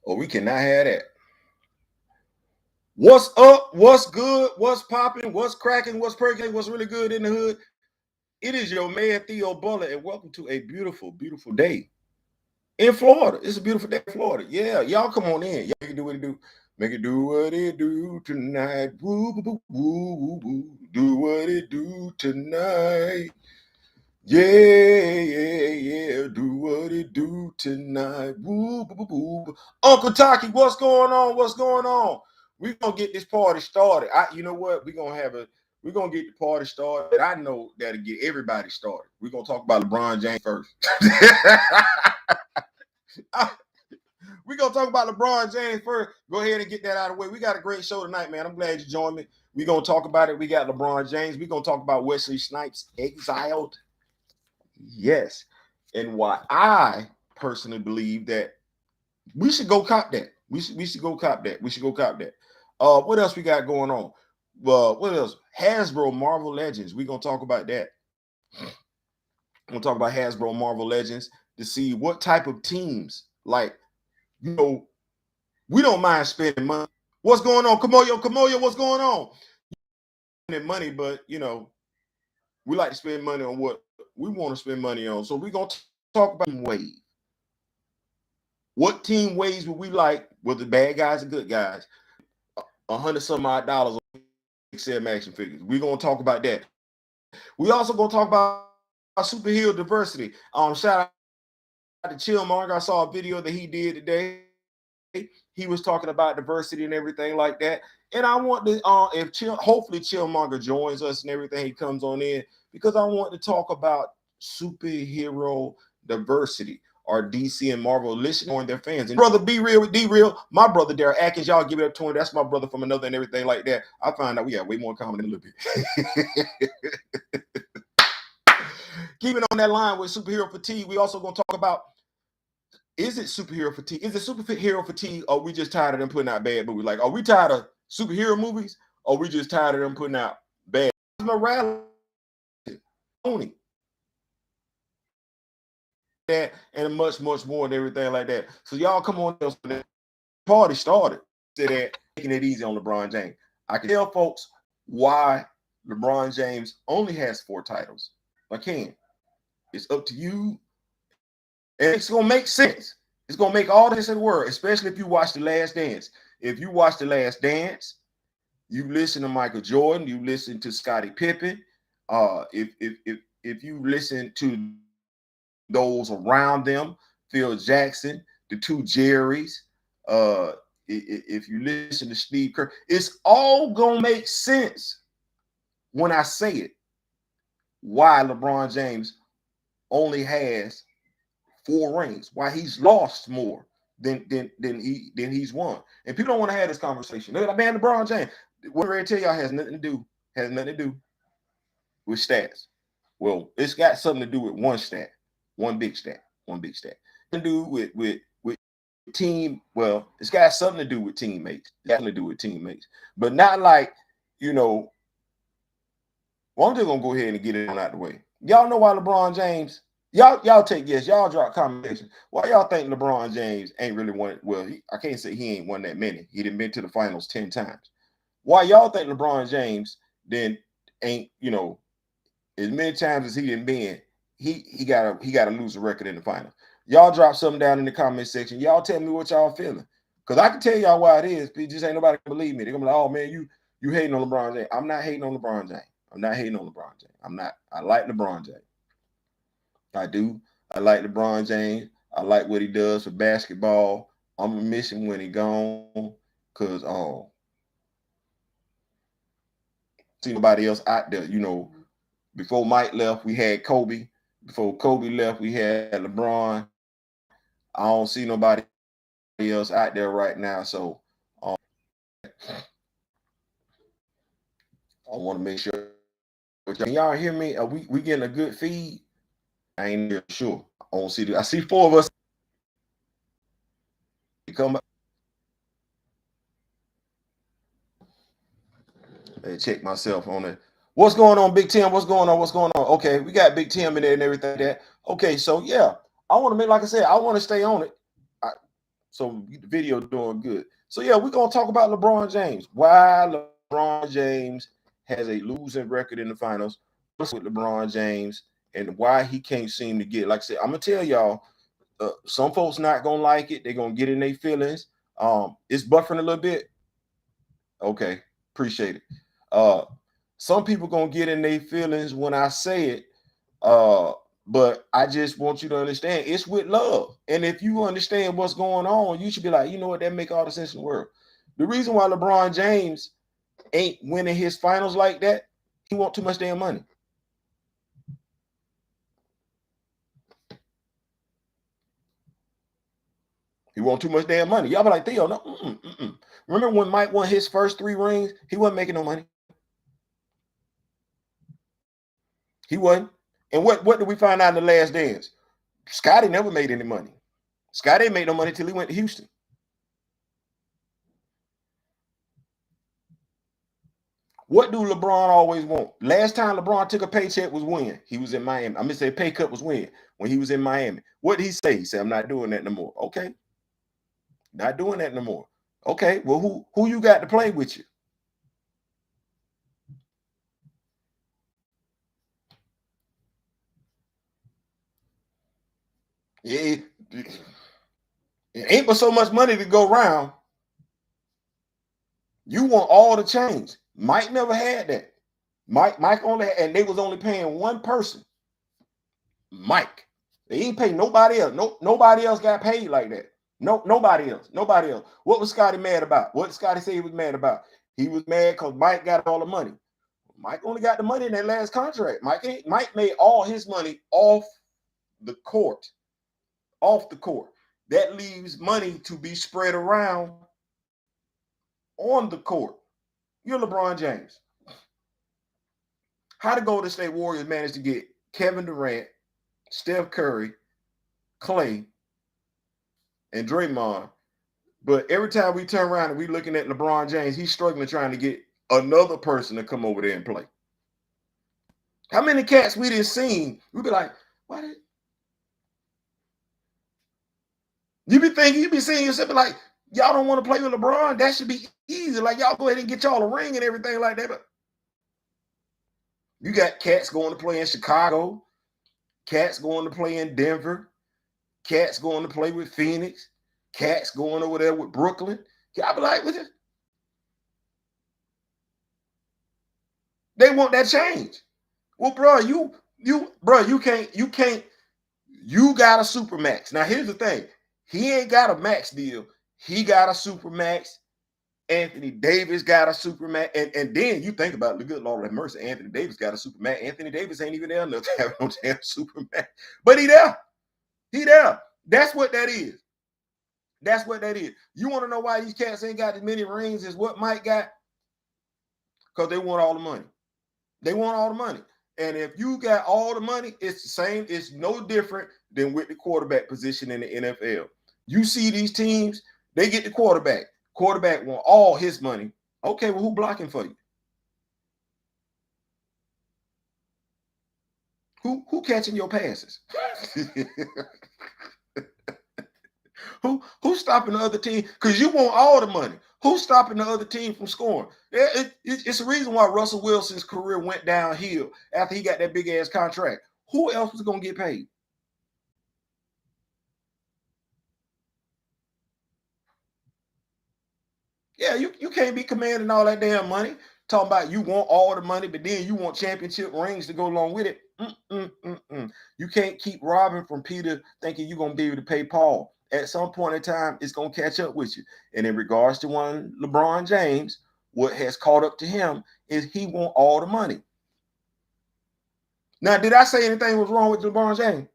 Oh, we cannot have that. What's up? What's good? What's popping? What's cracking? What's perking? What's really good in the hood? It is your man Theo Butler, and welcome to a beautiful, beautiful day in Florida. It's a beautiful day in Florida. Yeah, y'all come on in. Y'all can do what it do. Make it do what it do tonight. Woo, woo, woo, woo, woo. Do what it do tonight. Yeah, yeah, yeah. Do what it do tonight. Woo, woo, woo, woo. Uncle Taki, what's going on? What's going on? We're gonna get this party started. You know what? We're gonna get the party started. I know that'll get everybody started. We're gonna talk about LeBron James first. We're gonna talk about LeBron James first. Go ahead and get that out of the way. We got a great show tonight, man. I'm glad you joined me. We're gonna talk about it. We got LeBron James. We're gonna talk about Wesley Snipes exiled. Yes. And why I personally believe that we should go cop that. We should go cop that. We should go cop that. What else we got going on? Well, what else? Hasbro Marvel Legends. We're gonna talk about that. We're gonna talk about Hasbro Marvel Legends to see what type of teams, like, you know, we don't mind spending money. What's going on? Kamoyo, what's going on? Spending money, but we like to spend money on what we want to spend money on. So we're gonna talk about wave. What team ways would we like with the bad guys and good guys? $100 some on XM action figures. We're gonna talk about that. We also gonna talk about superhero diversity. Shout out to Chillmonger. I saw a video that he did today. He was talking about diversity and everything like that. And I want to, hopefully Chillmonger joins us and everything. He comes on in because I want to talk about superhero diversity. Or DC and Marvel listening on their fans. And brother, be real with D Real, my brother Derek Atkins, y'all give it up to him. That's my brother from another and everything like that. I find out we have way more common than a little bit. Keeping on that line with superhero fatigue, we also gonna talk about, is it superhero fatigue? Is it superhero fatigue, or we just tired of them putting out bad movies? Like, are we tired of superhero movies, or we just tired of them putting out bad morality? That and much, much more and everything like that. So y'all come on, party started. Say that, taking it easy on LeBron James. I can tell folks why LeBron James only has 4 titles. I can. It's up to you. And it's gonna make sense. It's gonna make all this in the world, especially if you watch The Last Dance. If you watch The Last Dance, you listen to Michael Jordan, you listen to Scottie Pippen. If you listen to those around them, Phil Jackson, the 2 Jerrys, if you listen to Steve Kerr, it's all gonna make sense when I say it. Why LeBron James only has 4 rings? Why he's lost more than he's won? And people don't want to have this conversation. They're like, man, LeBron James, what I tell y'all has nothing to do with stats. Well, it's got something to do with one stat, one big stat. To do with team. Well, it's got something to do with teammates. But not like, well, I'm just gonna go ahead and get it out the way. Y'all know why LeBron James? Y'all take guess. Y'all drop comments. Why y'all think LeBron James ain't really won? Well, I can't say he ain't won that many. He done been to the finals 10 times. Why y'all think LeBron James then ain't, as many times as he done been, he gotta lose a record in the finals? Y'all drop something down in the comment section. Y'all tell me what y'all feeling. Because I can tell y'all why it is. But just ain't nobody can believe me. They're gonna be like, oh man, you hating on LeBron James. I'm not hating on LeBron James. I'm not. I like LeBron James. I do. I like LeBron James. I like what he does for basketball. I'm gonna miss him when he gone. Cause see nobody else out there. Before Mike left, we had Kobe. Before Kobe left, we had LeBron. I don't see nobody else out there right now. So I want to make sure. Can y'all hear me? Are we getting a good feed? I ain't sure. I see 4 of us. Come up. Let check myself on it. What's going on, Big Tim? What's going on? Okay, we got Big Tim in there and everything like that. Okay, so yeah, I want to make, like I said, I want to stay on it. So the video doing good. So yeah, we're gonna talk about LeBron James. Why LeBron James has a losing record in the finals. What's with LeBron James and why he can't seem to get. Like I said, I'm gonna tell y'all. Some folks not gonna like it. They're gonna get in their feelings. It's buffering a little bit. Okay, appreciate it. Uh, some people gonna get in their feelings when I say it. But I just want you to understand it's with love. And if you understand what's going on, you should be like, you know what, that make all the sense in the world. The reason why LeBron James ain't winning his finals like that, he want too much damn money. He want too much damn money. Y'all be like, Theo, no. Remember when Mike won his first 3 rings? He wasn't making no money. He wasn't. And what did we find out in the last dance? Scotty never made any money. Scotty ain't made no money till he went to Houston. What do LeBron always want? Last time LeBron took a paycheck was when? He was in Miami. I'm going to say pay cut was when he was in Miami. What did he say? He said, I'm not doing that no more. Okay. Not doing that no more. Okay. Well, who you got to play with you? It ain't but so much money to go around. You want all the change. Mike never had that. Mike only had, and they was only paying one person. Mike. They ain't pay nobody else. Nobody else got paid like that. Nobody else. Nobody else. What was Scotty mad about? What did Scotty say he was mad about? He was mad because Mike got all the money. Mike only got the money in that last contract. Mike made all his money off the court. Off the court. That leaves money to be spread around on the court. You're LeBron James. How the Golden State Warriors managed to get Kevin Durant, Steph Curry, Clay, and Draymond, but every time we turn around and we looking at LeBron James, he's struggling trying to get another person to come over there and play. How many cats we didn't seen? We be like, why did you be thinking, you be seeing yourself like, y'all don't want to play with LeBron? That should be easy. Like, y'all go ahead and get y'all a ring and everything like that. But you got cats going to play in Chicago, cats going to play in Denver, cats going to play with Phoenix, cats going over there with Brooklyn. Y'all be like, with it. They want that change. Well, bro, you can't. You got a super max. Now, here's the thing. He ain't got a max deal. He got a super max. Anthony Davis got a super max. And then you think about it, the good Lord have mercy. Anthony Davis got a super max. Anthony Davis ain't even there enough to have no damn super max. But he there. He there. That's what that is. That's what that is. You want to know why these cats ain't got as many rings as what Mike got? Because they want all the money. They want all the money. And if you got all the money, it's the same. It's no different than with the quarterback position in the NFL. You see these teams, they get the quarterback. Quarterback want all his money. Okay, well, who blocking for you? Who catching your passes? Who's stopping the other team? Because you want all the money. Who's stopping the other team from scoring? It's the reason why Russell Wilson's career went downhill after he got that big ass contract. Who else was going to get paid? Yeah, you can't be commanding all that damn money. Talking about you want all the money, but then you want championship rings to go along with it. You can't keep robbing from Peter thinking you're going to be able to pay Paul. At some point in time, it's going to catch up with you. And in regards to one LeBron James, what has caught up to him is he want all the money. Now, did I say anything was wrong with LeBron James?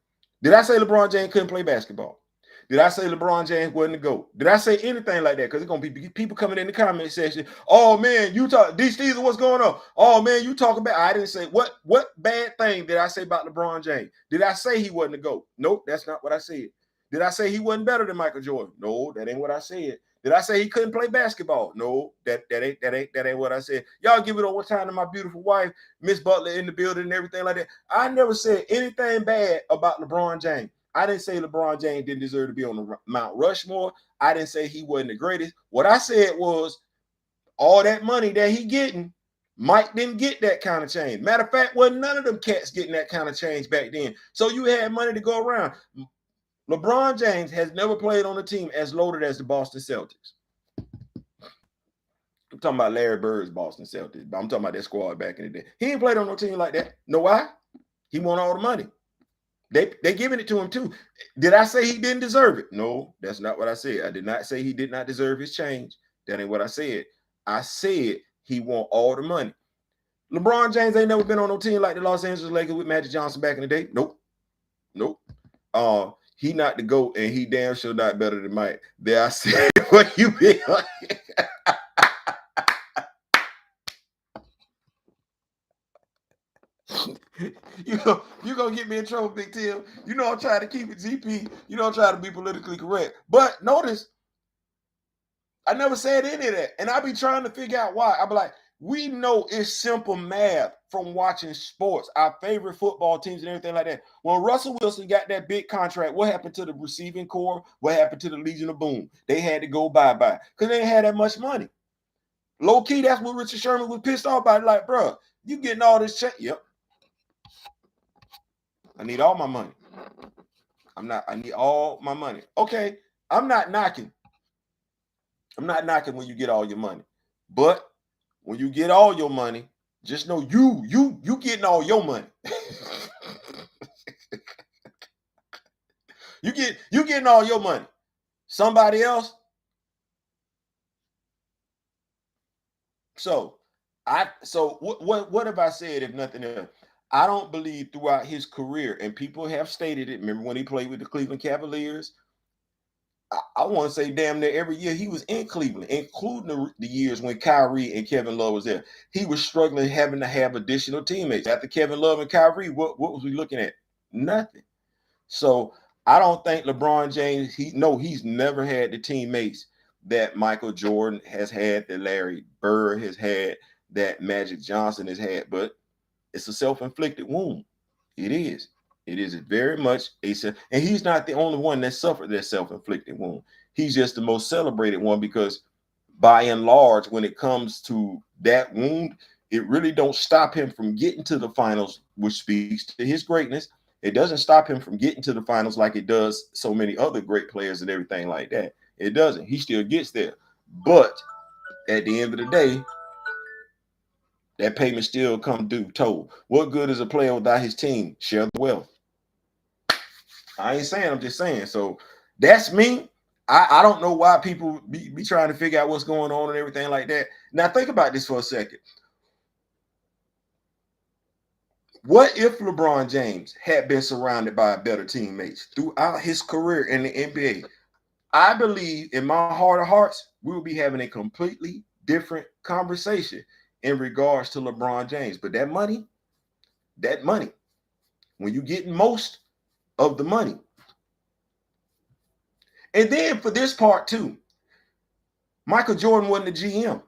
Did I say LeBron James couldn't play basketball? Did I say LeBron James wasn't the GOAT? Did I say anything like that? Because it's going to be people coming in the comment section. Oh, man, you talk, D. Steezer, what's going on? Oh, man, you talking about, I didn't say, what bad thing did I say about LeBron James? Did I say he wasn't the GOAT? Nope, that's not what I said. Did I say he wasn't better than Michael Jordan? No, that ain't what I said. Did I say he couldn't play basketball? No, that ain't what I said. Y'all give it over time to my beautiful wife, Miss Butler in the building and everything like that. I never said anything bad about LeBron James. I didn't say LeBron James didn't deserve to be on the Mount Rushmore. I didn't say he wasn't the greatest. What I said was all that money that he getting, Mike didn't get that kind of change. Matter of fact, wasn't none of them cats getting that kind of change back then. So you had money to go around. LeBron James has never played on a team as loaded as the Boston Celtics. I'm talking about Larry Bird's Boston Celtics, but I'm talking about that squad back in the day. He ain't played on no team like that. Know why? He won all the money. They giving it to him too. Did I say he didn't deserve it? No, that's not what I said. I did not say he did not deserve his change. That ain't what I said. I said he won all the money. LeBron James ain't never been on no team like the Los Angeles Lakers with Magic Johnson back in the day. Nope. He not the GOAT, and he damn sure not better than Mike. There I said what you been. You gonna get me in trouble, Big Tim. You know I'm trying to keep it GP. You know I'm trying to be politically correct. But notice, I never said any of that. And I be trying to figure out why. I be like, we know it's simple math from watching sports, our favorite football teams and everything like that. When Russell Wilson got that big contract, what happened to the receiving corps? What happened to the Legion of Boom? They had to go bye-bye because they didn't have that much money. Low key, that's what Richard Sherman was pissed off about. Like, bro, you getting all this check? Yep. I need all my money. I need all my money. Okay, I'm not knocking. I'm not knocking when you get all your money. But when you get all your money, just know you getting all your money. you getting all your money. Somebody else. So what have I said if nothing else? I don't believe throughout his career, and people have stated it. Remember when he played with the Cleveland Cavaliers? I want to say damn near every year he was in Cleveland, including the years when Kyrie and Kevin Love was there. He was struggling having to have additional teammates. After Kevin Love and Kyrie, what was we looking at? Nothing. So I don't think LeBron James, he's never had the teammates that Michael Jordan has had, that Larry Bird has had, that Magic Johnson has had, but it's a self-inflicted wound. It is. It is very much and he's not the only one that suffered that self-inflicted wound. He's just the most celebrated one because by and large, when it comes to that wound, it really don't stop him from getting to the finals, which speaks to his greatness. It doesn't stop him from getting to the finals like it does so many other great players and everything like that. It doesn't. He still gets there. But at the end of the day, that payment still come due told. What good is a player without his team? Share the wealth. I ain't saying, I'm just saying. So that's me. I don't know why people be trying to figure out what's going on and everything like that. Now think about this for a second. What if LeBron James had been surrounded by better teammates throughout his career in the NBA? I believe in my heart of hearts, we will be having a completely different conversation in regards to LeBron James. But that money, when you get most of the money. And then for this part too, Michael Jordan wasn't the GM.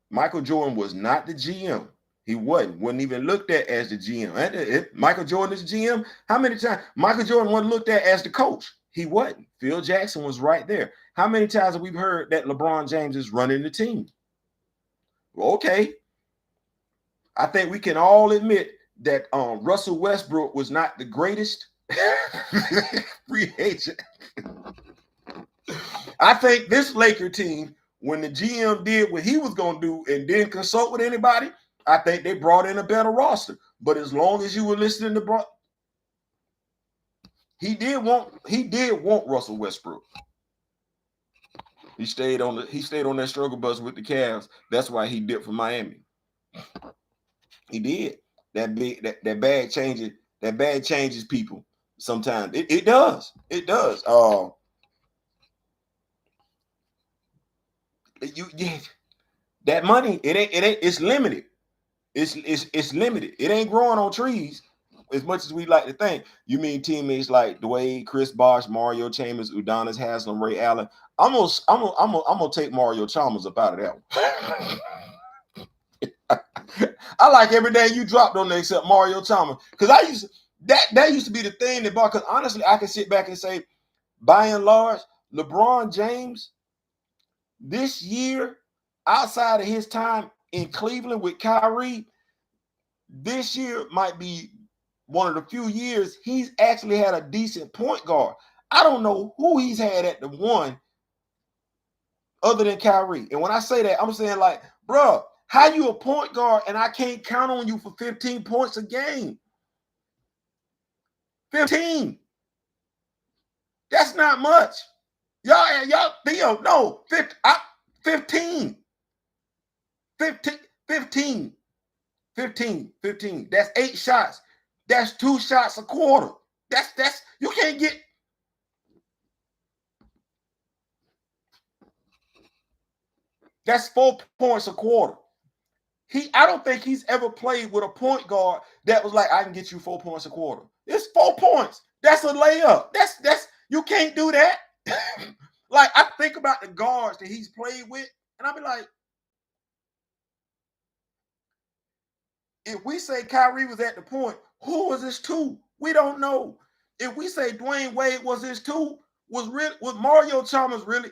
Michael Jordan was not the GM. He wasn't even looked at as the GM. If Michael Jordan is GM, how many times? Michael Jordan wasn't looked at as the coach. He wasn't. Phil Jackson was right there. How many times have we heard that LeBron James is running the team? Well, okay. I think we can all admit that Russell Westbrook was not the greatest free agent. I think this Laker team, when the GM did what he was going to do and didn't consult with anybody, I think they brought in a better roster. But as long as you were listening to he did want Russell Westbrook. He stayed on that struggle bus with the Cavs. That's why he dipped for Miami. He did. That bad changes people sometimes. It does. It does. That money, it's limited. It's limited. It ain't growing on trees as much as we like to think. You mean teammates like Dwayne, Chris Bosh, Mario Chambers, Udonis Haslem, Ray Allen? I'm gonna take Mario Chalmers up out of that one. I like everything you dropped on there except Mario Chalmers. Because that used to be the thing that because honestly, I can sit back and say, by and large, LeBron James this year, outside of his time in Cleveland with Kyrie, this year might be one of the few years he's actually had a decent point guard. I don't know who he's had at the one other than Kyrie. And when I say that, I'm saying like, bro, how you a point guard and I can't count on you for 15 points a game? 15. That's not much. Y'all, Theo, no, 15. 15, 15, 15, 15. That's 8 shots. That's 2 shots a quarter. That's you can't get. That's 4 points a quarter. I don't think he's ever played with a point guard that was like, I can get you 4 points a quarter. It's 4 points. That's a layup. That's you can't do that. Like I think about the guards that he's played with, and I'll be like, if we say Kyrie was at the point, who was his two? We don't know. If we say Dwayne Wade was his two, was Mario Chalmers really?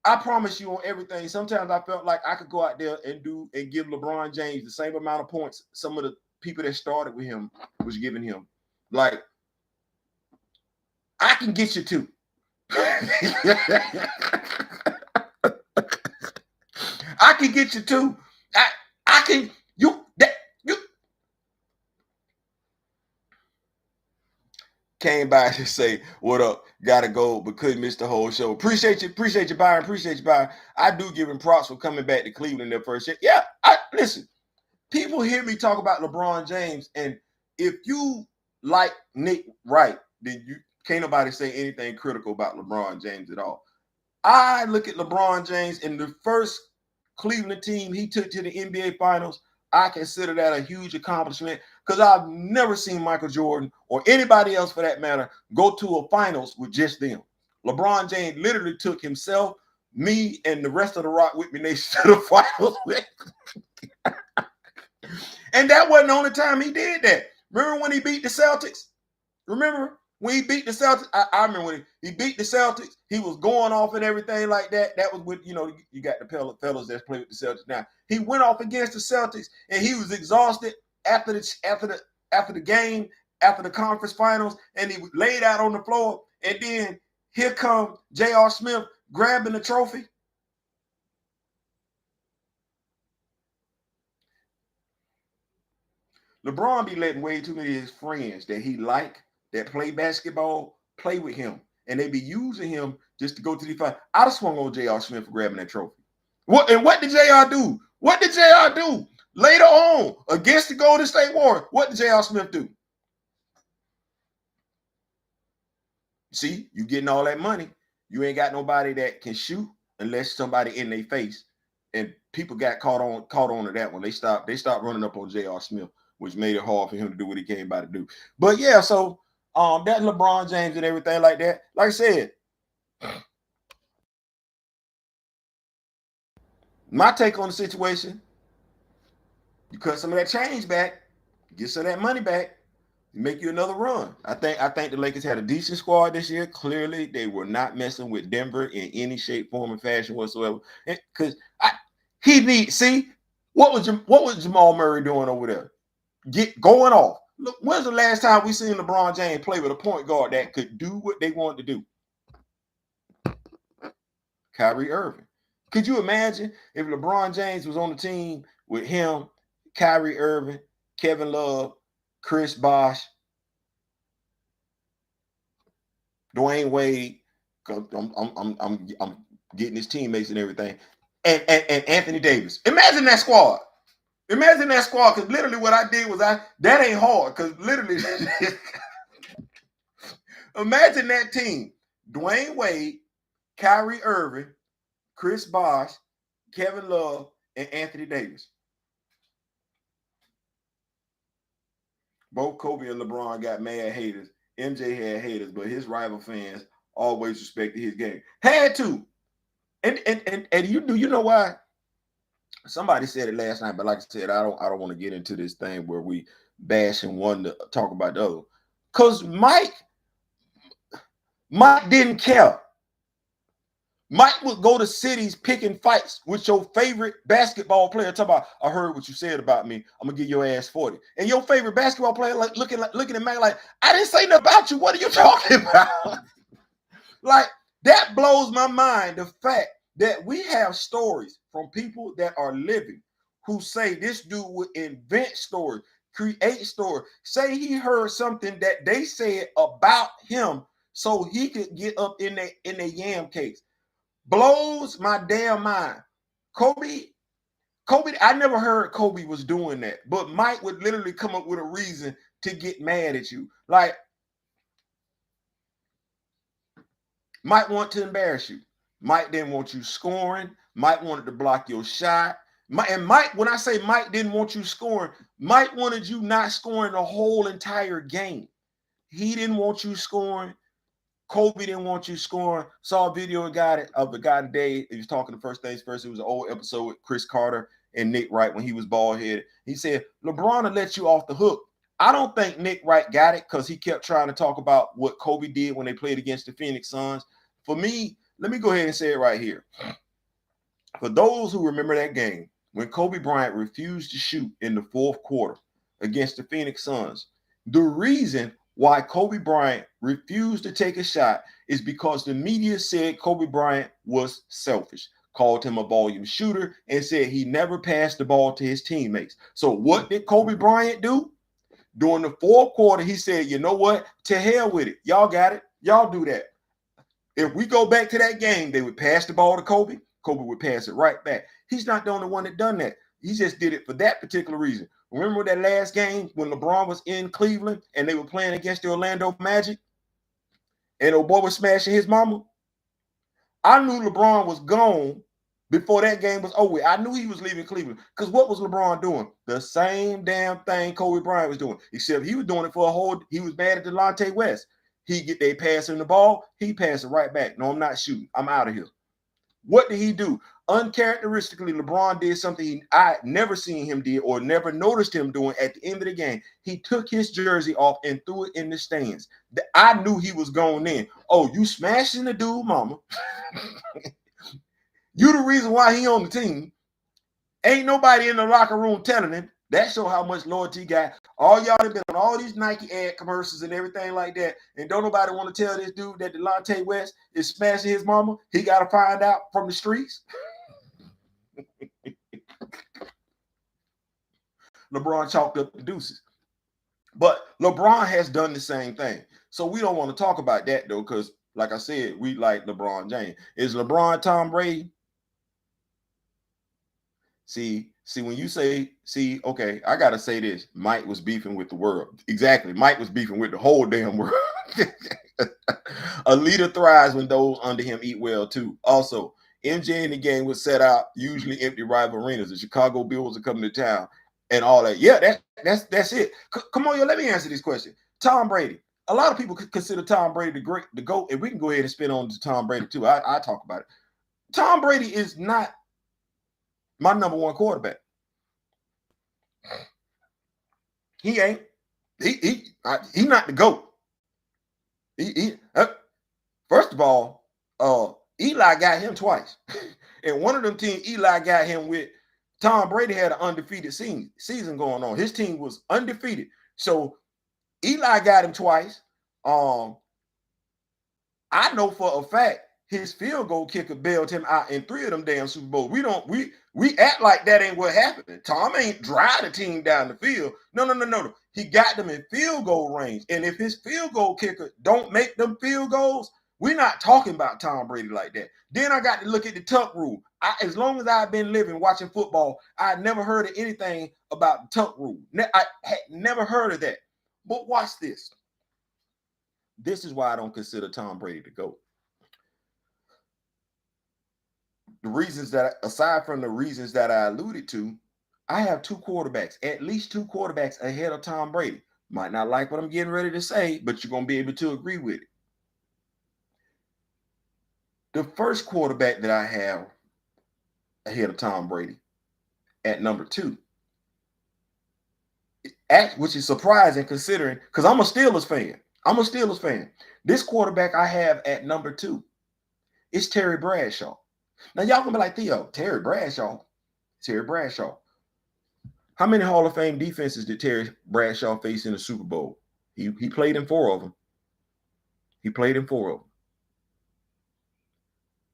I promise you on everything. Sometimes I felt like I could go out there and give LeBron James the same amount of points some of the people that started with him was giving him. Like, I can get you two. I can get you two. I can you came by to say, what up? Gotta go, but couldn't miss the whole show. Appreciate you, Byron. Appreciate you, Byron. I do give him props for coming back to Cleveland their first year. Yeah, listen, people hear me talk about LeBron James, and if you like Nick Wright, then you can't nobody say anything critical about LeBron James at all. I look at LeBron James in the first Cleveland team he took to the NBA Finals. I consider that a huge accomplishment because I've never seen Michael Jordan or anybody else for that matter go to a finals with just them. LeBron James literally took himself, me, and the rest of the Rock With Me Nation to the finals with. And that wasn't the only time he did that. Remember when he beat the Celtics? Remember when he beat the Celtics? I remember when he beat the Celtics, he was going off and everything like that. That was with, you got the fellas that play with the Celtics now. He went off against the Celtics and he was exhausted after the game, after the conference finals, and he laid out on the floor. And then here come J.R. Smith grabbing the trophy. LeBron be letting way too many of his friends that he that play basketball, play with him. And they be using him just to go to the fight. I just swung on J.R. Smith for grabbing that trophy. What did J.R. do? What did J.R. do? Later on, against the Golden State Warriors, what did J.R. Smith do? See, you getting all that money. You ain't got nobody that can shoot unless somebody in their face. And people got caught on to that one. They stopped running up on J.R. Smith, which made it hard for him to do what he came by to do. But yeah, so that LeBron James and everything like that. Like I said, my take on the situation, you cut some of that change back, get some of that money back, make you another run. I think the Lakers had a decent squad this year. Clearly, they were not messing with Denver in any shape, form, and fashion whatsoever. Because what was Jamal Murray doing over there? Going off. Look, when's the last time we seen LeBron James play with a point guard that could do what they wanted to do? Kyrie Irving. Could you imagine if LeBron James was on the team with him, Kyrie Irving, Kevin Love, Chris Bosh, Dwayne Wade? I'm getting his teammates and everything, and Anthony Davis. Imagine that squad. Imagine that squad, because literally what I did was that ain't hard, because literally imagine that team. Dwayne Wade, Kyrie Irving, Chris Bosh, Kevin Love, and Anthony Davis. Both Kobe and LeBron got mad haters. MJ had haters, but his rival fans always respected his game. Had to. And you know why? Somebody said it last night, but like I said, I don't want to get into this thing where we bashing one to talk about the other. Because Mike didn't care. Mike would go to cities picking fights with your favorite basketball player. Talk about, I heard what you said about me. I'm gonna give your ass 40. And your favorite basketball player like looking at Mike like, I didn't say nothing about you. What are you talking about? Like, that blows my mind. The fact that we have stories from people that are living who say this dude would invent stories, create stories, say he heard something that they said about him so he could get up in the yam case. Blows my damn mind. Kobe, I never heard Kobe was doing that, but Mike would literally come up with a reason to get mad at you. Like, Mike want to embarrass you. Mike didn't want you scoring. Mike wanted to block your shot. And Mike, when I say Mike didn't want you scoring, Mike wanted you not scoring the whole entire game. He didn't want you scoring. Kobe didn't want you scoring. Saw a video of the guy today. He was talking the first things first. It was an old episode with Chris Carter and Nick Wright when he was bald headed. He said, LeBron will let you off the hook. I don't think Nick Wright got it because he kept trying to talk about what Kobe did when they played against the Phoenix Suns. For me, let me go ahead and say it right here. For those who remember that game, when Kobe Bryant refused to shoot in the fourth quarter against the Phoenix Suns, the reason why Kobe Bryant refused to take a shot is because the media said Kobe Bryant was selfish, called him a volume shooter, and said he never passed the ball to his teammates. So what did Kobe Bryant do? During the fourth quarter, he said, you know what? To hell with it. Y'all got it. Y'all do that. If we go back to that game, they would pass the ball to Kobe. Kobe would pass it right back. He's not the only one that done that. He just did it for that particular reason. Remember that last game when LeBron was in Cleveland and they were playing against the Orlando Magic and old boy was smashing his mama? I knew LeBron was gone before that game was over. I knew he was leaving Cleveland because what was LeBron doing? The same damn thing Kobe Bryant was doing, except he was doing it for a whole. He was mad at Delonte West. They pass him the ball, he passed it right back. No, I'm not shooting. I'm out of here. What did he do? Uncharacteristically, LeBron did something I never seen him do or never noticed him doing at the end of the game. He took his jersey off and threw it in the stands. I knew he was going in. Oh, you smashing the dude, mama. You the reason why he on the team. Ain't nobody in the locker room telling him. That show how much loyalty he got. All y'all have been on all these Nike ad commercials and everything like that. And don't nobody want to tell this dude that Delonte West is smashing his mama. He got to find out from the streets. LeBron chalked up the deuces. But LeBron has done the same thing. So we don't want to talk about that, though, because, like I said, we like LeBron James. Is LeBron Tom Brady? See, when you say, okay, I got to say this. Mike was beefing with the world. Exactly. Mike was beefing with the whole damn world. A leader thrives when those under him eat well, too. Also, MJ in the game was set out usually empty rival arenas. The Chicago Bulls are coming to town and all that. Yeah, that's it. Come on, yo, let me answer this question. Tom Brady. A lot of people consider Tom Brady the GOAT, and we can go ahead and spin on to Tom Brady, too. I talk about it. Tom Brady is not my number one quarterback. He ain't. He not the GOAT. First of all, Eli got him twice. And one of them teams Eli got him with, Tom Brady had an undefeated season going on. His team was undefeated. So Eli got him twice. I know for a fact his field goal kicker bailed him out in 3 of them damn Super Bowls. We act like that ain't what happened. Tom ain't drive the team down the field. No. He got them in field goal range. And if his field goal kicker don't make them field goals, we're not talking about Tom Brady like that. Then I got to look at the tuck rule. As long as I've been living watching football, I never heard of anything about the tuck rule. I had never heard of that. But watch this. This is why I don't consider Tom Brady the GOAT. The reasons that, aside from the reasons that I alluded to, I have 2 quarterbacks, at least 2 quarterbacks ahead of Tom Brady. Might not like what I'm getting ready to say, but you're going to be able to agree with it. The first quarterback that I have ahead of Tom Brady at number 2, which is surprising considering, because I'm a Steelers fan. I'm a Steelers fan. This quarterback I have at number 2 is Terry Bradshaw. Now y'all gonna be like, Theo, Terry Bradshaw. Terry Bradshaw. How many Hall of Fame defenses did Terry Bradshaw face in the Super Bowl? He played in 4 of them. He played in 4 of them.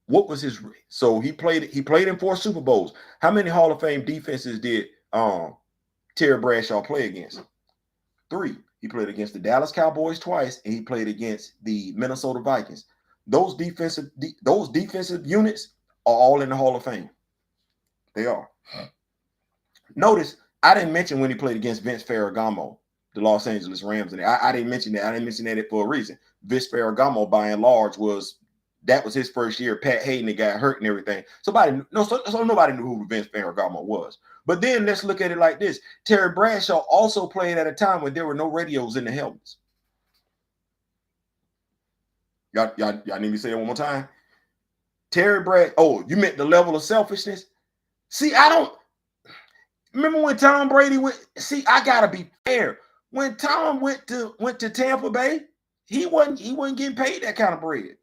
What was his? So he played in 4 Super Bowls. How many Hall of Fame defenses did Terry Bradshaw play against? 3. He played against the Dallas Cowboys twice, and he played against the Minnesota Vikings. Those defensive units are all in the Hall of Fame. They are. Notice I didn't mention when he played against Vince Ferragamo, the Los Angeles Rams, and I didn't mention that. I didn't mention that for a reason. Vince Ferragamo, by and large, was his first year. Pat Hayden got hurt and everything. So nobody knew who Vince Ferragamo was. But then let's look at it like this. Terry Bradshaw also played at a time when there were no radios in the helmets. Y'all need me to say that one more time? Oh, you meant the level of selfishness? See, I don't remember when Tom Brady went. See, I gotta be fair. When Tom went to Tampa Bay, he wasn't getting paid that kind of bread.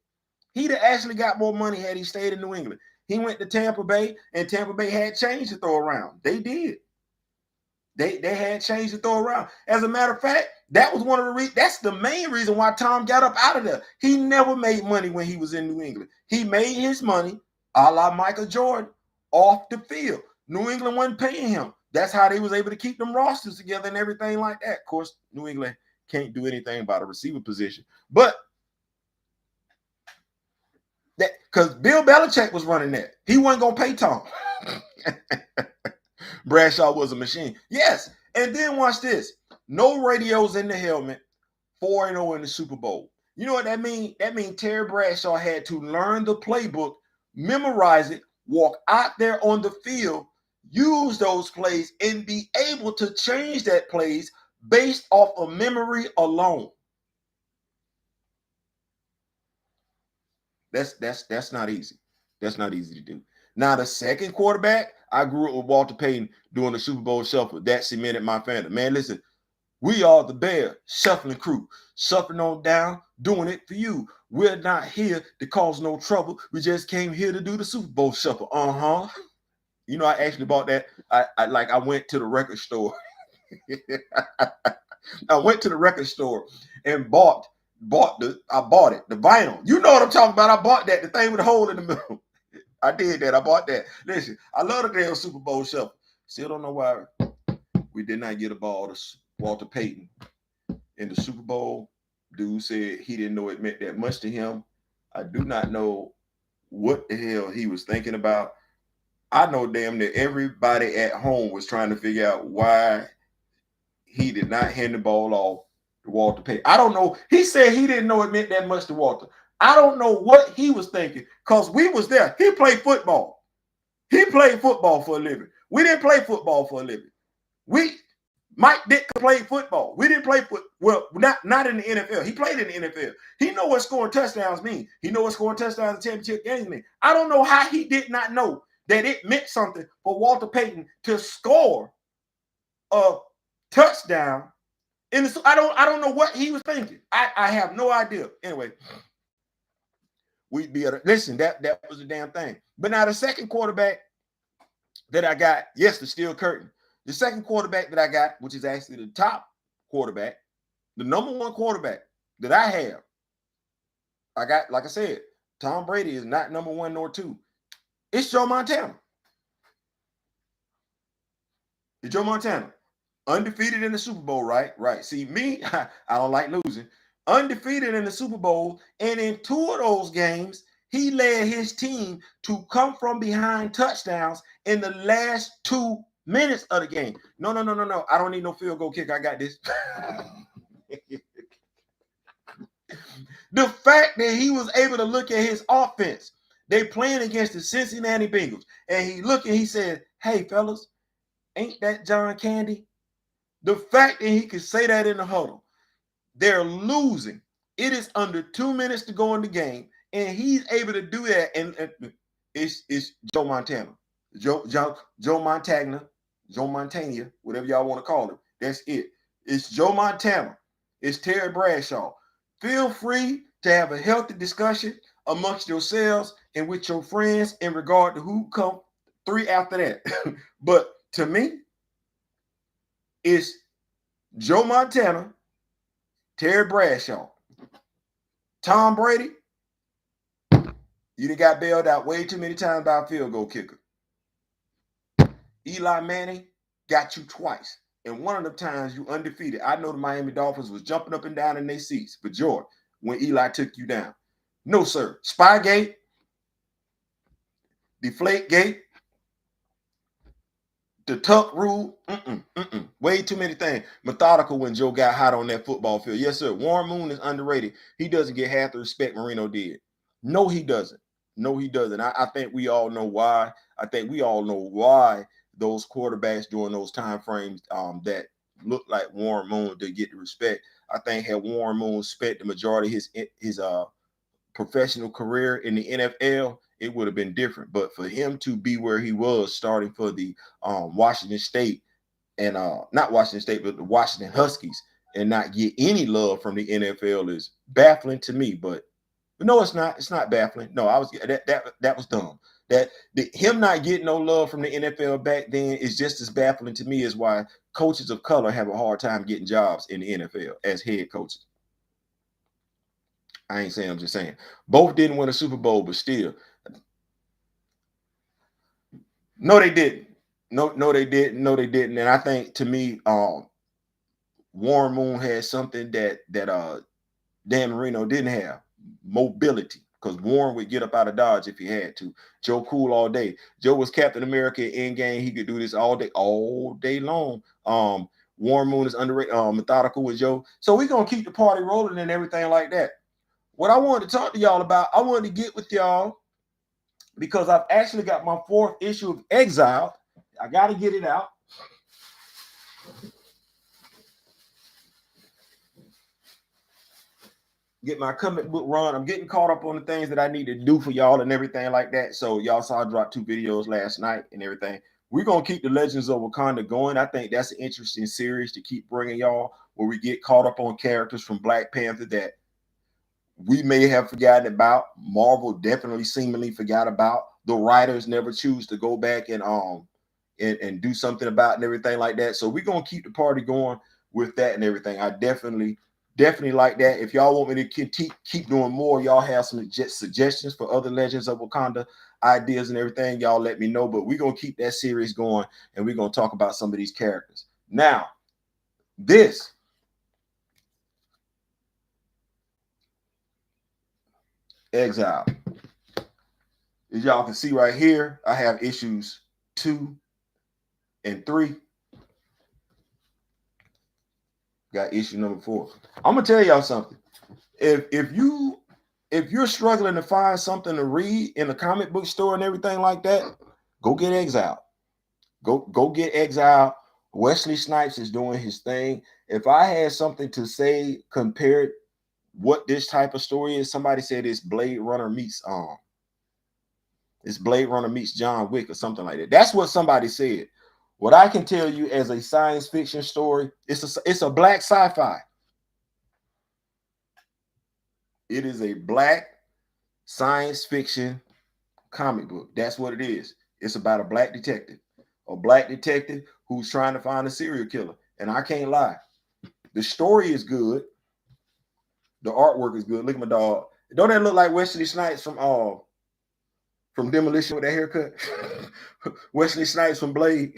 He'd have actually got more money had he stayed in New England. He went to Tampa Bay, and Tampa Bay had change to throw around. They did. They had change to throw around. As a matter of fact, that was one of the reasons. That's the main reason why Tom got up out of there. He never made money when he was in New England. He made his money, a la Michael Jordan, off the field. New England wasn't paying him. That's how they was able to keep them rosters together and everything like that. Of course, New England can't do anything about a receiver position, but that because Bill Belichick was running that. He wasn't gonna pay Tom. Bradshaw was a machine. Yes. And then watch this. No radios in the helmet, 4-0 in the Super Bowl. You know what that means? That means Terry Bradshaw had to learn the playbook, memorize it, walk out there on the field, use those plays, and be able to change that plays based off of memory alone. That's not easy. That's not easy to do. Now, the second quarterback, I grew up with Walter Payton doing the Super Bowl shuffle. That cemented my fandom. Man, listen, we are the Bears shuffling crew, shuffling on down, doing it for you. We're not here to cause no trouble. We just came here to do the Super Bowl shuffle. You know, I actually bought that. I went to the record store. I went to the record store and bought it, the vinyl. You know what I'm talking about. I bought that, the thing with the hole in the middle. I did that. I bought that. Listen, I love the damn Super Bowl shuffle. Still don't know why we did not get a ball to Walter Payton in the Super Bowl. Dude said he didn't know it meant that much to him. I do not know what the hell he was thinking about. I know damn near everybody at home was trying to figure out why he did not hand the ball off to Walter Payton. I don't know. He said he didn't know it meant that much to Walter. I don't know what he was thinking because we was there. He played football. He played football for a living. We didn't play football for a living. Mike Dick played football. We didn't play well, not in the NFL. He played in the NFL. He know what scoring touchdowns mean. He know what scoring touchdowns in championship games mean. I don't know how he did not know that it meant something for Walter Payton to score a touchdown. I don't know what he was thinking. I have no idea. Anyway, we'd be able to listen. That was a damn thing. But now the second quarterback that I got, yes, the steel curtain. The second quarterback that I got, which is actually the top quarterback, the number one quarterback that I have, I got, like I said, Tom Brady is not number 1 nor 2. It's Joe Montana. It's Joe Montana. Undefeated in the Super Bowl, right? Right. See, me, I don't like losing. Undefeated in the Super Bowl, and in 2 of those games, he led his team to come from behind touchdowns in the last 2 minutes of the game. No. I don't need no field goal kick. I got this. The fact that he was able to look at his offense, they playing against the Cincinnati Bengals, and he said, "Hey, fellas, ain't that John Candy?" The fact that he could say that in the huddle, they're losing. It is under 2 minutes to go in the game, and he's able to do that. And it's Joe Montana, Joe Montana, whatever y'all want to call him. That's it. It's Joe Montana. It's Terry Bradshaw. Feel free to have a healthy discussion amongst yourselves and with your friends in regard to who come three after that. But to me, it's Joe Montana, Terry Bradshaw, Tom Brady. You done got bailed out way too many times by a field goal kicker. Eli Manning got you twice. And one of the times you undefeated. I know the Miami Dolphins was jumping up and down in their seats for joy when Eli took you down. No, sir. Spygate, Deflategate, the tuck rule. Way too many things. Methodical when Joe got hot on that football field. Yes, sir. Warren Moon is underrated. He doesn't get half the respect Marino did. No, he doesn't. No, he doesn't. I think we all know why. I think we all know why those quarterbacks during those time frames that looked like Warren Moon did get the respect. I think had Warren Moon spent the majority of his professional career in the NFL, it would have been different. But for him to be where he was, starting for the Washington State and not Washington State, but the Washington Huskies, and not get any love from the NFL is baffling to me. But no, it's not. It's not baffling. No, I was that was dumb. Him not getting no love from the NFL back then is just as baffling to me as why coaches of color have a hard time getting jobs in the NFL as head coaches. I ain't saying, I'm just saying. Both didn't win a Super Bowl, but still. No, they didn't. No, they didn't. No, they didn't. And I think to me, Warren Moon had something that Dan Marino didn't have. Mobility. Because Warren would get up out of Dodge if he had to. Joe cool all day. Joe was Captain America in game. He could do this all day long. Warren Moon is underrated, methodical with Joe. So we're gonna keep the party rolling and everything like that. What I wanted to talk to y'all about, I wanted to get with y'all because I've actually got my 4th issue of Exile. I got to get it out. Get my comic book run. I'm getting caught up on the things that I need to do for y'all and everything like that. So y'all saw I dropped 2 videos last night and everything. We're going to keep the Legends of Wakanda going. I think that's an interesting series to keep bringing y'all, where we get caught up on characters from Black Panther that we may have forgotten about. Marvel definitely seemingly forgot about. The writers never choose to go back and do something about it and everything like that. So we're gonna keep the party going with that and everything. I definitely like that. If y'all want me to keep doing more, y'all have some suggestions for other Legends of Wakanda ideas and everything, y'all let me know. But we're gonna keep that series going and we're gonna talk about some of these characters. Now, this Exile. As y'all can see right here, I have issues 2 and 3. Got issue number 4. I'm gonna tell y'all something. If you're struggling to find something to read in the comic book store and everything like that, go get Exile. Go get Exile. Wesley Snipes is doing his thing. If I had something to say compared what this type of story is, somebody said it's Blade Runner meets John Wick or something like that. That's what somebody said. What I can tell you as a science fiction story, it's a black sci-fi. It is a black science fiction comic book. That's what it is. It's about a black detective who's trying to find a serial killer. And I can't lie, the story is good. The artwork is good. Look at my dog. Don't that look like Wesley Snipes from Demolition with that haircut? Wesley Snipes from Blade.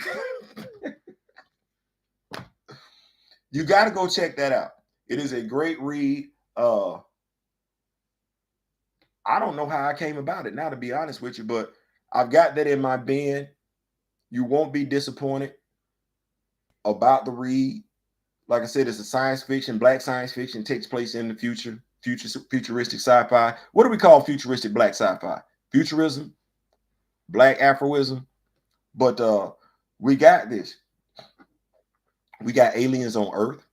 You got to go check that out. It is a great read. I don't know how I came about it now, to be honest with you, but I've got that in my bin. You won't be disappointed about the read. Like I said, it's a science fiction, black science fiction, takes place in the futuristic sci-fi. What do we call futuristic black sci-fi? Futurism, black Afroism. But we got this. We got aliens on Earth.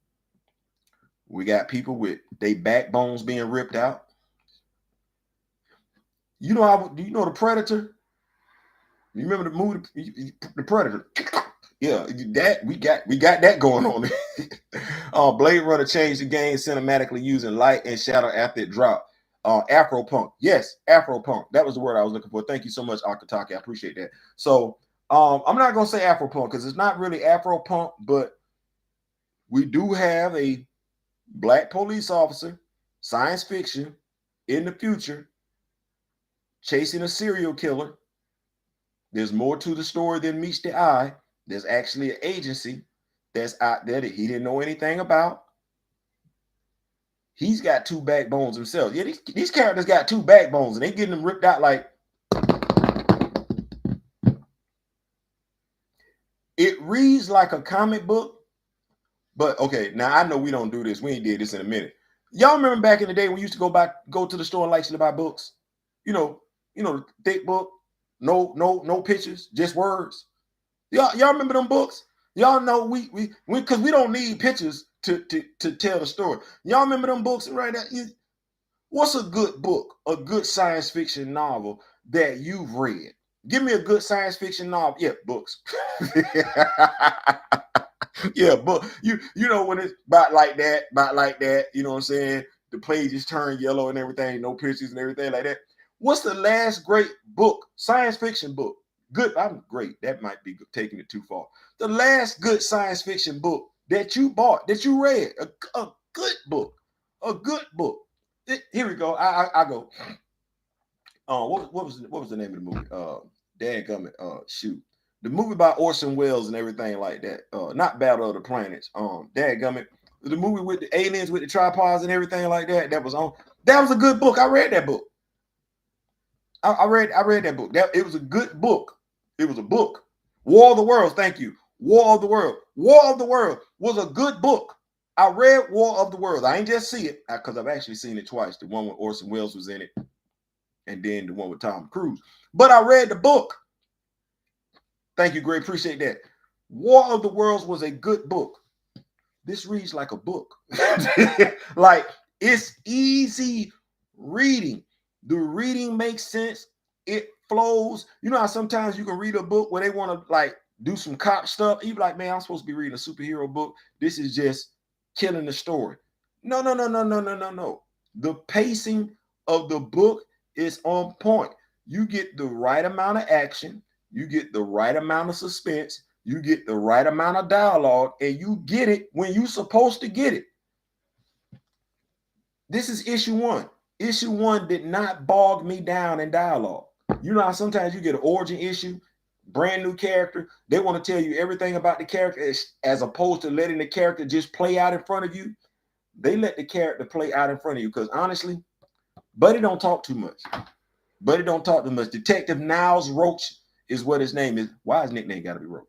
We got people with their backbones being ripped out. You know do you know the Predator? You remember the movie, the Predator? Yeah, that we got that going on. Blade Runner changed the game cinematically using light and shadow after it dropped. Afro punk, yes, Afro punk. That was the word I was looking for. Thank you so much, Akataki. I appreciate that. So I'm not gonna say Afro punk because it's not really Afro punk, but we do have a black police officer, science fiction, in the future, chasing a serial killer. There's more to the story than meets the eye. There's actually an agency that's out there that he didn't know anything about. He's got two backbones himself. Yeah, these characters got two backbones and they getting them ripped out like it reads like a comic book. But okay, now I know we don't do this. We ain't did this in a minute. Y'all remember back in the day when we used to go to the store and like to buy books? You know, thick book, no pictures, just words. Y'all remember them books? Y'all know we because we don't need pictures to tell the story. Y'all remember them books right now? What's a good book, a good science fiction novel that you've read? Give me a good science fiction novel. Yeah, books. Yeah, but you know when it's about like that, you know what I'm saying? The pages turn yellow and everything, no pictures and everything like that. What's the last great book, science fiction book? Good, I'm great. That might be taking it too far. The last good science fiction book that you bought, that you read, a good book, a good book. Here we go. I go. What was the name of the movie? Dadgummit. Shoot. The movie about Orson Welles and everything like that. Not Battle of the Planets. Dadgummit. The movie with the aliens with the tripods and everything like that. That was on. That was a good book. I read that book. I read that book. It was a good book. It was a book. War of the Worlds. Thank you. War of the World. War of the World was a good book. I read War of the Worlds. I ain't just see it because I've actually seen it twice. The one with Orson Welles was in it, and then the one with Tom Cruise. But I read the book. Thank you, Gray. Appreciate that. War of the Worlds was a good book. This reads like a book. Like it's easy reading. The reading makes sense. It flows. You know how sometimes you can read a book where they want to like do some cop stuff. You be like, man, I'm supposed to be reading a superhero book. This is just killing the story. No. The pacing of the book is on point. You get the right amount of action. You get the right amount of suspense. You get the right amount of dialogue, and you get it when you're supposed to get it. This is issue one. Issue one did not bog me down in dialogue. You know how sometimes you get an origin issue, brand new character. They want to tell you everything about the character as opposed to letting the character just play out in front of you. They let the character play out in front of you because honestly, Buddy don't talk too much. Buddy don't talk too much. Detective Niles Roach is what his name is. Why his nickname got to be Roach?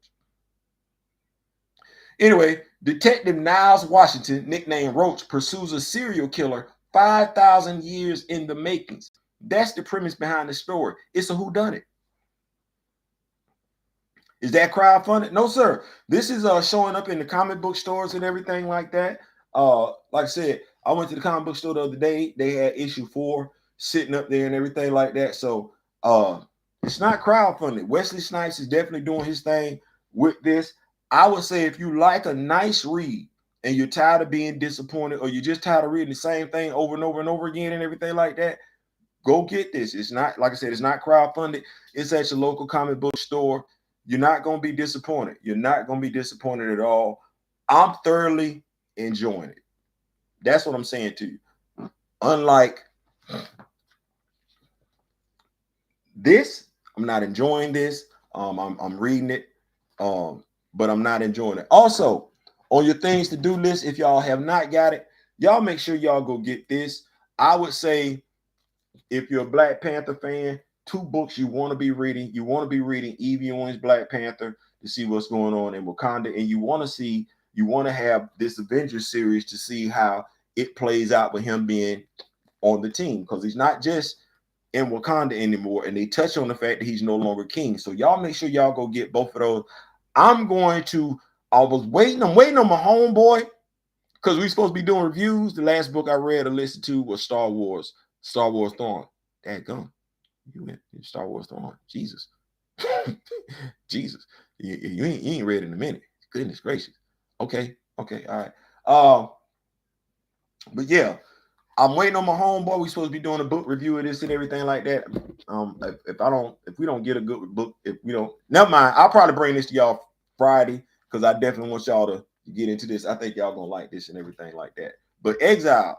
Anyway, Detective Niles Washington, nicknamed Roach, pursues a serial killer 5,000 years in the makings. That's the premise behind the story. It's a whodunit. Is that crowdfunded? No, sir. This is showing up in the comic book stores and everything like that. Like I said, I went to the comic book store the other day. They had issue 4 sitting up there and everything like that. So it's not crowdfunded. Wesley Snipes is definitely doing his thing with this. I would say if you like a nice read and you're tired of being disappointed or you're just tired of reading the same thing over and over and over again and everything like that, go get this. It's not, like I said, it's not crowdfunded. It's at your local comic book store. You're not going to be disappointed. You're not going to be disappointed at all. I'm thoroughly enjoying it. That's what I'm saying to you. Unlike this, I'm not enjoying this. I'm reading it. But I'm not enjoying it. Also, on your things to do list, if y'all have not got it, y'all make sure y'all go get this. I would say if you're a Black Panther fan, 2 books you want to be reading. You want to be reading Evie Owens' Black Panther to see what's going on in Wakanda, and you want to have this Avengers series to see how it plays out with him being on the team, because he's not just in Wakanda anymore, and they touch on the fact that he's no longer king. So y'all make sure y'all go get both of those. I'm waiting on my homeboy because we're supposed to be doing reviews. The last book I read or listened to was Star Wars Thrawn. Dadgum. You went Star Wars Thrawn. Jesus. Jesus, you ain't read in a minute. Goodness gracious. Okay, okay, all right. Um, but yeah, I'm waiting on my homeboy. We supposed to be doing a book review of this and everything like that. If we don't get a good book, if we don't, never mind. I'll probably bring this to y'all Friday because I definitely want y'all to get into this. I think y'all gonna like this and everything like that. But Exile,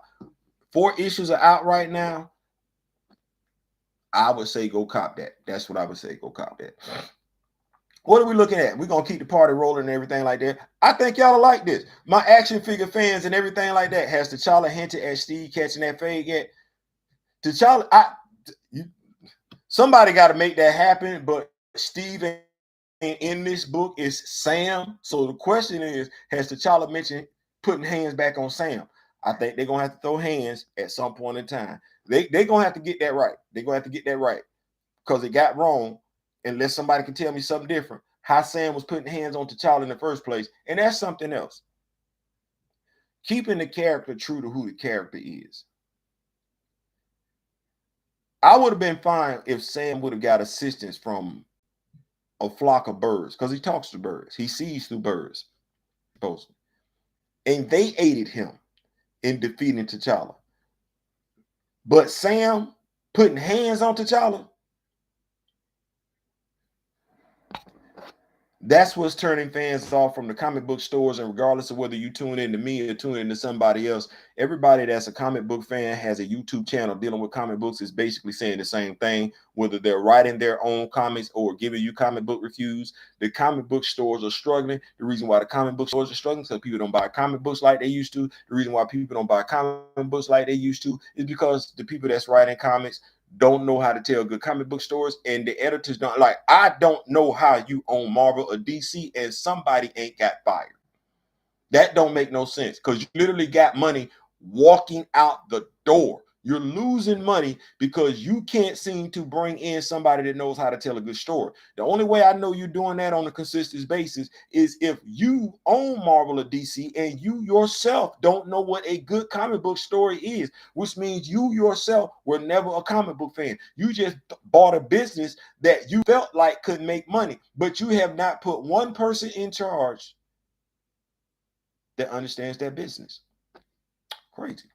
4 issues are out right now. I would say go cop that. That's what I would say. Go cop that. What are we looking at? We're gonna keep the party rolling and everything like that. I think y'all like this. My action figure fans and everything like that. Has T'Challa hinted at Steve catching that fade yet? T'Challa, somebody got to make that happen, but Steve in this book is Sam. So the question is, has T'Challa mentioned putting hands back on Sam? I think they're gonna have to throw hands at some point in time. They're gonna have to get that right. They're gonna have to get that right because it got wrong. Unless somebody can tell me something different, how Sam was putting hands on T'Challa in the first place, and that's something else. Keeping the character true to who the character is. I would have been fine if Sam would have got assistance from a flock of birds because he talks to birds. He sees through birds. And they aided him in defeating T'Challa. But Sam putting hands on T'Challa, that's what's turning fans off from the comic book stores. And regardless of whether you tune in to me or tune in to somebody else, everybody that's a comic book fan has a YouTube channel dealing with comic books is basically saying the same thing, whether they're writing their own comics or giving you comic book reviews. The comic book stores are struggling. The reason why the comic book stores are struggling is because people don't buy comic books like they used to. The reason why people don't buy comic books like they used to is because the people that's writing comics don't know how to tell good comic book stories, and the editors don't. Like, I don't know how you own Marvel or DC and somebody ain't got fired. That don't make no sense because you literally got money walking out the door. You're losing money because you can't seem to bring in somebody that knows how to tell a good story. The only way I know you're doing that on a consistent basis is if you own Marvel or DC and you yourself don't know what a good comic book story is, which means you yourself were never a comic book fan. You just bought a business that you felt like could make money, but you have not put one person in charge that understands that business. Crazy.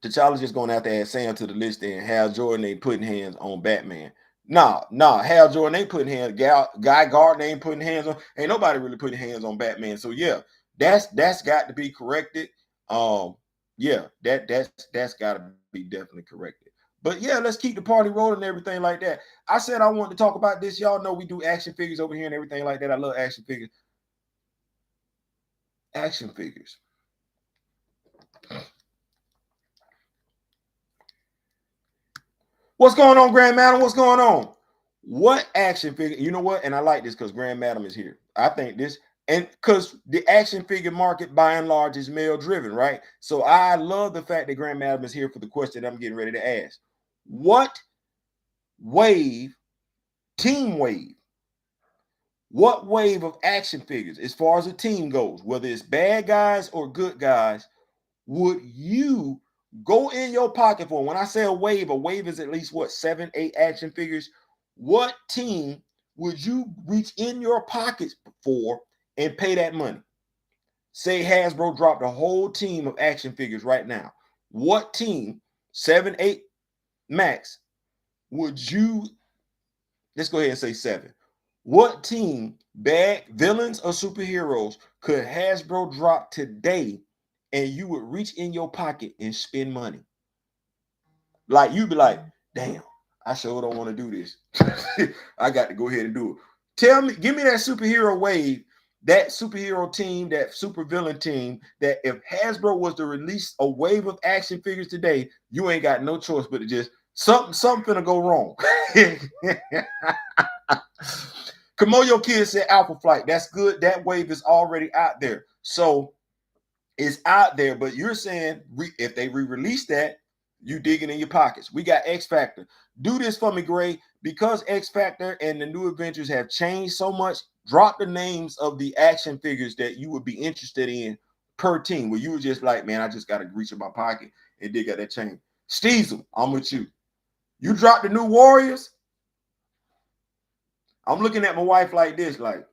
T'Challa's just going to have to add Sam to the list and Hal Jordan ain't putting hands on Batman. Nah, Hal Jordan ain't putting hands. Guy Gardner ain't putting hands on. Ain't nobody really putting hands on Batman. So yeah, that's got to be corrected. Yeah, that's got to be definitely corrected. But yeah, let's keep the party rolling and everything like that. I said I wanted to talk about this. Y'all know we do action figures over here and everything like that. I love action figures. Action figures. What's going on, Grand Madam? What's going on? What action figure? You know what? And I like this because Grand Madam is here. I think this, and because the action figure market by and large is male driven, right? So I love the fact that Grand Madam is here for the question I'm getting ready to ask. What wave, team wave, what wave of action figures, as far as a team goes, whether it's bad guys or good guys, would you go in your pocket for? When I say a wave is at least what, 7, 8 action figures. What team would you reach in your pockets for and pay that money? Say Hasbro dropped a whole team of action figures right now. What team, 7, 8 max, would you, let's go ahead and say 7. What team, bad villains or superheroes, could Hasbro drop today and you would reach in your pocket and spend money? Like, you'd be like, damn, I sure don't want to do this. I got to go ahead and do it. Tell me, give me that superhero wave, that superhero team, that super villain team, that if Hasbro was to release a wave of action figures today, you ain't got no choice but to just, something finna go wrong. Kamoyo Kid said Alpha Flight. That's good. That wave is already out there. So it's out there, but you're saying if they re-release that, you digging in your pockets. We got X Factor. Do this for me, Gray, because X Factor and the New Adventures have changed so much. Drop the names of the action figures that you would be interested in per team, where you were just like, man, I just got to reach in my pocket and dig out that chain. Steezel, I'm with you. You drop the new Warriors. I'm looking at my wife like this, like,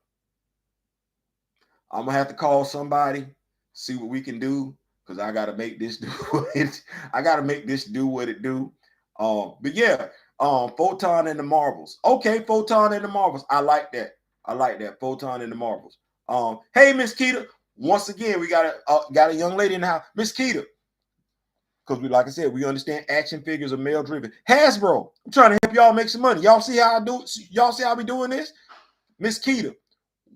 I'm gonna have to call somebody, see what we can do, because I gotta make this do it. I gotta make this do what it do. But yeah, Photon and the Marvels. Okay, Photon and the Marvels. I like that. I like that. Photon and the Marvels. Hey, Miss Keita. Once again, we got a young lady in the house, Miss Keita. Because we, like I said, we understand action figures are male driven. Hasbro, I'm trying to help y'all make some money. Y'all see how I do? Y'all see how we doing this? Miss Keita,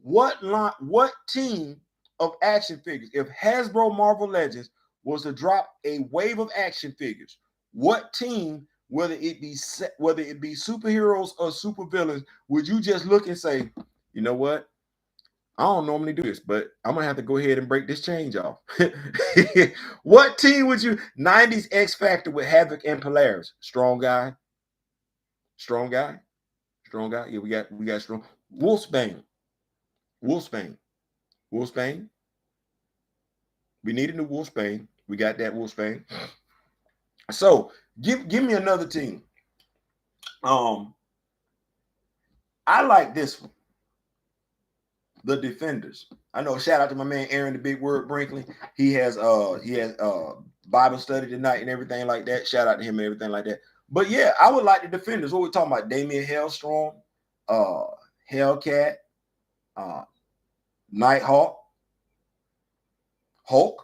what team of action figures, if Hasbro Marvel Legends was to drop a wave of action figures, what team, whether it be superheroes or supervillains, would you just look and say, you know what? I don't normally do this, but I'm gonna have to go ahead and break this change off. What team would you? 90s X Factor with Havoc and Polaris. Strong guy, strong guy, strong guy. Yeah, we got strong. Wolfsbane, Wolfsbane, Wolfsbane. We need a new Wolfsbane. We got that Wolfsbane. So give me another team. I like this one. The Defenders. I know. Shout out to my man Aaron, the Big Word Brinkley. He has Bible study tonight and everything like that. Shout out to him and everything like that. But yeah, I would like the Defenders. What we're talking about: Damian Hellstrom, Hellcat, Nighthawk, Hulk,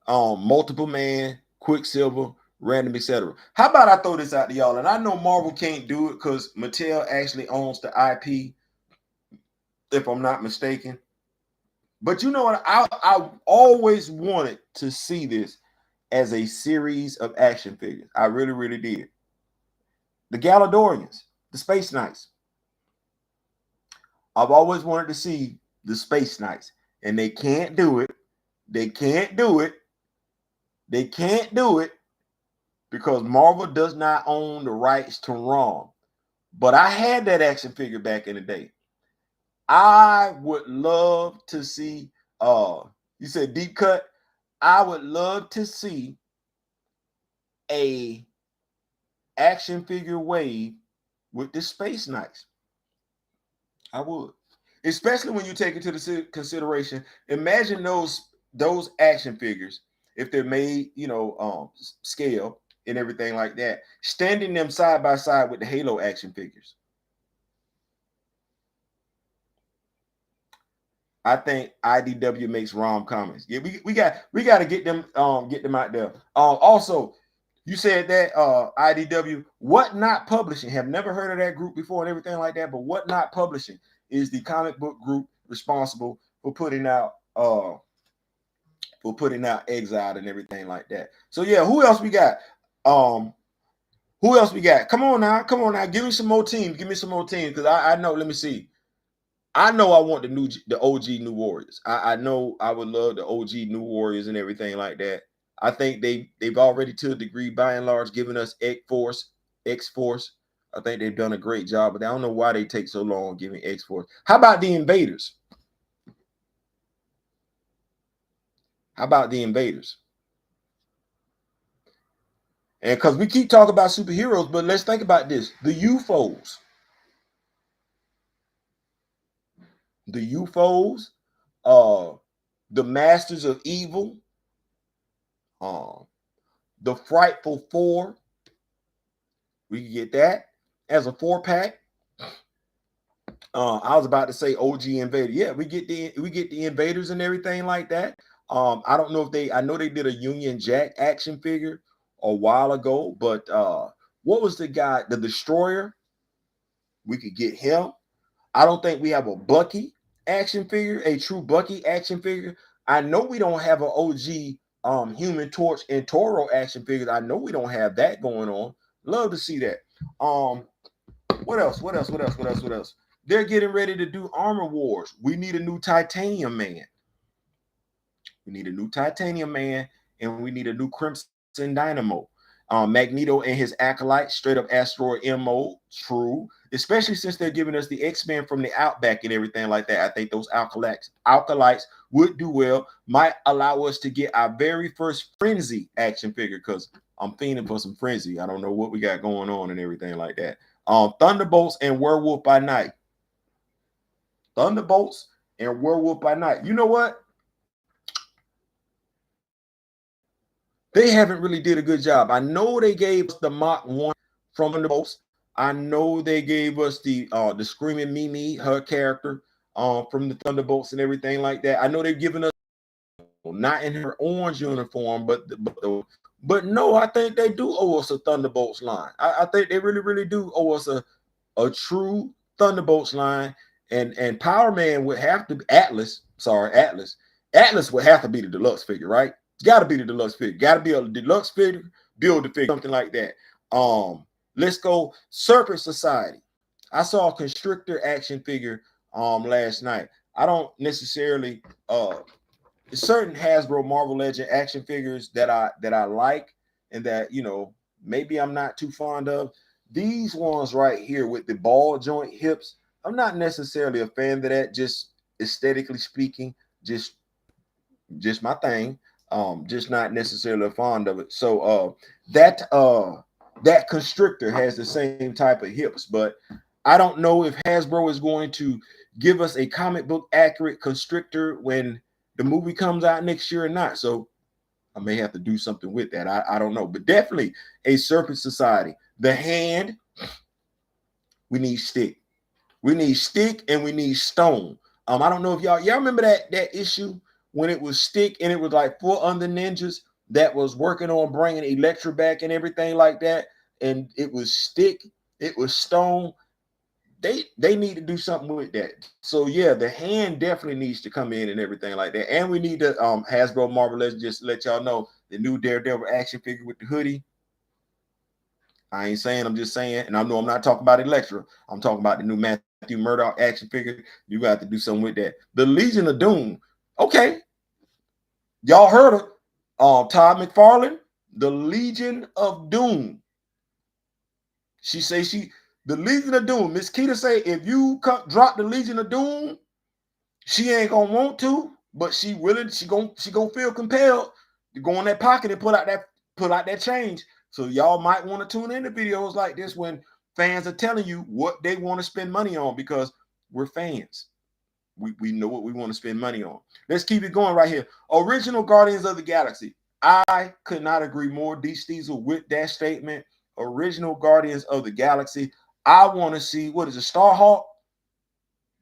Multiple Man, Quicksilver, Random, etc. How about I throw this out to y'all? And I know Marvel can't do it because Mattel actually owns the IP, if I'm not mistaken. But you know what? I always wanted to see this as a series of action figures. I really, really did. The Galadorians, the Space Knights. I've always wanted to see the Space Knights, and they can't do it. They can't do it. They can't do it because Marvel does not own the rights to Rom. But I had that action figure back in the day. I would love to see, you said deep cut. I would love to see a action figure wave with the Space Knights. I would, especially when you take into the consideration. Imagine those action figures if they're made, scale and everything like that, standing them side by side with the Halo action figures. I think IDW makes ROM comics. Yeah, we got to get them out there. Also, you said that IDW, What Not Publishing, have never heard of that group before and everything like that, but What Not Publishing is the comic book group responsible for putting out Exiled and everything like that. So yeah, who else we got? Who else we got? Come on now, give me some more teams. Give me some more teams because I know. Let me see. I know I want the OG New Warriors. I know I would love the OG New Warriors and everything like that. I think they've already to a degree, by and large, given us X Force. I think they've done a great job, but I don't know why they take so long giving X Force. How about the Invaders? How about the Invaders? And because we keep talking about superheroes, but let's think about this: the UFOs, the Masters of Evil, uh, the Frightful Four. We can get that as a 4-pack. I was about to say OG Invader. Yeah, we get the Invaders and everything like that. I don't know if I know they did a Union Jack action figure a while ago, but what was the guy, the Destroyer? We could get him. I don't think we have a Bucky action figure, a true Bucky action figure. I know we don't have an OG Human Torch and Toro action figures. I know we don't have that going on. Love to see that. What else? They're getting ready to do Armor Wars. We need a new Titanium Man. We need a new Titanium Man, and we need a new Crimson Dynamo. Magneto and his acolytes, straight up asteroid M mode. True, especially since they're giving us the X-Men from the Outback and everything like that. I think those acolytes would do well. Might allow us to get our very first Frenzy action figure, because I'm fiending for some Frenzy. I don't know what we got going on and everything like that. Thunderbolts and Werewolf by Night. Thunderbolts and Werewolf by Night. You know what? They haven't really did a good job. I know they gave us the Mach 1 from Thunderbolts. I know they gave us the Screaming Mimi, her character, from the Thunderbolts and everything like that. I know they've given us, not in her orange uniform, but no, I think they do owe us a Thunderbolts line. I think they really do owe us a true Thunderbolts line, and Power Man would have to be Atlas. Atlas would have to be the deluxe figure, right? It's got to be the deluxe figure. Got to be a deluxe figure, build a figure, something like that. Let's go Serpent Society. I saw a Constrictor action figure last night. I don't necessarily certain Hasbro Marvel Legend action figures that I like, and that, you know, maybe I'm not too fond of. These ones right here with the ball joint hips, I'm not necessarily a fan of that, just aesthetically speaking, just my thing. Just not necessarily fond of it. So that Constrictor has the same type of hips, but I don't know if Hasbro is going to give us a comic book accurate Constrictor when the movie comes out next year or not. So I may have to do something with that. I don't know, but definitely a Serpent Society. The hand, we need stick. We need stick and we need stone. I don't know if y'all remember that issue when it was stick and it was like 4 other ninjas that was working on bringing Elektra back and everything like that. And it was stick, it was stone. They need to do something with that. So yeah, the hand definitely needs to come in and everything like that. And we need to Hasbro Marvel Legends, just let y'all know, the new Daredevil action figure with the hoodie. I ain't saying, I'm just saying, and I know I'm not talking about Elektra. I'm talking about the new Matthew Murdock action figure. You got to do something with that. The Legion of Doom. Okay. Y'all heard of Todd McFarlane, the Legion of Doom. She say the Legion of Doom. Miss Keita say if you drop the Legion of Doom, she ain't gonna want to, but she willing. She gonna feel compelled to go in that pocket and pull out that change. So y'all might want to tune into videos like this when fans are telling you what they want to spend money on, because we're fans. We know what we want to spend money on. Let's keep it going right here. Original Guardians of the Galaxy. I could not agree more, D. Steezel, with that statement. Original Guardians of the Galaxy. I want to see, what is it, Starhawk?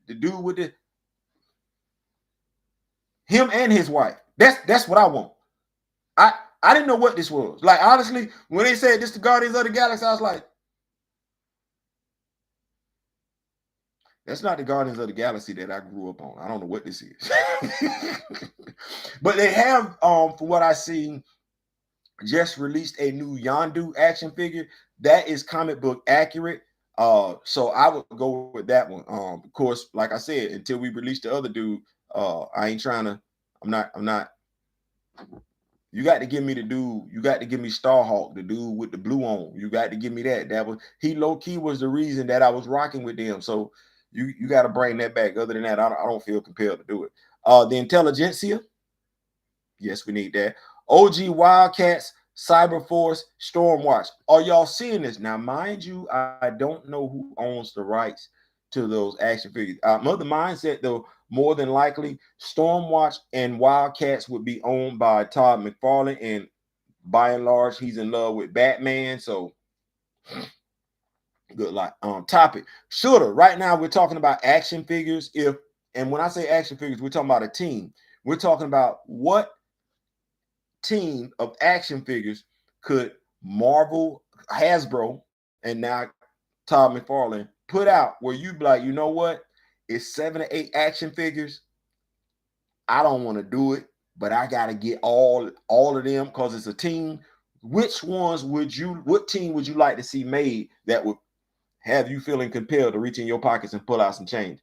The dude with him and his wife. That's what I want. I didn't know what this was. Like, honestly, when they said this the Guardians of the Galaxy, I was like, that's not the Guardians of the Galaxy that I grew up on. I don't know what this is. But they have, from what I seen, just released a new Yondu action figure that is comic book accurate. So I would go with that one. Of course, like I said, until we release the other dude, I ain't trying to. I'm not. You got to give me the dude. You got to give me Starhawk, the dude with the blue on. You got to give me that. That was, he low key was the reason that I was rocking with them. So you got to bring that back. Other than that, I don't feel compelled to do it. The Intelligentsia. Yes, we need that. OG Wildcats, Cyberforce, Stormwatch. Are y'all seeing this? Now, mind you, I don't know who owns the rights to those action figures. Mother Mindset, though, more than likely, Stormwatch and Wildcats would be owned by Todd McFarlane, and by and large, he's in love with Batman. So, good luck. Topic. Shooter. Right now, we're talking about action figures. And when I say action figures, we're talking about a team. We're talking about what team of action figures could Marvel, Hasbro, and now Todd McFarlane put out where you be like, you know what? It's 7 or 8 action figures. I don't want to do it, but I got to get all of them because it's a team. What team would you like to see made that would have you feeling compelled to reach in your pockets and pull out some change?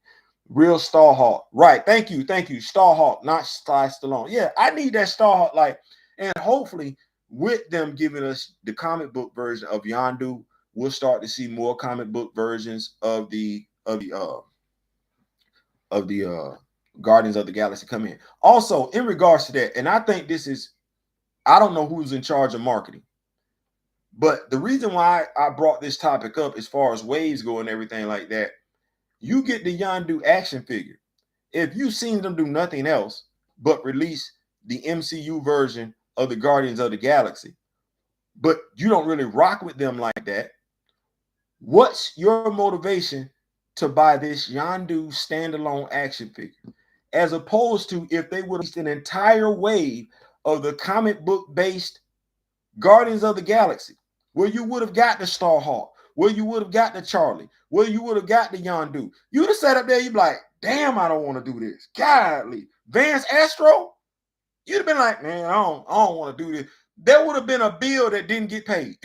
Real Starhawk. Right. Thank you. Starhawk, not Sly Stallone. Yeah, I need that Starhawk. Like, and hopefully with them giving us the comic book version of Yondu, we'll start to see more comic book versions of the Guardians of the Galaxy come in. Also, in regards to that, and I think this is, I don't know who's in charge of marketing, but the reason why I brought this topic up as far as waves go and everything like that, you get the Yondu action figure. If you've seen them do nothing else but release the MCU version of the Guardians of the Galaxy, but you don't really rock with them like that, what's your motivation to buy this Yondu standalone action figure? As opposed to if they would have released an entire wave of the comic book based Guardians of the Galaxy, where you would have got the Starhawk, where you would have got the Charlie, where you would have got the Yondu. You'd have sat up there, you'd be like, damn, I don't want to do this. Godly. Vance Astro, you'd have been like, man, I don't want to do this. There would have been a bill that didn't get paid.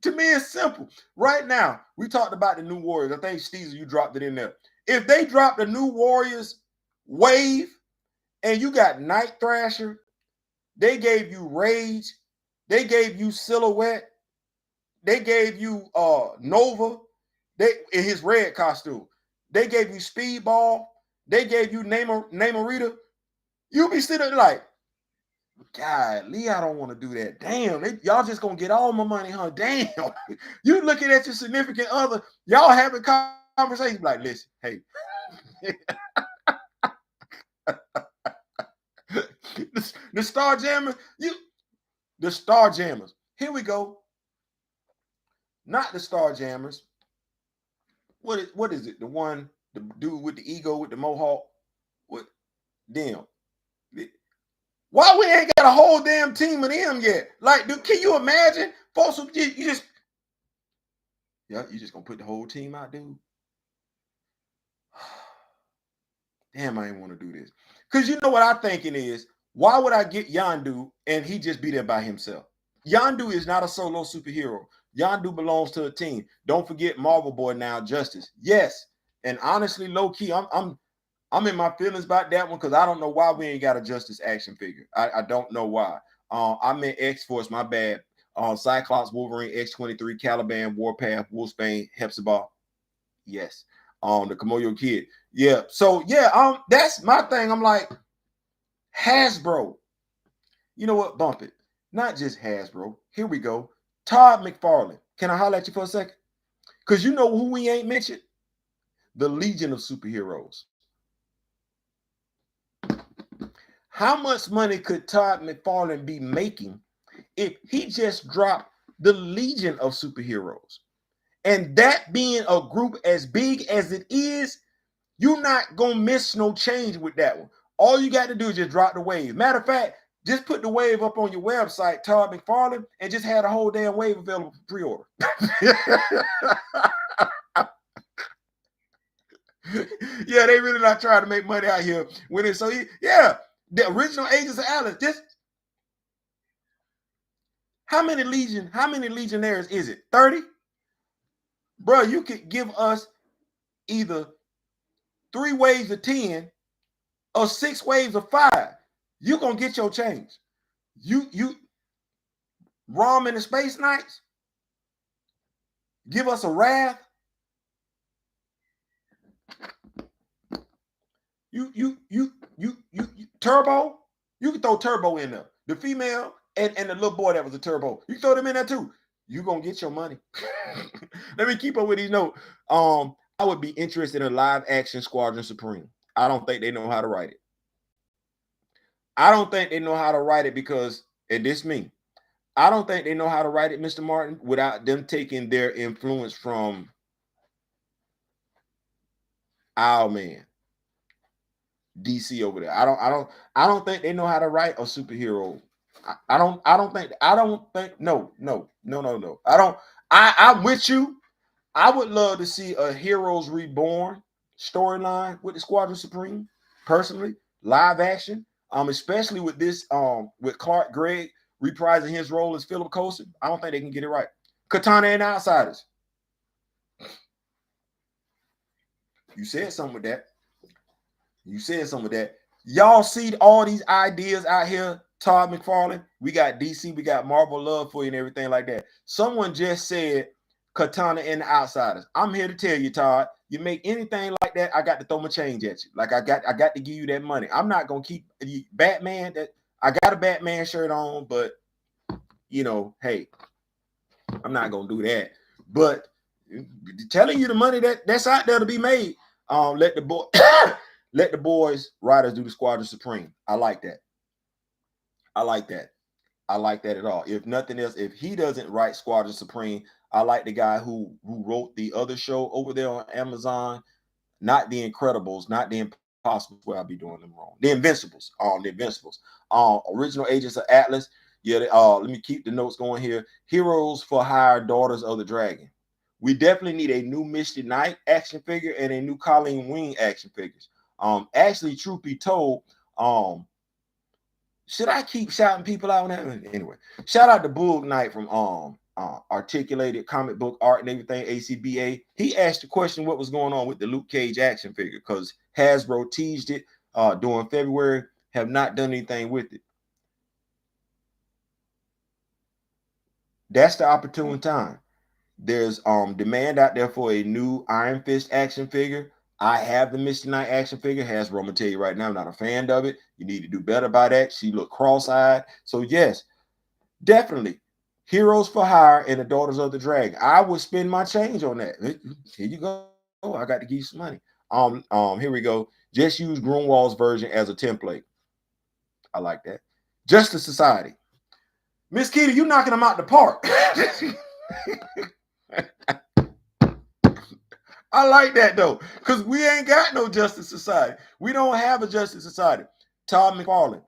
To me, it's simple. Right now, we talked about the new Warriors. I think, Steve, you dropped it in there. If they dropped the new Warriors wave and you got Night Thrasher, they gave you Rage, they gave you Silhouette, they gave you Nova, they in his red costume, they gave you Speedball, they gave you Namorita, you'll be sitting there like, God, Lee, I don't want to do that. Damn, y'all just gonna get all my money, huh? Damn. You looking at your significant other, y'all having conversations like, listen, hey. the Star Jammers, the Star Jammers. Here we go. Not the Star Jammers. What is it? The dude with the ego with the mohawk? What? Damn. Why we ain't got a whole damn team of them yet? Like, dude, can you imagine? Folks, you just gonna put the whole team out, dude? Damn, I ain't want to do this. Because you know what I'm thinking is, why would I get Yondu and he just be there by himself? Yondu is not a solo superhero. Yondu belongs to a team. Don't forget Marvel Boy now, Justice. Yes. And honestly, low key, I'm in my feelings about that one because I don't know why we ain't got a Justice action figure. I don't know why. I meant X-Force, my bad. Cyclops, Wolverine, X-23, Caliban, Warpath, Wolfsbane, Hepzibah. Yes. The Komodo Kid. Yeah. So yeah, that's my thing. I'm like, Hasbro. You know what? Bump it. Not just Hasbro. Here we go. Todd McFarlane. Can I holler at you for a second? Because you know who we ain't mentioned? The Legion of Superheroes. How much money could Todd McFarlane be making if he just dropped the Legion of Superheroes? And that being a group as big as it is, you're not going to miss no change with that one. All you got to do is just drop the wave. Matter of fact, just put the wave up on your website, Todd McFarlane, and just had a whole damn wave available for pre-order. Yeah, they really not trying to make money out here. The original Agents of Alice. Just how many legionnaires is it? 30? Bro, you could give us either 3 waves of 10 or 6 waves of 5. You're gonna get your change. You Rom and the Space Knights, give us a Wrath. You Turbo. You can throw Turbo in there. The female and the little boy that was a Turbo. You can throw them in there too. You're gonna get your money. Let me keep up with these notes. I would be interested in live action Squadron Supreme. I don't think they know how to write it. I don't think they know how to write it because, and this me, I don't think they know how to write it, Mr. Martin, without them taking their influence from Owlman, DC over there. I don't think they know how to write a superhero. No. I'm with you. I would love to see a Heroes Reborn storyline with the Squadron Supreme, personally, live action. Especially with this, with Clark Gregg reprising his role as Philip Coulson. I don't think they can get it right. Katana and Outsiders. You said something with that. Y'all see all these ideas out here, Todd McFarlane? We got DC, we got Marvel love for you and everything like that. Someone just said Katana and the Outsiders. I'm here to tell you, Todd, you make anything like that, I got to throw my change at you. Like I got to give you that money. I'm not gonna keep Batman. That I got a Batman shirt on, but you know, hey, I'm not gonna do that. But telling you the money that's out there to be made, let the boy let the boys riders do the Squadron Supreme. I like that. I like that. I like that at all. If nothing else, if he doesn't write Squadron Supreme, I like the guy who wrote the other show over there on Amazon, not the Incredibles, not the Impossibles, where I'll be doing them wrong. The Invincibles, the Invincibles. Original Agents of Atlas. Yeah, let me keep the notes going here. Heroes for Hire, Daughters of the Dragon. We definitely need a new Misty Knight action figure and a new Colleen Wing action figures. Actually, truth be told, should I keep shouting people out now? Anyway, shout out to Boog Knight from Articulated Comic Book Art and everything, ACBA. He asked the question what was going on with the Luke Cage action figure because Hasbro teased it during February, have not done anything with it. That's the opportune time. There's demand out there for a new Iron Fist action figure. I have the Misty Knight action figure. Hasbro, I'm gonna tell you right now, I'm not a fan of it. You need to do better by that. She looked cross-eyed. So yes, definitely. Heroes for Hire and the Daughters of the Dragon. I would spend my change on that. Here you go. I got to give you some money. Here we go. Just use Grunwald's version as a template. I like that. Justice Society. Miss Kitty, you knocking them out the park. I like that though, because we ain't got no Justice Society. We don't have a Justice Society. Todd McFarlane,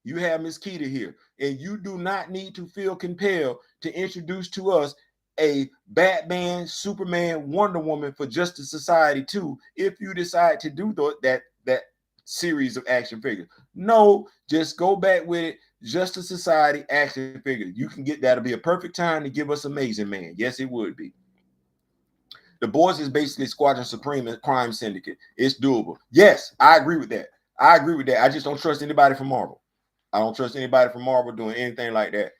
you have Miss Keita here, and you do not need to feel compelled to introduce to us a Batman, Superman, Wonder Woman for Justice Society 2 if you decide to do that series of action figures. No, just go back with it. Justice Society action figures. You can get that'll be a perfect time to give us Amazing Man. Yes, it would be. The Boys is basically Squadron Supreme and Crime Syndicate. It's doable. Yes, I agree with that. I agree with that. I just don't trust anybody from Marvel. I don't trust anybody from Marvel doing anything like that.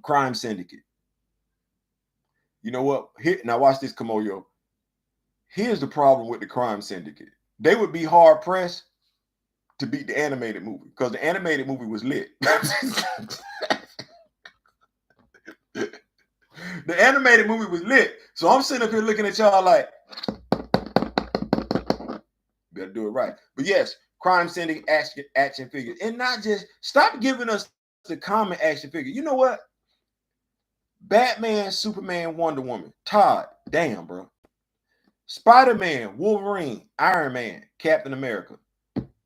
Crime Syndicate. You know what? Here, now watch this, Kamoyo. Here's the problem with the Crime Syndicate. They would be hard pressed to beat the animated movie because the animated movie was lit. The animated movie was lit. So I'm sitting up here looking at y'all like, better do it right. But yes, Crime Syndicate action figures. And not just, stop giving us the common action figure. You know what? Batman, Superman, Wonder Woman. Todd, damn, bro. Spider-Man, Wolverine, Iron Man, Captain America.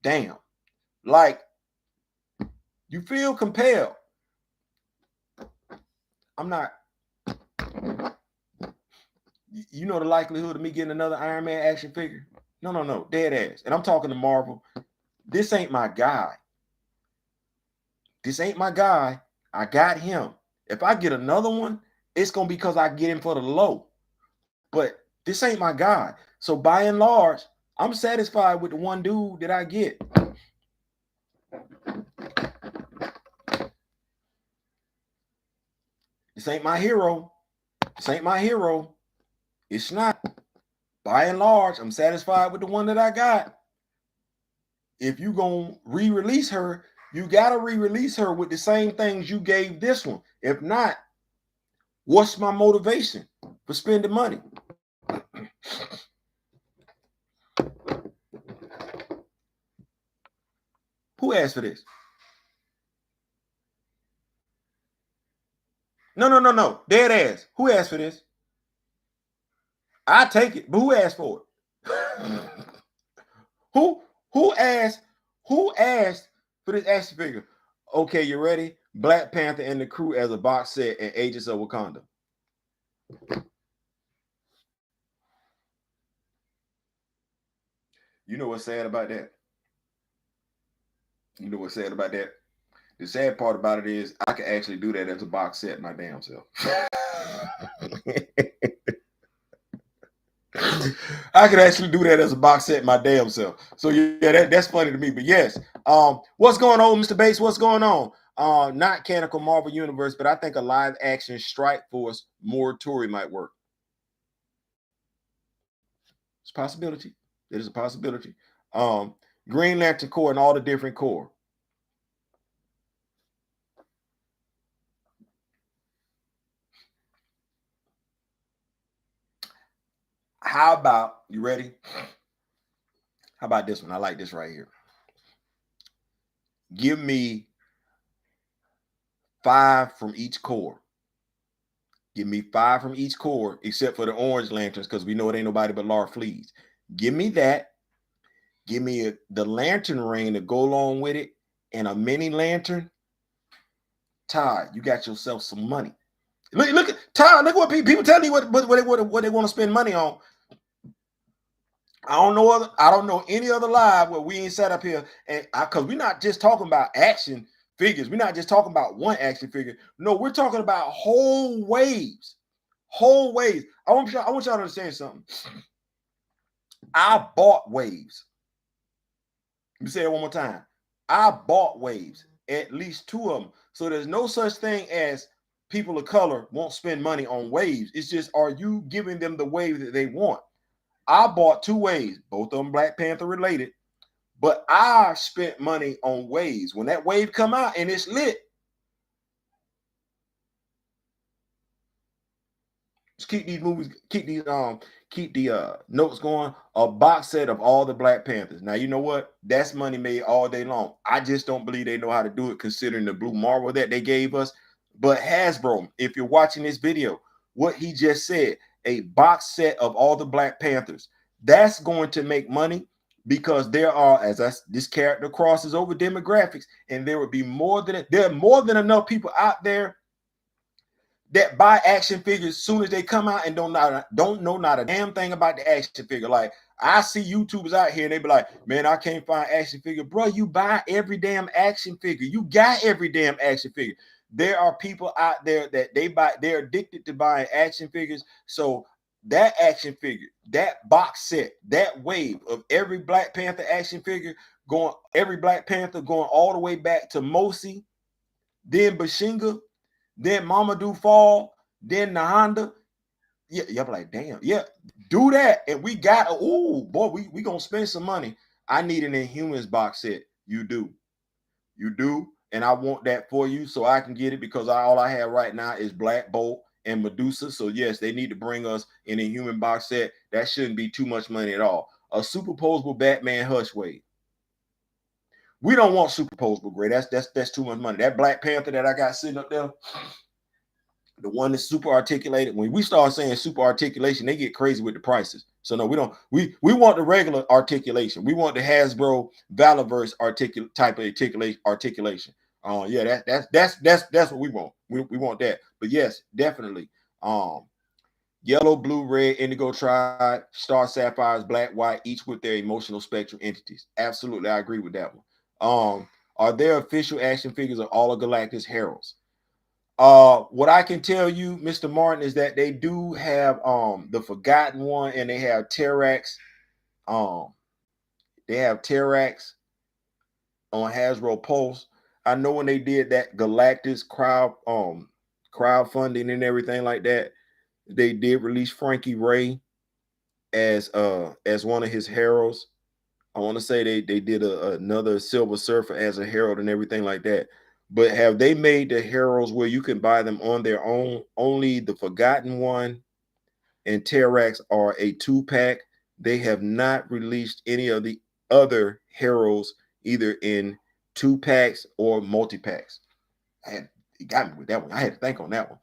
Damn. Like, you feel compelled. I'm not. You know the likelihood of me getting another Iron Man action figure? No. Dead ass. And I'm talking to Marvel. This ain't my guy. This ain't my guy. I got him. If I get another one, it's going to be because I get him for the low. But this ain't my guy. So by and large, I'm satisfied with the one dude that I get. This ain't my hero. This ain't my hero. It's not. By and large, I'm satisfied with the one that I got. If you gonna re-release her, you gotta re-release her with the same things you gave this one. If not, what's my motivation for spending money? Who asked for this? No. Dead ass. Who asked for this? I take it, but who asked for it? who asked for this action figure? Okay, you ready? Black Panther and the crew as a box set and Agents of Wakanda. You know what's sad about that? You know what's sad about that? The sad part about it is I can actually do that as a box set my damn self. I could actually do that as a box set my damn self. So yeah, that's funny to me. But yes, what's going on, Mr. Bates? What's going on? Not canonical Marvel Universe, but I think a live action Strike Force moratorium might work. It's a possibility. It is a possibility. Um, Green Lantern Corps and all the different corps. How about you ready? How about this one? I like this right here. Give me 5 from each corps. Give me 5 from each corps, except for the orange lanterns, because we know it ain't nobody but Lar Fleas. Give me that. Give me the lantern ring to go along with it, and a mini lantern. Todd, you got yourself some money. Look at Todd. Look what people tell you what they want to spend money on. I don't know any other live where we ain't sat up here and because we're not just talking about action figures. We're not just talking about one action figure. No, we're talking about whole waves. Whole waves. I want y'all to understand something. I bought waves. Let me say it one more time. I bought waves, at least 2 of them. So there's no such thing as people of color won't spend money on waves. It's just, are you giving them the wave that they want? I bought 2 waves, both of them Black Panther related, but I spent money on waves. When that wave come out and it's lit, just keep these movies, keep the notes going. A box set of all the Black Panthers. Now you know what? That's money made all day long. I just don't believe they know how to do it, considering the blue marble that they gave us. But Hasbro, if you're watching this video, what he just said, a box set of all the Black Panthers, that's going to make money because there are, this character crosses over demographics, and there are more than enough people out there that buy action figures as soon as they come out and don't know not a damn thing about the action figure. Like, I see YouTubers out here and they be like, man, I can't find action figure. Bro, you buy every damn action figure. You got every damn action figure. There are people out there that they're addicted to buying action figures. So that action figure, that box set, that wave of every Black Panther action figure every Black Panther going all the way back to Mosi, then Bashinga, then Mamadou Fall, then Nahanda. Yeah, you're like, damn, yeah, do that. And we got, oh boy, we gonna spend some money. I need an Inhumans box set. You do. You do. And I want that for you so I can get it, because all I have right now is Black Bolt and Medusa. So yes, they need to bring us an Inhuman box set. That shouldn't be too much money at all. A superposable Batman Hush Wave. We don't want superposable gray. That's too much money. That Black Panther that I got sitting up there, the one that's super articulated. When we start saying super articulation, they get crazy with the prices. So no, we don't. We want the regular articulation. We want the Hasbro Valaverse type of articulation. Yeah, that's what we want. We want that. But yes, definitely. Yellow, blue, red, indigo tribe, star sapphires, black, white, each with their emotional spectrum entities. Absolutely, I agree with that one. Are there official action figures of all of Galactus heralds? What I can tell you, Mr. Martin, is that they do have the Forgotten One, and they have Terrax. They have Terrax on Hasbro Pulse. I know when they did that Galactus crowdfunding and everything like that, they did release Frankie Ray as one of his heralds. I want to say they did another Silver Surfer as a herald and everything like that. But have they made the heralds where you can buy them on their own? Only the Forgotten One and Terrax are a 2-pack. They have not released any of the other heralds either in 2-packs or multi-packs. It got me with that one. I had to think on that one.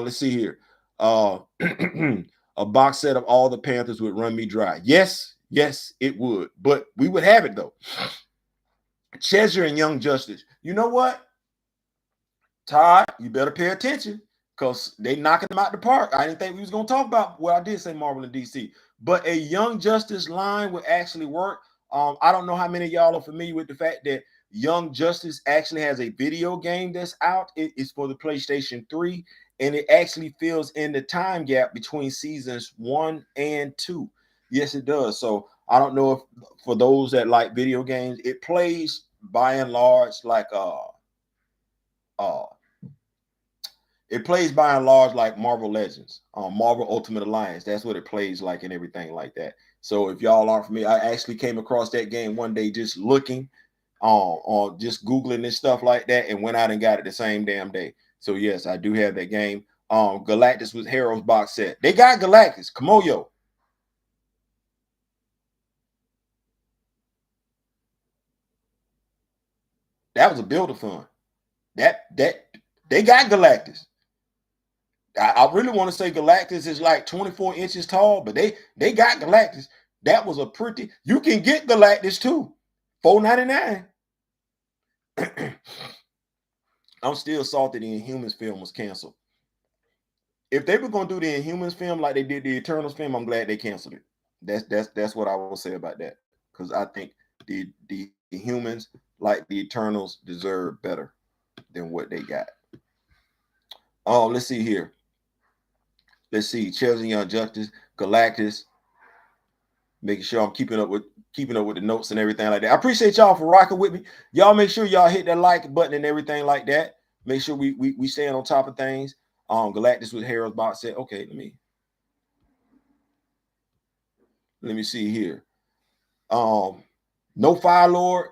Let's see here. A box set of all the Panthers would run me dry. Yes, it would. But we would have it though. Cheshire and Young Justice. You know what? Todd, you better pay attention because they knocking them out the park. I didn't think we was going to talk about, well, I did say Marvel and DC, but a Young Justice line would actually work. I don't know how many of y'all are familiar with the fact that Young Justice actually has a video game that's out. It's for the PlayStation 3, and it actually fills in the time gap between seasons 1 and 2. Yes, it does. So I don't know if for those that like video games, it plays by and large like uh it plays by and large like Marvel Legends, Marvel Ultimate Alliance. That's what it plays like and everything like that. So if y'all aren't familiar, I actually came across that game one day just looking on just Googling this stuff like that, and went out and got it the same damn day. So yes, I do have that game. Galactus with Heroes box set. They got Galactus. Come on, yo. That was a builder fun. That they got Galactus. I really want to say Galactus is like 24 inches tall, but they got Galactus. That was a pretty. You can get Galactus too, $4.99. I'm still salty the Inhumans film was canceled. If they were gonna do the Inhumans film like they did the Eternals film, I'm glad they canceled it. That's what I will say about that, because I think the humans, like the Eternals, deserve better than what they got. Oh, let's see here. Let's see. Chelsea Young Justice, Galactus. Making sure I'm keeping up with the notes and everything like that. I appreciate y'all for rocking with me. Y'all make sure y'all hit that like button and everything like that. Make sure we staying on top of things. Galactus with Heroes box set. Okay, let me see here. No Fire Lord.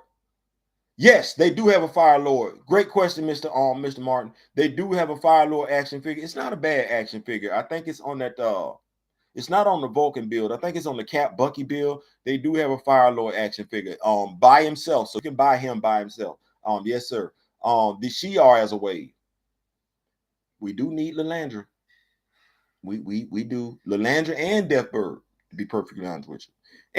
Yes, they do have a Fire Lord. Great question, Mr. Martin. They do have a Fire Lord action figure. It's not a bad action figure. I think it's on that it's not on the Vulcan build. I think it's on the Cap Bucky build. They do have a Fire Lord action figure by himself. So you can buy him by himself. Yes, sir. The Shi'ar as a wave. We do need Lilandra. We do Lilandra and Deathbird, to be perfectly honest with you.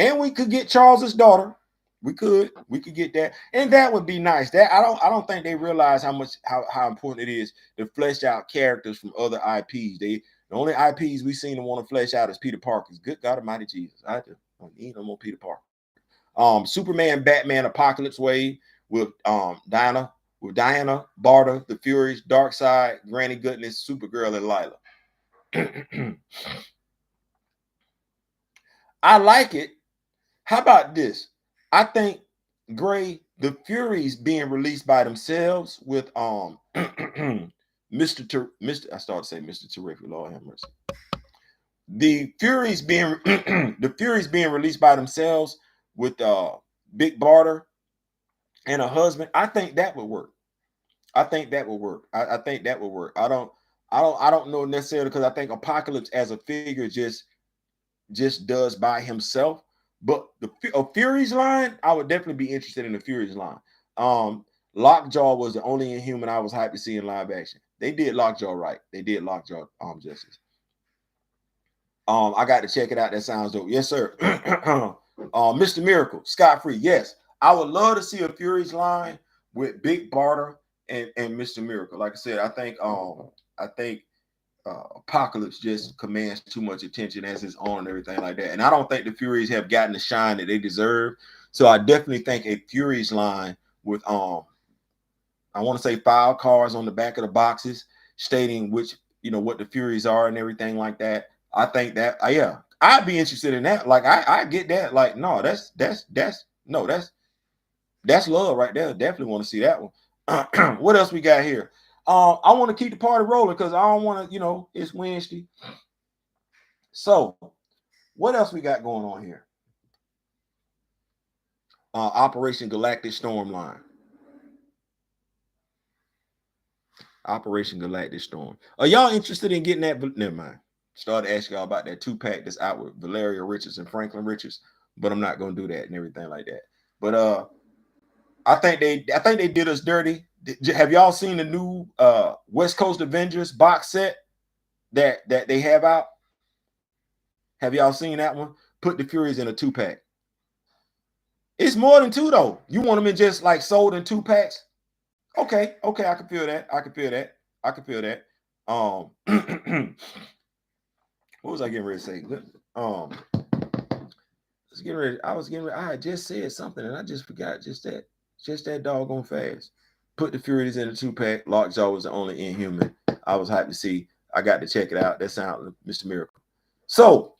And we could get Charles's daughter. We could get that, and that would be nice. That I don't think they realize how important it is to flesh out characters from other IPs. The only IPs we seem to want to flesh out is Peter Parker's. Good God Almighty Jesus, I don't need no more Peter Parker. Superman, Batman, Apocalypse Wave with Diana, Barda, the Furies, Darkseid, Granny Goodness, Supergirl, and Lila. I like it. How about this? I think Gray, the Furies being released by themselves with Mr. I started to say Mr. Terrific, Lord have mercy. The Furies being released by themselves with Big Barter and a husband. I think that would work. I think that would work. I think that would work. I don't know necessarily, because I think Apocalypse as a figure just does by himself. But the Fury's line, I would definitely be interested in the Fury's line. Lockjaw was the only Inhuman I was hyped to see in live action. They did Lockjaw right. They did Lockjaw justice. I got to check it out. That sounds dope. Yes, sir. Mr. Miracle, Scott Free. Yes, I would love to see a Fury's line with Big Barter and Mr. Miracle. Like I said, I think Apocalypse just commands too much attention as his own and everything like that. And I don't think the Furies have gotten the shine that they deserve. So I definitely think a Furies line with I want to say 5 cards on the back of the boxes stating which, what the Furies are and everything like that. I think that yeah, I'd be interested in that. Like I get that. Like, no, that's love right there. Definitely want to see that one. What else we got here? I want to keep the party rolling because I don't want to, it's Wednesday. So, what else we got going on here? Operation Galactic Storm line. Operation Galactic Storm. Are y'all interested in getting that? Never mind. Started asking y'all about that 2-pack that's out with Valeria Richards and Franklin Richards, but I'm not gonna do that and everything like that. But I think they did us dirty. Have y'all seen the new West Coast Avengers box set that they have out? Have y'all seen that one? Put the Furies in a 2-pack. It's more than 2 though. You want them in just like sold in 2 packs? Okay, I can feel that. I can feel that. What was I getting ready to say? I had just said something and I just forgot just that doggone fast. Put the Furies in a 2-pack. Lockjaw was the only Inhuman I was hyped to see. I got to check it out. That sounds Mr. Miracle. So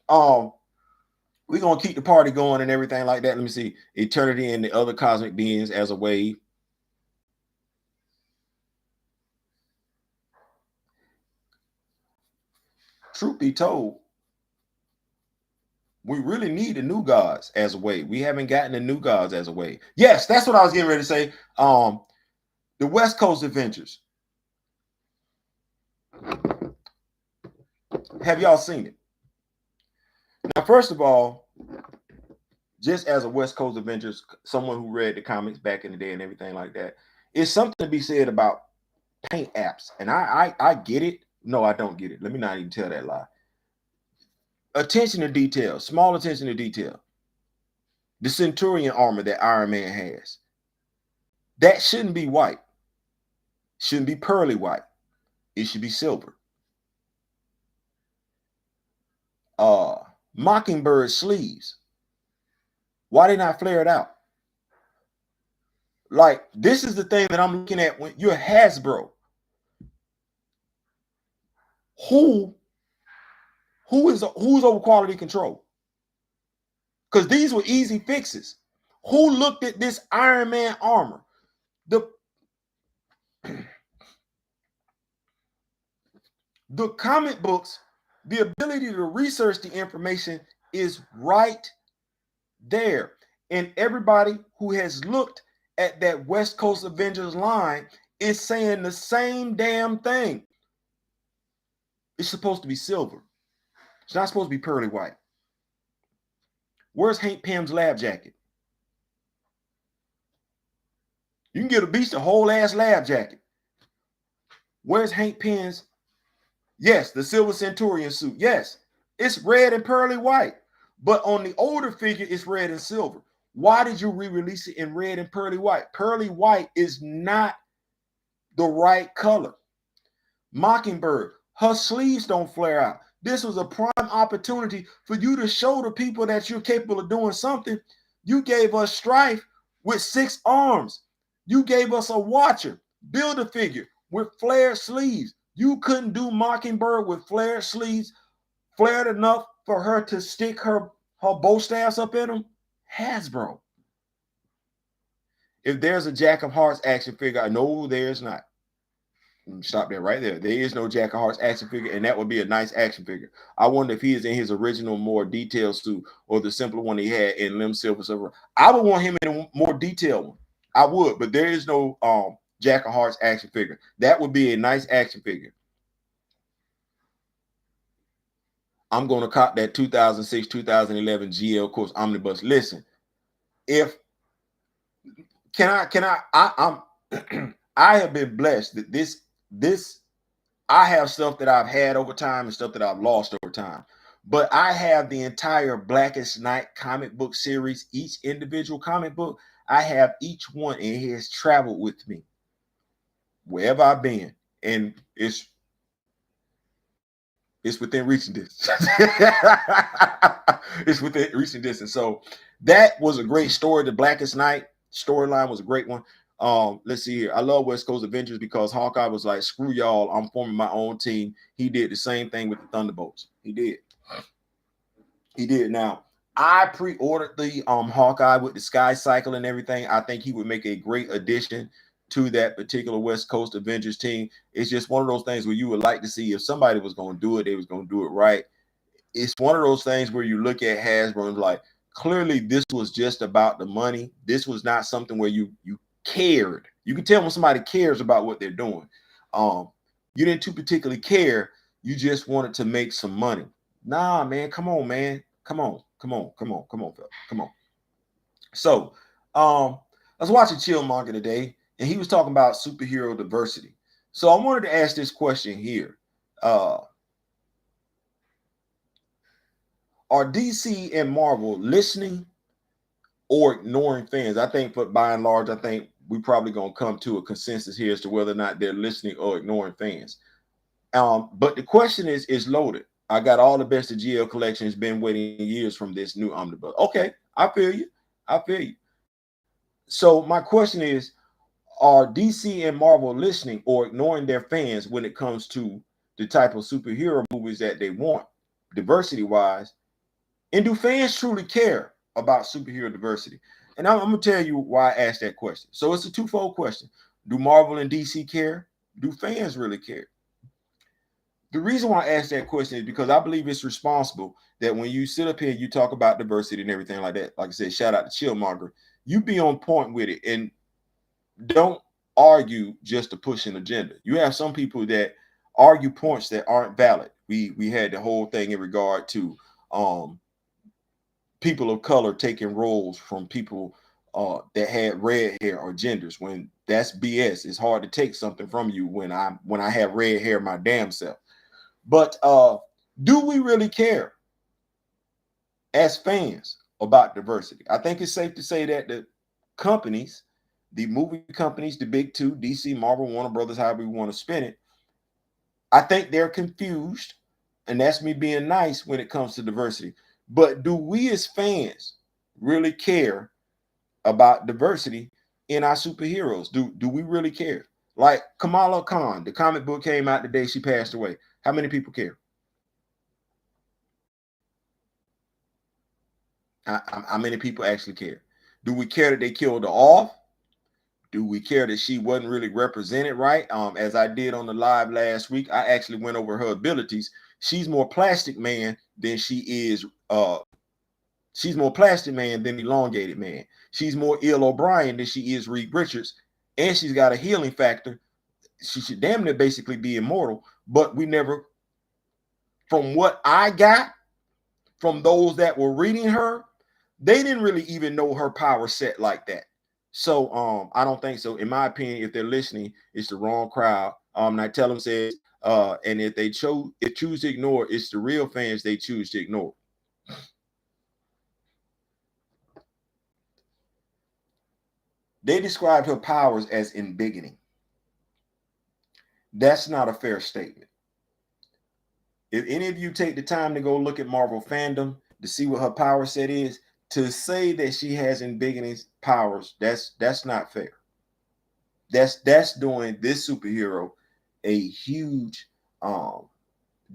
we're gonna keep the party going and everything like that. Let me see. Eternity and the other cosmic beings as a wave. Truth be told, we really need the new gods as a wave. We haven't gotten the new gods as a wave. Yes, that's what I was getting ready to say. The West Coast Adventures. Have y'all seen it? Now, first of all, just as a West Coast Adventures, someone who read the comics back in the day and everything like that, it's something to be said about paint apps. And I get it. No, I don't get it. Let me not even tell that lie. Attention to detail, small attention to detail. The Centurion armor that Iron Man has, that shouldn't be white. Shouldn't be pearly white. It should be silver. Mockingbird sleeves, why they not flared out? Like, this is the thing that I'm looking at when you're Hasbro. Who's over quality control? Because these were easy fixes. Who looked at this Iron Man armor? The comic books, the ability to research the information is right there. And everybody who has looked at that West Coast Avengers line is saying the same damn thing. It's supposed to be silver. It's not supposed to be pearly white. Where's Hank Pym's lab jacket? You can get a beast a whole ass lab jacket. Where's Hank Pym's? Yes, the Silver Centurion suit. Yes, it's red and pearly white. But on the older figure, it's red and silver. Why did you re-release it in red and pearly white? Pearly white is not the right color. Mockingbird, her sleeves don't flare out. This was a prime opportunity for you to show the people that you're capable of doing something. You gave us Strife with 6 arms. You gave us a Watcher, Build-A-Figure with flared sleeves. You couldn't do Mockingbird with flared sleeves, flared enough for her to stick her bow staffs up in them? Hasbro. If there's a Jack of Hearts action figure, I know there's not. Stop there right there. There is no Jack of Hearts action figure, and that would be a nice action figure. I wonder if he is in his original, more detailed suit or the simpler one he had in Lim Silver. I would want him in a more detailed one. I would, but there is no Jack of Hearts action figure. That would be a nice action figure. I'm going to cop that 2006, 2011 GL Course Omnibus. Listen, if I'm I have been blessed that this I have stuff that I've had over time and stuff that I've lost over time. But I have the entire Blackest Night comic book series, each individual comic book. I have each one, and it has traveled with me wherever I've been. And it's within reaching distance. It's within reaching distance. So that was a great story. The Blackest Night storyline was a great one. Let's see here. I love West Coast Avengers because Hawkeye was like, screw y'all, I'm forming my own team. He did the same thing with the Thunderbolts. He did. Now, I pre-ordered the Hawkeye with the Sky Cycle and everything. I think he would make a great addition to that particular West Coast Avengers team. It's just one of those things where you would like to see if somebody was going to do it, they was going to do it right. It's one of those things where you look at Hasbro and like, clearly this was just about the money. This was not something where you cared. You can tell when somebody cares about what they're doing. You didn't too particularly care. You just wanted to make some money. Nah, man, come on, man. Come on. Fella. Come on. So, I was watching Chillmonger today, and he was talking about superhero diversity. So I wanted to ask this question here. Are DC and Marvel listening or ignoring fans? I think by and large, I think we probably going to come to a consensus here as to whether or not they're listening or ignoring fans. But the question is loaded. I got all the best of GL collections, been waiting years from this new omnibus. Okay, I feel you. So my question is, are DC and Marvel listening or ignoring their fans when it comes to the type of superhero movies that they want, diversity wise? And do fans truly care about superhero diversity? And I'm gonna tell you why I asked that question. So it's a twofold question. Do Marvel and DC care? Do fans really care? The reason why I asked that question is because I believe it's responsible that when you sit up here, you talk about diversity and everything like that. Like I said, shout out to Chillmonger. You be on point with it and don't argue just to push an agenda. You have some people that argue points that aren't valid. We had the whole thing in regard to people of color taking roles from people that had red hair or genders. When that's BS. It's hard to take something from you when I have red hair my damn self. But do we really care as fans about diversity? I think it's safe to say that the companies, the movie companies, the big two, DC, Marvel, Warner Brothers, however we want to spin it, I think they're confused, and that's me being nice when it comes to diversity. But do we as fans really care about diversity in our superheroes? Do we really care? Like Kamala Khan, the comic book came out the day she passed away. How many people care? How many people actually care? Do we care that they killed her off? Do we care that she wasn't really represented right? As I did on the live last week, I actually went over her abilities. She's more plastic man than she is. She's more plastic man than elongated man. She's more Ill O'Brien than she is Reed Richards, and she's got a healing factor. She should damn near basically be immortal. But we never, from what I got from those that were reading her, they didn't really even know her power set like that. So I don't think so. In my opinion, if they're listening, it's the wrong crowd. I tell them says, and if they choose to ignore, it's the real fans they choose to ignore. They described her powers as embiggening. That's not a fair statement. If any of you take the time to go look at Marvel fandom to see what her power set is, to say that she has embiggening powers, that's not fair. That's doing this superhero a huge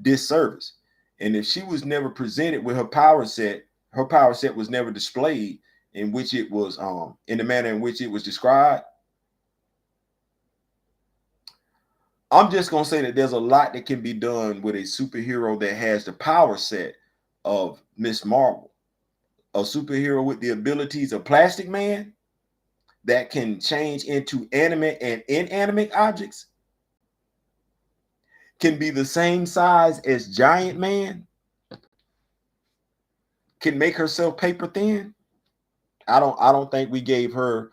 disservice. And if she was never presented with her power set was never displayed in which it was in the manner in which it was described. I'm just gonna say that there's a lot that can be done with a superhero that has the power set of Miss Marvel, a superhero with the abilities of Plastic Man that can change into animate and inanimate objects, can be the same size as Giant Man, can make herself paper thin. I don't think we gave her,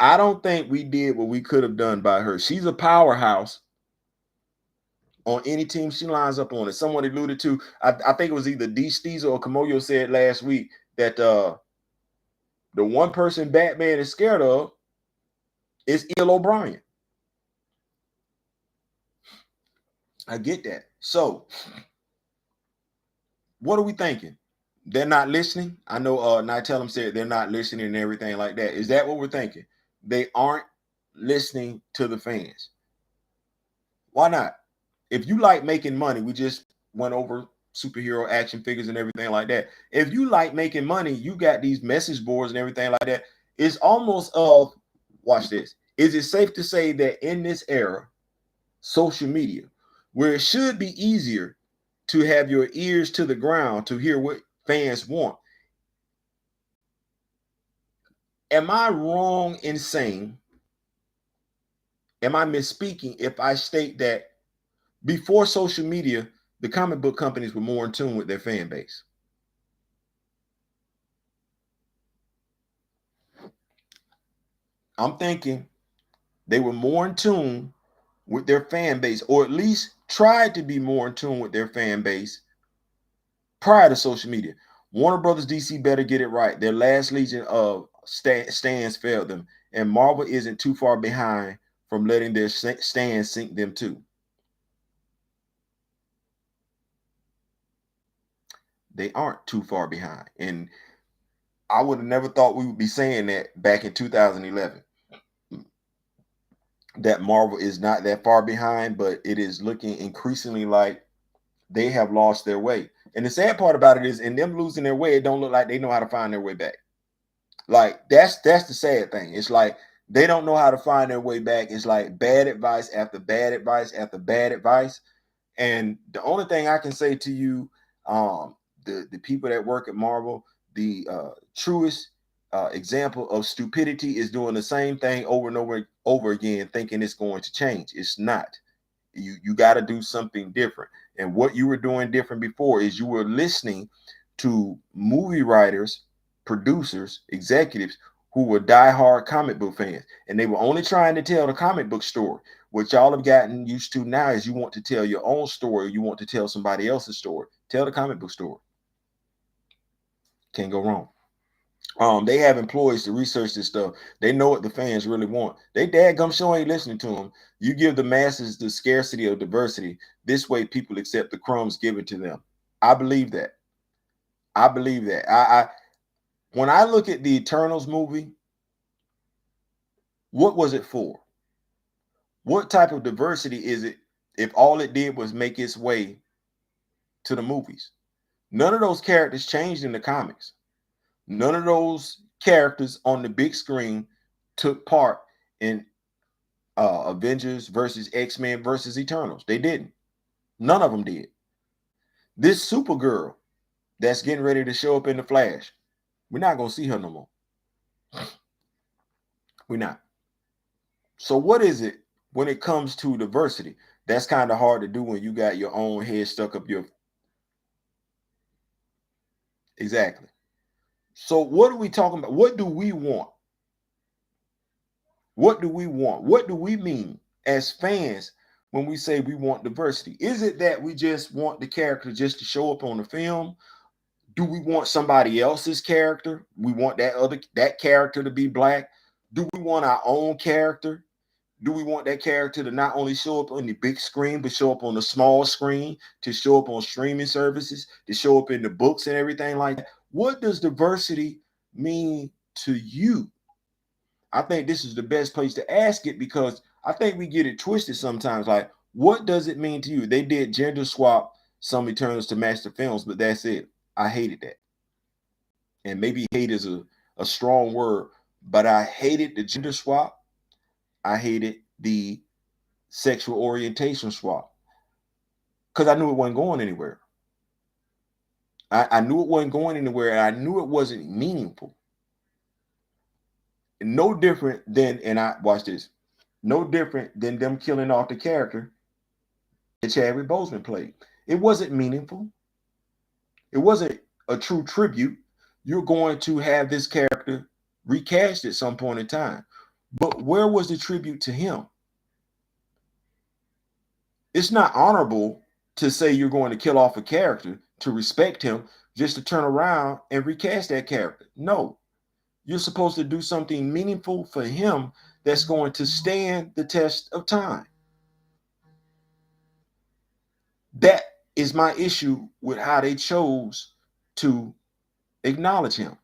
I don't think we did what we could have done by her. She's a powerhouse on any team she lines up on. As someone alluded to, I think it was either D Steezer or Kamoyo said last week that the one person Batman is scared of is Ill O'Brien. I get that. So what are we thinking? They're not listening. I know Nitelum said they're not listening and everything like that. Is that what we're thinking? They aren't listening to the fans. Why not? If you like making money, we just went over superhero action figures and everything like that. If you like making money, you got these message boards and everything like that. It's almost of, watch this. Is it safe to say that in this era, social media, where it should be easier to have your ears to the ground to hear what fans want, am I wrong in saying, am I misspeaking if I state that before social media, the comic book companies were more in tune with their fan base? I'm thinking they were more in tune with their fan base, or at least tried to be more in tune with their fan base prior to social media. Warner Brothers DC better get it right. Their last legion of stands failed them, and Marvel isn't too far behind from letting their stands sink them too. They aren't too far behind. And I would have never thought we would be saying that back in 2011. that Marvel is not that far behind, but it is looking increasingly like they have lost their way. And the sad part about it is, in them losing their way, it don't look like they know how to find their way back. Like that's the sad thing. It's like they don't know how to find their way back. It's like bad advice after bad advice after bad advice. And the only thing I can say to you, the people that work at Marvel, the truest example of stupidity is doing the same thing over and over again, thinking it's going to change. It's not. You got to do something different. And what you were doing different before is you were listening to movie writers, producers, executives who were diehard comic book fans, and they were only trying to tell the comic book story. What y'all have gotten used to now is you want to tell your own story, you want to tell somebody else's story. Tell the comic book story. Can't go wrong. They have employees to research this stuff. They know what the fans really want. They dadgum sure ain't listening to them. You give the masses the scarcity of diversity. This way, people accept the crumbs given to them. I believe that. I believe that. I when I look at the Eternals movie, what was it for? What type of diversity is it if all it did was make its way to the movies? None of those characters changed in the comics. None of those characters on the big screen took part in Avengers versus X-Men versus Eternals. They didn't. None of them did. This Supergirl that's getting ready to show up in the Flash, we're not going to see her no more. We're not. So what is it when it comes to diversity? That's kind of hard to do when you got your own head stuck up your... Exactly. So what are we talking about? What do we want? What do we want? What do we mean as fans when we say we want diversity? Is it that we just want the character just to show up on the film? Do we want somebody else's character? We want that character to be black? Do we want our own character? Do we want that character to not only show up on the big screen, but show up on the small screen, to show up on streaming services, to show up in the books and everything like that? What does diversity mean to you? I think this is the best place to ask it, because I think we get it twisted sometimes. Like, what does it mean to you? They did gender swap some Eternals to match the films, but that's it. I hated that. And maybe hate is a strong word, but I hated the gender swap. I hated the sexual orientation swap, because I knew it wasn't going anywhere. I knew it wasn't going anywhere, and I knew it wasn't meaningful. No different than, and I watch this, no different than them killing off the character that Chadwick Boseman played. It wasn't meaningful. It wasn't a true tribute. You're going to have this character recast at some point in time. But where was the tribute to him? It's not honorable to say you're going to kill off a character to respect him, just to turn around and recast that character. No, you're supposed to do something meaningful for him that's going to stand the test of time. That is my issue with how they chose to acknowledge him.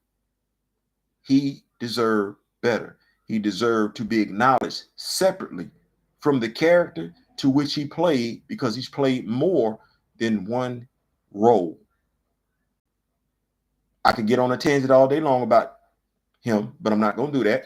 He deserved better. He deserved to be acknowledged separately from the character to which he played, because he's played more than one role. I could get on a tangent all day long about him, but I'm not going to do that.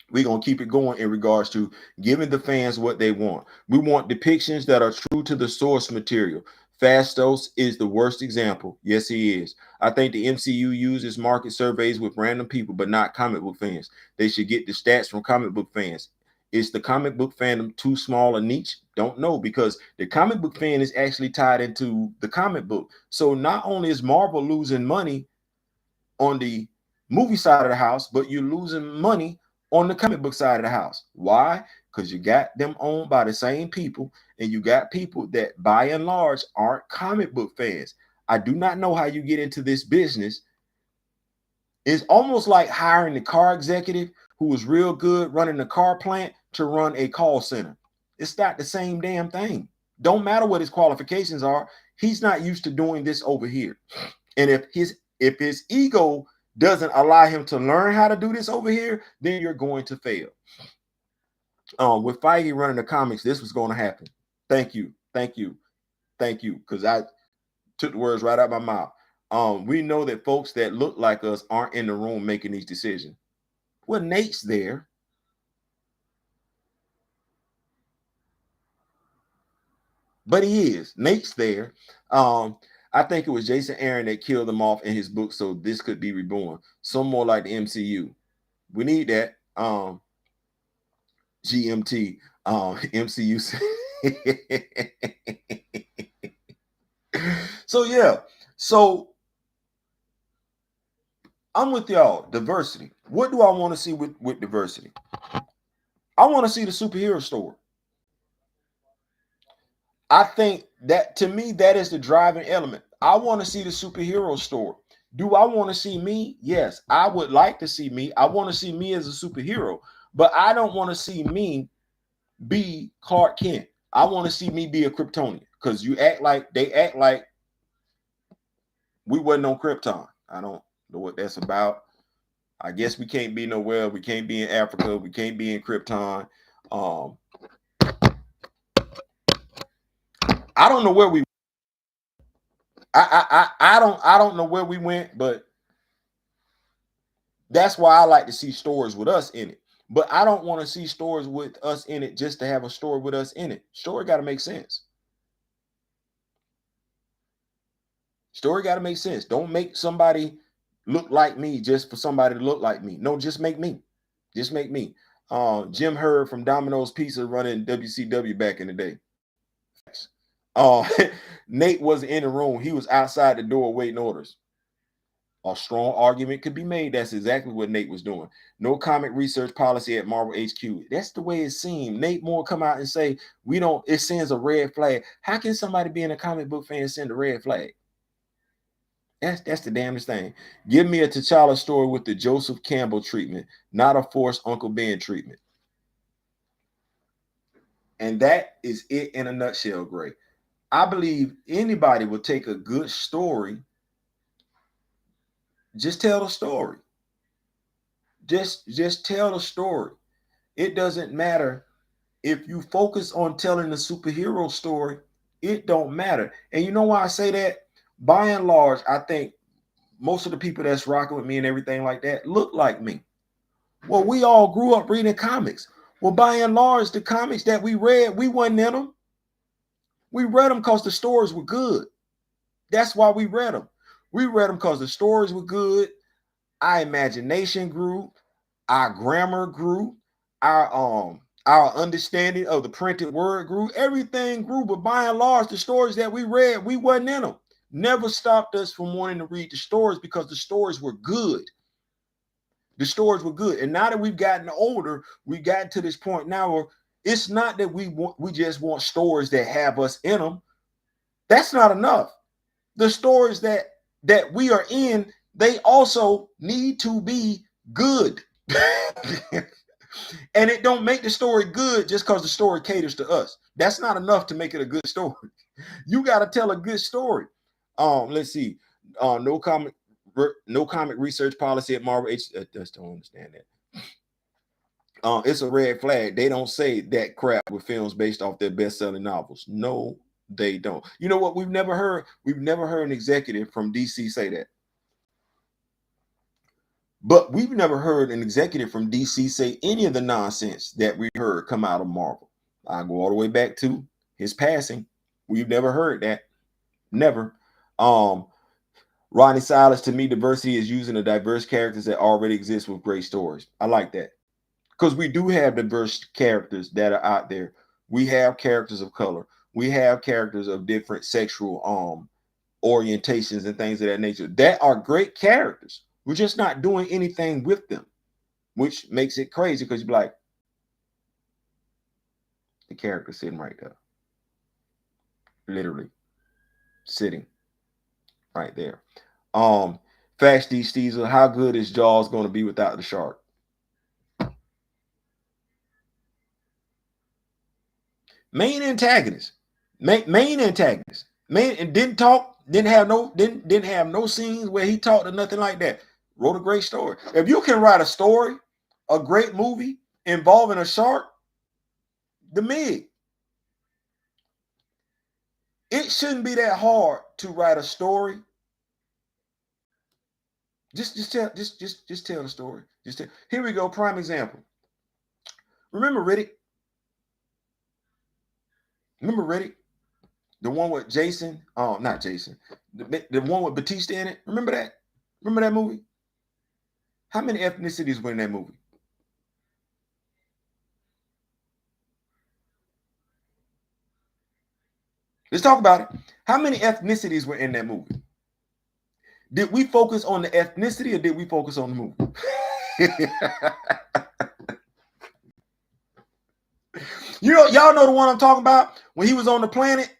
We're going to keep it going in regards to giving the fans what they want. We want depictions that are true to the source material. Fastos is the worst example. Yes, he is. I think the MCU uses market surveys with random people, but not comic book fans. They should get the stats from comic book fans. Is the comic book fandom too small a niche? Don't know, because the comic book fan is actually tied into the comic book. So not only is Marvel losing money on the movie side of the house, but you're losing money on the comic book side of the house. Why? Because you got them owned by the same people, and you got people that by and large aren't comic book fans. I do not know how you get into this business. It's almost like hiring the car executive who was real good running the car plant to run a call center. It's not the same damn thing. Don't matter what his qualifications are. He's not used to doing this over here. And if his ego doesn't allow him to learn how to do this over here, then you're going to fail. With Feige running the comics, this was going to happen. Thank you, because I took the words right out of my mouth. We know that folks that look like us aren't in the room making these decisions. Well, Nate's there. But he is. Nate's there. I think it was Jason Aaron that killed him off in his book, so this could be reborn. Some more like the MCU. We need that. GMT. MCU. So yeah. So I'm with y'all. Diversity. What do I want to see with diversity? I want to see the superhero story. I think that, to me, that is the driving element. I want to see the superhero story. Do I want to see me? Yes, I would like to see me. I want to see me as a superhero, but I don't want to see me be Clark Kent. I want to see me be a Kryptonian, because they act like we wasn't on Krypton. I don't know what that's about. I guess we can't be nowhere. We can't be in Africa. We can't be in Krypton. I don't know where we. I don't know where we went, but that's why I like to see stories with us in it. But I don't want to see stories with us in it just to have a story with us in it. Story got to make sense. Story got to make sense. Don't make somebody look like me just for somebody to look like me. No, just make me. Just make me. Jim Hurd from Domino's Pizza running WCW back in the day. Uh, Nate wasn't in the room. He was outside the door waiting orders. A strong argument could be made. That's exactly what Nate was doing. No comic research policy at Marvel HQ. That's the way it seemed. Nate Moore come out and say, we don't, it sends a red flag. How can somebody being a comic book fan send a red flag? That's the damnedest thing. Give me a T'Challa story with the Joseph Campbell treatment, not a forced Uncle Ben treatment. And that is it in a nutshell, Gray. I believe anybody would take a good story. Just tell the story. Just tell the story. It doesn't matter if you focus on telling the superhero story. It don't matter. And you know why I say that? By and large, I think most of the people that's rocking with me and everything like that look like me. Well, we all grew up reading comics. Well, by and large, the comics that we read, we wasn't in them. We read them because the stories were good. That's why we read them. We read them because the stories were good. Our imagination grew. Our grammar grew. Our understanding of the printed word grew. Everything grew. But by and large, the stories that we read, we wasn't in them. Never stopped us from wanting to read the stories because the stories were good. The stories were good. And now that we've gotten older, we got to this point now where it's not that we just want stories that have us in them. That's not enough. The stories that we are in, they also need to be good. And it don't make the story good just because the story caters to us. That's not enough to make it a good story. You got to tell a good story. Let's see. No comic research policy at Marvel H. I just don't understand that. It's a red flag. They don't say that crap with films based off their best-selling novels. No, they don't. You know what? We've never heard an executive from DC say that. But we've never heard an executive from DC say any of the nonsense that we heard come out of Marvel. I go all the way back to his passing. We've never heard that. Never. Ronnie Silas, to me, diversity is using the diverse characters that already exist with great stories. I like that. Because we do have diverse characters that are out there. We have characters of color. We have characters of different sexual orientations and things of that nature. That are great characters. We're just not doing anything with them, which makes it crazy because you're like, the character sitting right there. Literally sitting right there. Fast D Steezer, how good is Jaws going to be without the shark? Main antagonist. Main antagonist. And didn't have no scenes where he talked or nothing like that. Wrote a great story. If you can write a story, a great movie involving a shark, The Mig. It shouldn't be that hard to write a story. Just tell the story. Just tell. Here we go. Prime example. Remember Riddick? Remember Riddick? The one with Jason? Oh, not Jason. The one with Batista in it. Remember that? Remember that movie? How many ethnicities were in that movie? Let's talk about it. How many ethnicities were in that movie? Did we focus on the ethnicity or did we focus on the movie? Y'all know the one I'm talking about when he was on the planet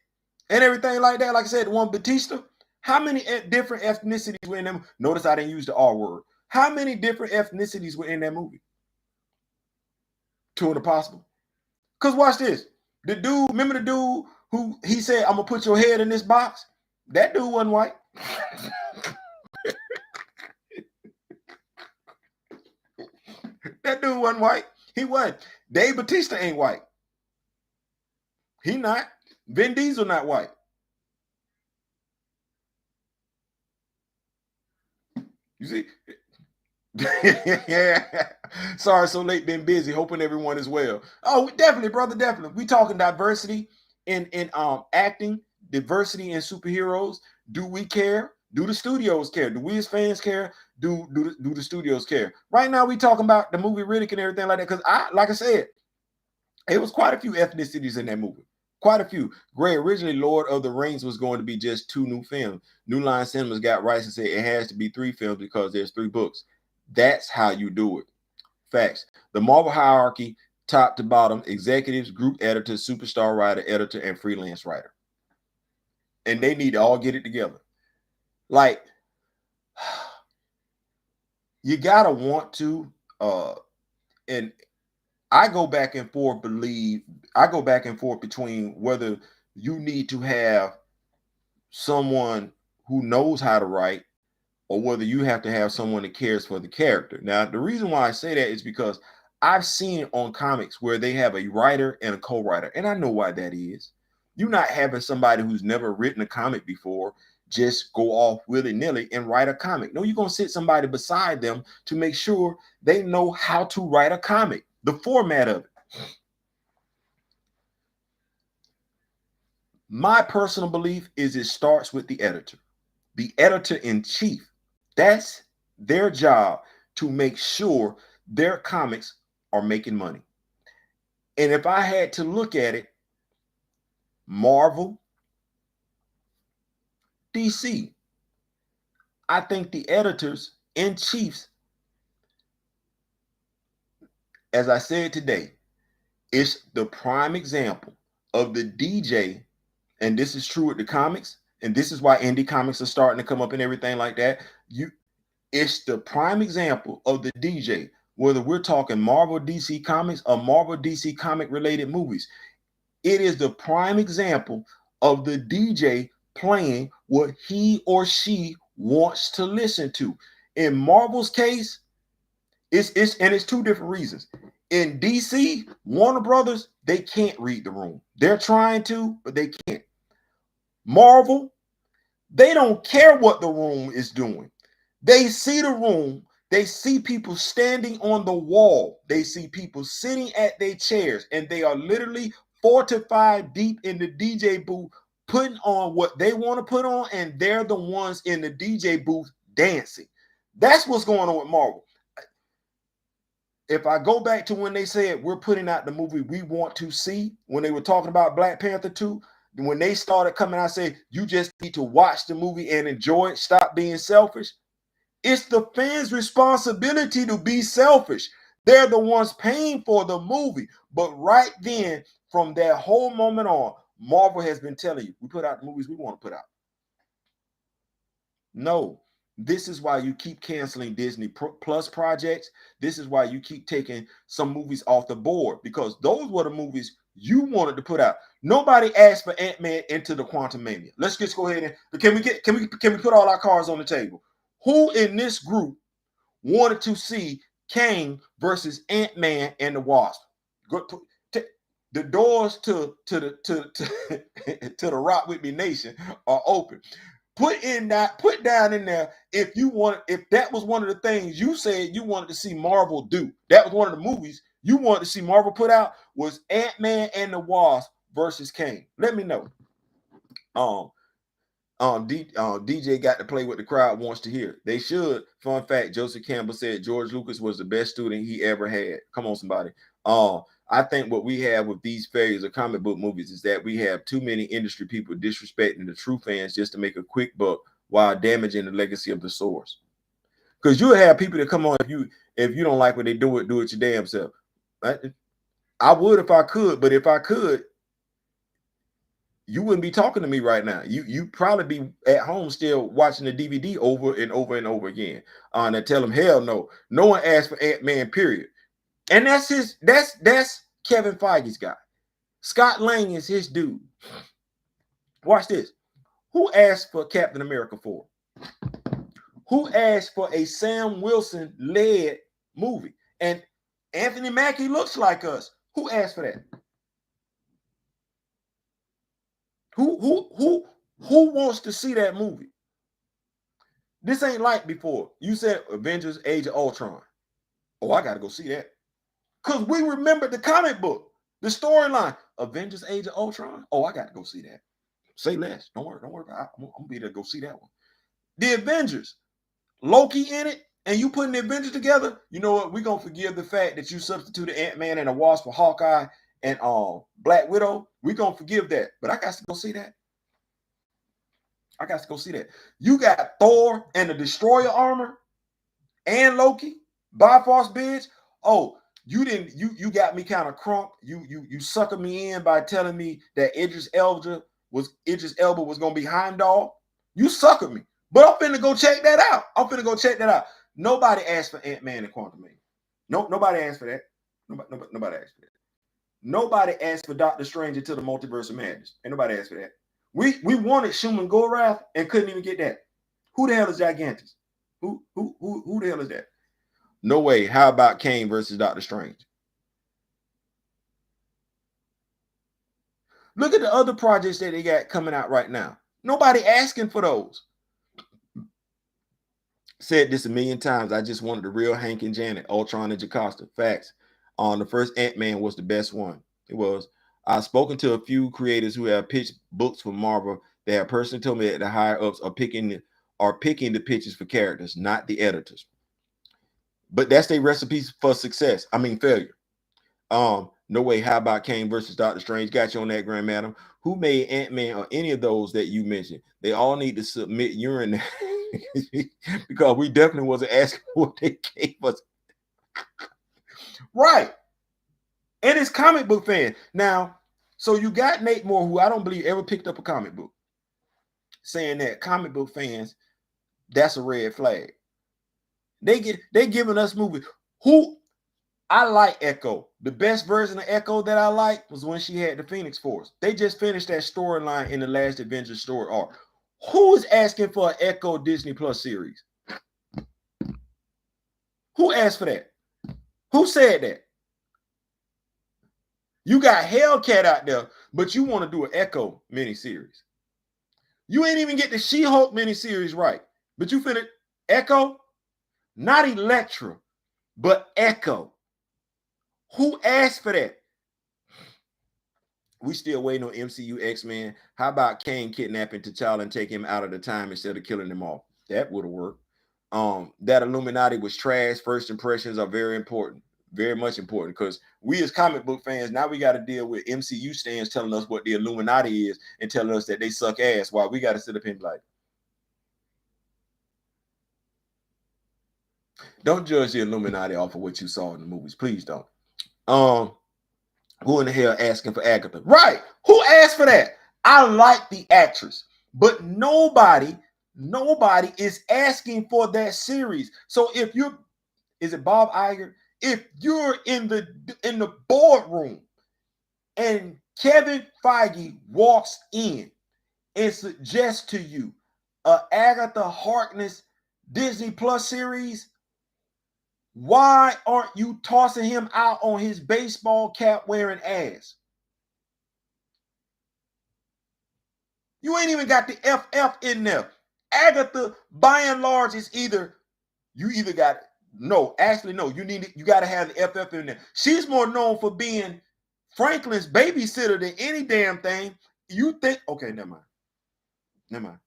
and everything like that. Like I said, the one Batista. How many different ethnicities were in them? Notice I didn't use the R word. How many different ethnicities were in that movie? Two and possible. Because watch this. The dude, remember the dude who he said, I'm gonna put your head in this box? That dude wasn't white. That dude wasn't white. He wasn't. Dave Batista ain't white. He not. Vin Diesel not white. You see? Yeah. Sorry, so late. Been busy. Hoping everyone is well. Oh, definitely, brother. Definitely. We talking diversity in acting, diversity in superheroes. Do we care? Do the studios care? Do we as fans care? Do the studios care? Right now, we talking about the movie Riddick and everything like that. Because like I said, it was quite a few ethnicities in that movie. Quite a few. Gray, originally Lord of the Rings was going to be just 2 new films. New Line Cinemas got rights and said it has to be 3 films because there's 3 books. That's how you do it. Facts. The Marvel hierarchy, top to bottom, executives, group editor, superstar writer, editor, and freelance writer. And they need to all get it together. Like, you gotta want to, and I go back and forth between whether you need to have someone who knows how to write or whether you have to have someone that cares for the character. Now, the reason why I say that is because I've seen it on comics where they have a writer and a co-writer, and I know why that is. You're not having somebody who's never written a comic before just go off willy-nilly and write a comic. No, you're going to sit somebody beside them to make sure they know how to write a comic, the format of it. My personal belief is it starts with the editor-in-chief. That's their job to make sure their comics are making money. And if I had to look at it, Marvel, DC, I think the editors in chiefs, as I said today, it's the prime example of the DJ. And this is true with the comics. And this is why indie comics are starting to come up and everything like that. It's the prime example of the DJ, whether we're talking Marvel DC comics or Marvel DC comic related movies. It is the prime example of the DJ playing what he or she wants to listen to. In Marvel's case, it's 2 different reasons. In DC, Warner Brothers, they can't read the room. They're trying to, but they can't. Marvel, they don't care what the room is doing. They see the room. They see people standing on the wall. They see people sitting at their chairs, and they are literally 4 to 5 deep in the DJ booth, putting on what they want to put on, and they're the ones in the DJ booth dancing. That's what's going on with Marvel. If I go back to when they said we're putting out the movie we want to see, when they were talking about Black Panther 2, when they started coming out, say you just need to watch the movie and enjoy it, stop being selfish. It's the fans' responsibility to be selfish. They're the ones paying for the movie. But right then, from that whole moment on, Marvel has been telling you, we put out the movies we want to put out. No, this is why you keep canceling Disney Plus projects. This is why you keep taking some movies off the board, because those were the movies you wanted to put out. Nobody asked for Ant-Man Into the Quantumania. Let's just go ahead and can we put all our cards on the table? Who in this group wanted to see Kang versus Ant-Man and the Wasp? The doors to the Rock With Me Nation are open. Put down in there if you want, if that was one of the things you said you wanted to see Marvel do. That was one of the movies you wanted to see Marvel put out, was Ant-Man and the Wasp versus Kang. Let me know. DJ got to play what the crowd wants to hear. They should. Fun fact: Joseph Campbell said George Lucas was the best student he ever had. Come on, somebody. I think what we have with these failures of comic book movies is that we have too many industry people disrespecting the true fans just to make a quick buck while damaging the legacy of the source. Because you'll have people that come on, if you don't like what they do it your damn self. I would if I could, but if I could, you wouldn't be talking to me right now. You probably be at home still watching the DVD over and over and over again. And tell them, hell no. No one asked for Ant-Man, period. And that's Kevin Feige's guy. Scott Lang is his dude. Watch this. Who asked for Captain America 4? Who asked for a Sam Wilson-led movie? And Anthony Mackie looks like us. Who asked for that? Who wants to see that movie? This ain't like before. You said Avengers Age of Ultron. Oh, I gotta go see that. Because we remember the comic book, the storyline. Avengers Age of Ultron. Oh, I gotta go see that. Say less. Don't worry about it. I'm gonna be there to go see that one. The Avengers. Loki in it, and you putting the Avengers together. You know what? We're gonna forgive the fact that you substituted Ant-Man and the Wasp for Hawkeye and Black Widow. We're gonna forgive that. But I got to go see that. I got to go see that. You got Thor and the Destroyer armor and Loki, Bifrost bitch. Oh, you got me kind of crunk. You suckered me in by telling me that Idris Elba was gonna be Heimdall. You suckered me. But I'm finna go check that out. Nobody asked for Ant-Man and Quantumania. Nobody asked for that. Nobody asked for that. Nobody asked for Doctor Strange into the Multiverse of Madness. Ain't nobody asked for that. We wanted Shuman Gorath and couldn't even get that. Who the hell is Gigantus? Who the hell is that? No way. How about Kane versus Doctor Strange? Look at the other projects that they got coming out right now. Nobody asking for those. Said this a million times. I just wanted the real Hank and Janet, Ultron and Jocasta. Facts. The first Ant-Man was the best one. It was. I've spoken to a few creators who have pitched books for Marvel. They have personally told me that the higher ups are picking the pitches for characters, not the editors. But that's their recipes for success. I mean failure. No way. How about Kane versus Doctor Strange? Got you on that, Grand Madam. Who made Ant-Man or any of those that you mentioned? They all need to submit urine because we definitely wasn't asking what they gave us. Right. And it's comic book fan. Now, so you got Nate Moore, who I don't believe ever picked up a comic book, saying that comic book fans, that's a red flag. They giving us movies. Who I like Echo. The best version of Echo that I like was when she had the Phoenix Force. They just finished that storyline in the last Avengers story arc. Who is asking for an Echo Disney Plus series? Who asked for that? Who said that? You got Hellcat out there, but you want to do an Echo miniseries. You ain't even get the She-Hulk miniseries right, but you finished Echo, not Elektra, but Echo. Who asked for that? We still waiting on MCU X-Men. How about Kane kidnapping T'Challa and take him out of the time instead of killing him off? That would have worked. That Illuminati was trash. First impressions are very important. Very much important, because we as comic book fans, now we got to deal with MCU stands telling us what the Illuminati is and telling us that they suck ass, while we got to sit up and be like, don't judge the Illuminati off of what you saw in the movies. Please don't. Who in the hell asking for Agatha? Right. Who asked for that? I like the actress, but nobody is asking for that series. So if you're, is it Bob Iger? If you're in the boardroom and Kevin Feige walks in and suggests to you a Agatha Harkness Disney Plus series, why aren't you tossing him out on his baseball cap wearing ass? You ain't even got the FF in there. Agatha, by and large, is either you either got no, actually no, you got to have the FF in there. She's more known for being Franklin's babysitter than any damn thing. You think? Okay, never mind. Never mind.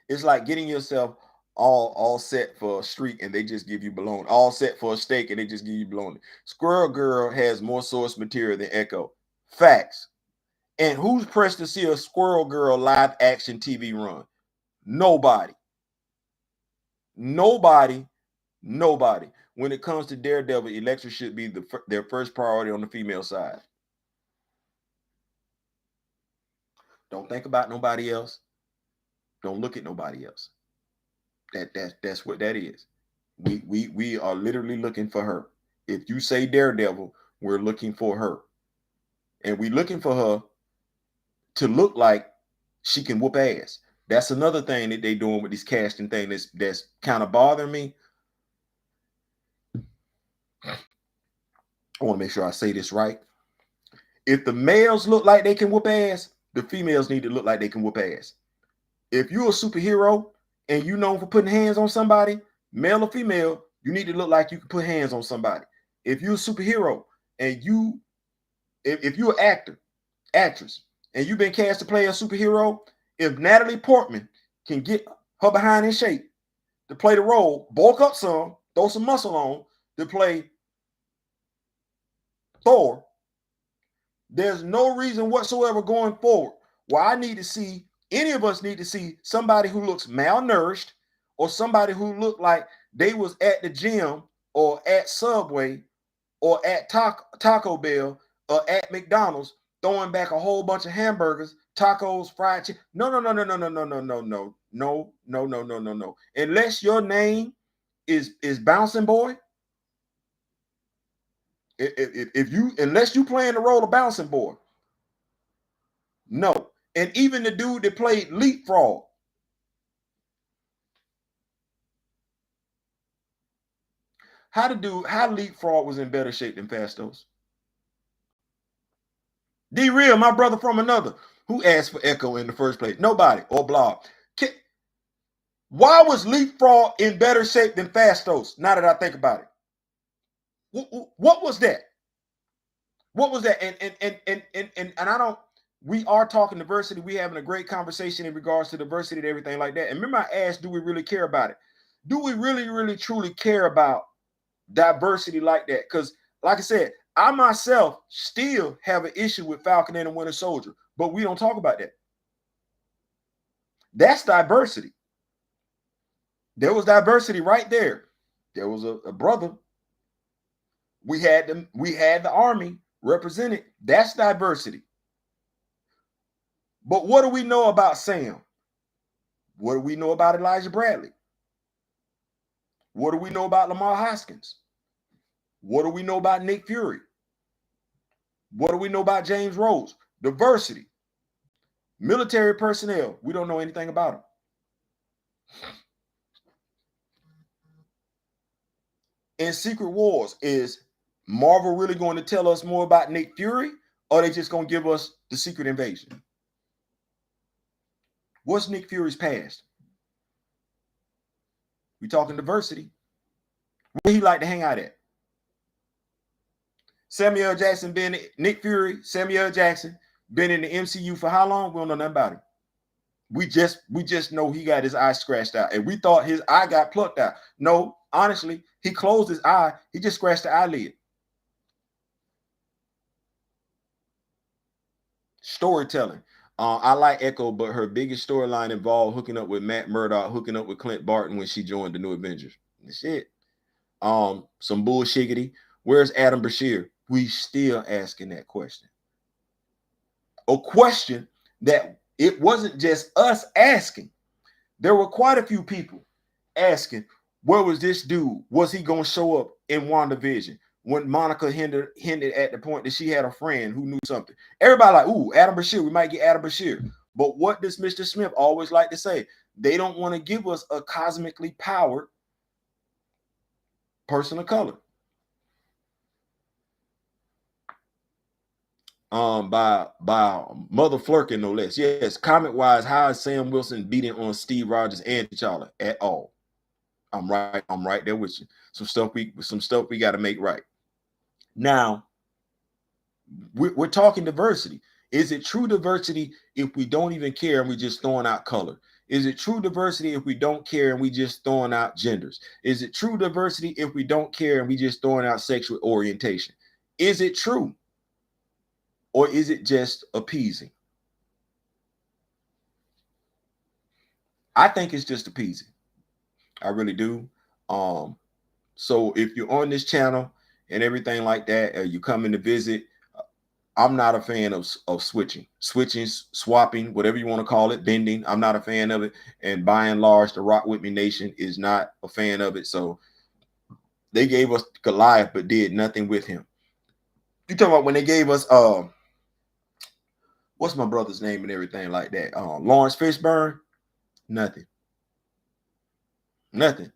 It's like getting yourself all set for a streak and they just give you bologna. All set for a steak and they just give you bologna. Squirrel Girl has more source material than Echo. Facts. And who's pressed to see a Squirrel Girl live action TV run? Nobody. Nobody. Nobody. When it comes to Daredevil, Elektra should be their first priority on the female side. Don't think about nobody else. Don't look at nobody else. That's what that is. We are literally looking for her. If you say Daredevil, we're looking for her. And we're looking for her to look like she can whoop ass. That's another thing that they doing with this casting thing that's kind of bothering me. I want to make sure I say this right. If the males look like they can whoop ass, the females need to look like they can whoop ass. If you're a superhero and you're known for putting hands on somebody, male or female, you need to look like you can put hands on somebody. If you're a superhero and if you're an actor, actress, and you've been cast to play a superhero, if Natalie Portman can get her behind in shape to play the role, bulk up some, throw some muscle on to play Thor, there's no reason whatsoever going forward why any of us need to see somebody who looks malnourished or somebody who looked like they was at the gym or at Subway or at Taco Bell or at McDonald's throwing back a whole bunch of hamburgers, tacos, fried chicken. No. Unless your name is Bouncing Boy, unless you playing the role of Bouncing Boy, no. And even the dude that played Leapfrog, how Leapfrog was in better shape than Fastos? D-Real, my brother from another. Who asked for Echo in the first place? Nobody. Or Blob. Why was Leapfrog in better shape than Fastos? Now that I think about it. What was that? What was that? And I don't, we are talking diversity. We're having a great conversation in regards to diversity and everything like that. And remember, I asked, do we really care about it? Do we really, really, truly care about diversity like that? Because, like I said, I myself still have an issue with Falcon and the Winter Soldier, but we don't talk about that. That's diversity. There was diversity right there. There was a brother. We had the army represented. That's diversity. But what do we know about Sam? What do we know about Elijah Bradley? What do we know about Lamar Hoskins? What do we know about Nick Fury? What do we know about James Rhodes? Diversity. Military personnel, we don't know anything about them. In Secret Wars, is Marvel really going to tell us more about Nick Fury, or are they just going to give us the Secret Invasion? What's Nick Fury's past? We talking diversity. Where he like to hang out at? Samuel Jackson been Nick Fury. Samuel Jackson been in the MCU for how long? We don't know nothing about him. We just know he got his eye scratched out, and we thought his eye got plucked out. No, honestly, he closed his eye. He just scratched the eyelid. Storytelling. I like Echo, but her biggest storyline involved hooking up with Matt Murdock, hooking up with Clint Barton when she joined the New Avengers. That's it. Some bullshiggity. Where's Adam Bashir? We still asking that question. A question that it wasn't just us asking. There were quite a few people asking, where was this dude? Was he going to show up in WandaVision? When Monica hinted at the point that she had a friend who knew something. Everybody like, ooh, Adam Bashir, we might get Adam Bashir. But what does Mr. Smith always like to say? They don't want to give us a cosmically powered person of color. by Mother Flurkin, no less. Yes, comic wise, how is Sam Wilson beating on Steve Rogers and T'Challa at all? I'm right there with you. Some stuff we got to make right. Now, we're talking diversity. Is it true diversity if we don't even care and we just throwing out color? Is it true diversity if we don't care and we just throwing out genders? Is it true diversity if we don't care and we just throwing out sexual orientation? Is it true? Or is it just appeasing? I think it's just appeasing. I really do. So if you're on this channel and everything like that, you coming to visit, I'm not a fan of switching, swapping, whatever you want to call it, bending. I'm not a fan of it. And by and large, the Rock With Me Nation is not a fan of it. So they gave us Goliath, but did nothing with him. You talking about when they gave us what's my brother's name and everything like that? Lawrence Fishburne, nothing, nothing,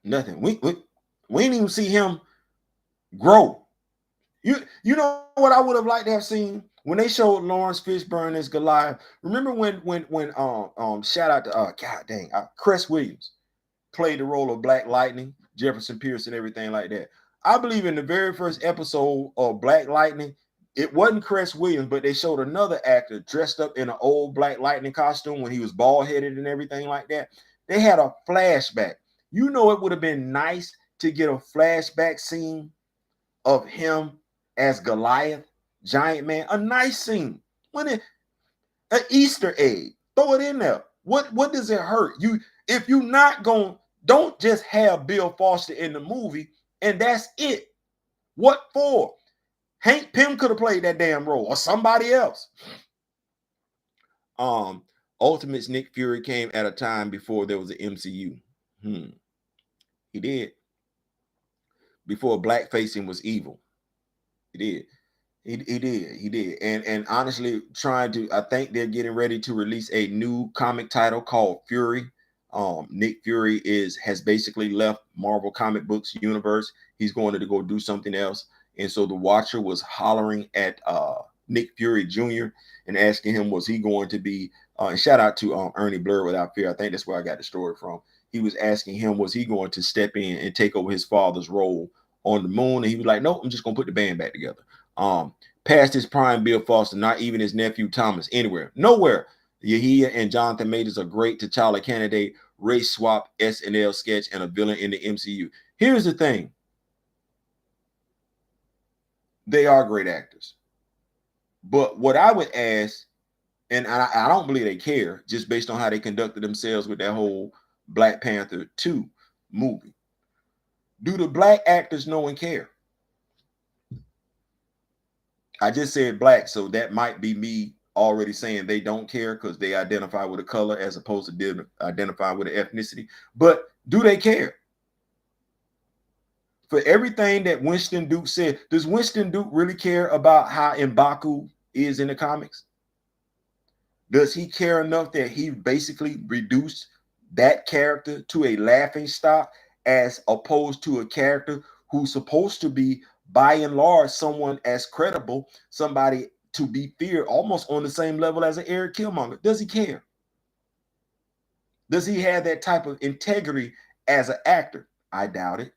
nothing. We didn't even see him grow. You know what I would have liked to have seen when they showed Lawrence Fishburne as Goliath. Remember when shout out to God dang Chris Williams played the role of Black Lightning, Jefferson Pierce, and everything like that. I believe in the very first episode of Black Lightning, it wasn't Chris Williams, but they showed another actor dressed up in an old Black Lightning costume when he was bald headed and everything like that. They had a flashback. You know, it would have been nice to get a flashback scene of him as Goliath, giant man, a nice scene. When it an Easter egg, throw it in there. What does it hurt? If you not going, don't just have Bill Foster in the movie and that's it. What for? Hank Pym could have played that damn role or somebody else. Ultimate's Nick Fury came at a time before there was an MCU. He did. Before blackfacing was evil. He did. He did. And honestly, I think they're getting ready to release a new comic title called Fury. Nick Fury has basically left Marvel comic books universe. He's going to go do something else. And so the Watcher was hollering at Nick Fury Jr. and asking him, was he going to be, and shout out to Ernie Blur Without Fear. I think that's where I got the story from. He was asking him, was he going to step in and take over his father's role on the moon? And he was like, no, I'm just going to put the band back together. Past his prime, Bill Foster, not even his nephew Thomas, anywhere, nowhere. Yahia and Jonathan Majors a great T'Challa candidate, race swap, SNL sketch, and a villain in the MCU. Here's the thing. They are great actors. But what I would ask, and I don't believe they care, just based on how they conducted themselves with that whole Black Panther 2 movie. Do the black actors know and care? I just said black, so that might be me already saying they don't care because they identify with a color as opposed to identify with an ethnicity. But do they care? For everything that Winston Duke said, does Winston Duke really care about how M'Baku is in the comics? Does he care enough that he basically reduced that character to a laughing stock as opposed to a character who's supposed to be, by and large, someone as credible, somebody to be feared almost on the same level as an Eric Killmonger? Does he care? Does he have that type of integrity as an actor? I doubt it.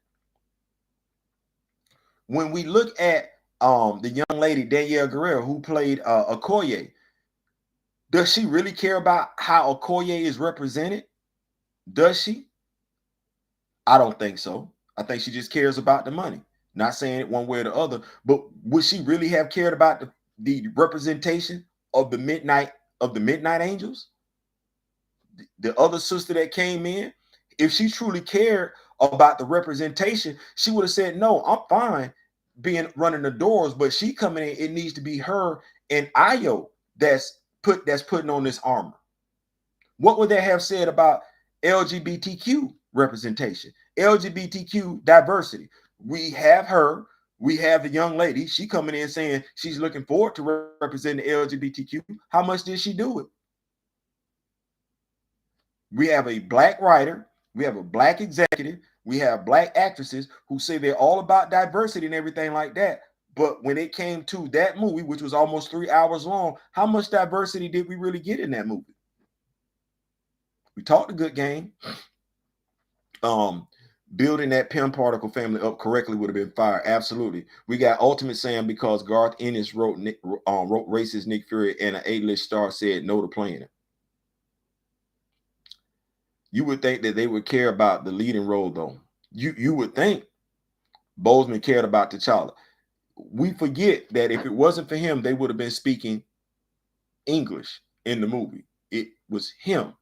When we look at the young lady, Danielle Guerrero, who played Okoye, does she really care about how Okoye is represented? Does she? I don't think so. I think she just cares about the money. Not saying it one way or the other, but would she really have cared about the representation of the Midnight Angels? The other sister that came in, if she truly cared about the representation, she would have said, no, I'm fine being running the doors, but she coming in, it needs to be her and Ayo that's putting on this armor. What would they have said about LGBTQ representation, LGBTQ diversity? We have her, we have the young lady, she coming in saying she's looking forward to representing the LGBTQ. How much did she do it? We have a black writer, we have a black executive, we have black actresses who say they're all about diversity and everything like that. But when it came to that movie, which was almost 3 hours long, how much diversity did we really get in that movie? We talked a good game. Building that Pym particle family up correctly would have been fire. Absolutely. We got Ultimate Sam because Garth Ennis wrote racist Nick Fury, and an A-list star said no to playing it. You would think that they would care about the leading role, though. You would think Boseman cared about T'Challa. We forget that if it wasn't for him, they would have been speaking English in the movie. It was him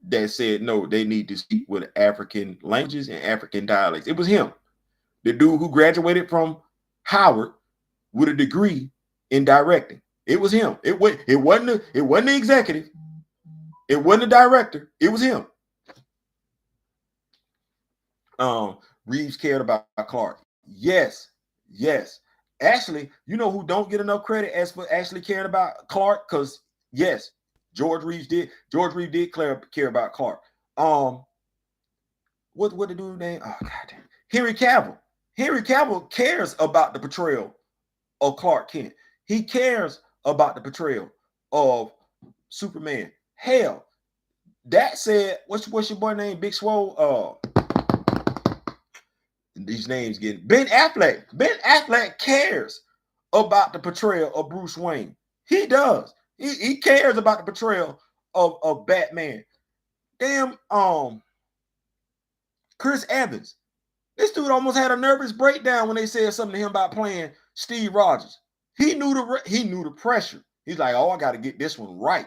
that said no, they need to speak with African languages and African dialects. It was him, the dude who graduated from Howard with a degree in directing. It was him. It wasn't the executive. It wasn't the director. It was him. Reeves cared about Clark. Yes. Actually, you know who don't get enough credit as for actually caring about Clark? Because yes, George Reeves did care about Clark. What the dude name? Oh god, Henry Cavill. Henry Cavill cares about the portrayal of Clark Kent. He cares about the portrayal of Superman. Hell, that said, what's your boy name? Big Swole. These names getting Ben Affleck. Ben Affleck cares about the portrayal of Bruce Wayne. He does. He cares about the portrayal of Batman. Damn, Chris Evans. This dude almost had a nervous breakdown when they said something to him about playing Steve Rogers. He knew the pressure. He's like, oh, I got to get this one right.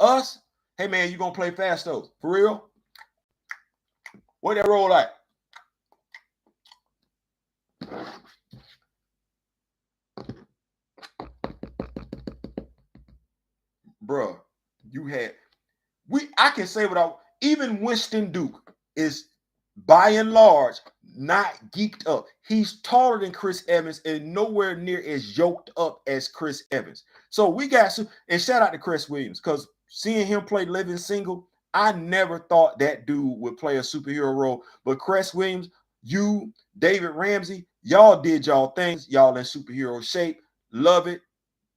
Us, hey man, you gonna play Fastos for real? What that role like? Bruh, I can say even Winston Duke is by and large not geeked up. He's taller than Chris Evans and nowhere near as yoked up as Chris Evans. So we got and shout out to Chris Williams, because seeing him play Living Single, I never thought that dude would play a superhero role. But Chris Williams, you, David Ramsey, y'all did y'all things. Y'all in superhero shape. Love it.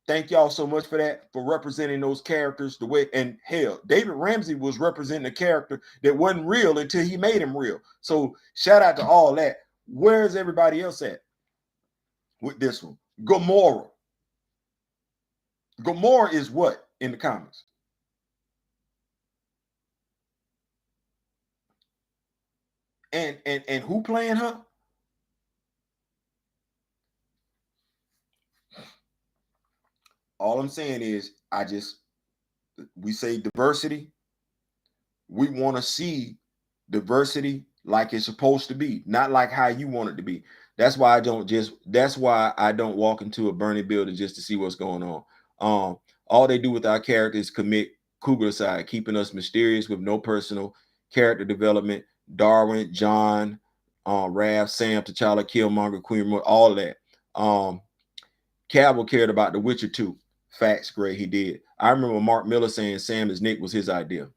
Thank y'all so much for that, for representing those characters the way. And hell, David Ramsey was representing a character that wasn't real until he made him real. So shout out to all that. Where's everybody else at with this one? Gamora. Gamora is what in the comics? And who playing her? All I'm saying is, we say diversity. We want to see diversity like it's supposed to be, not like how you want it to be. That's why I don't walk into a burning building just to see what's going on. All they do with our characters is commit Cougar keeping us mysterious with no personal character development. Darwin, John, Raph, Sam, T'Challa, Killmonger, Queen, all that. Cavill cared about The Witcher 2. Facts, Gray, he did. I remember Mark Miller saying Sam as Nick was his idea.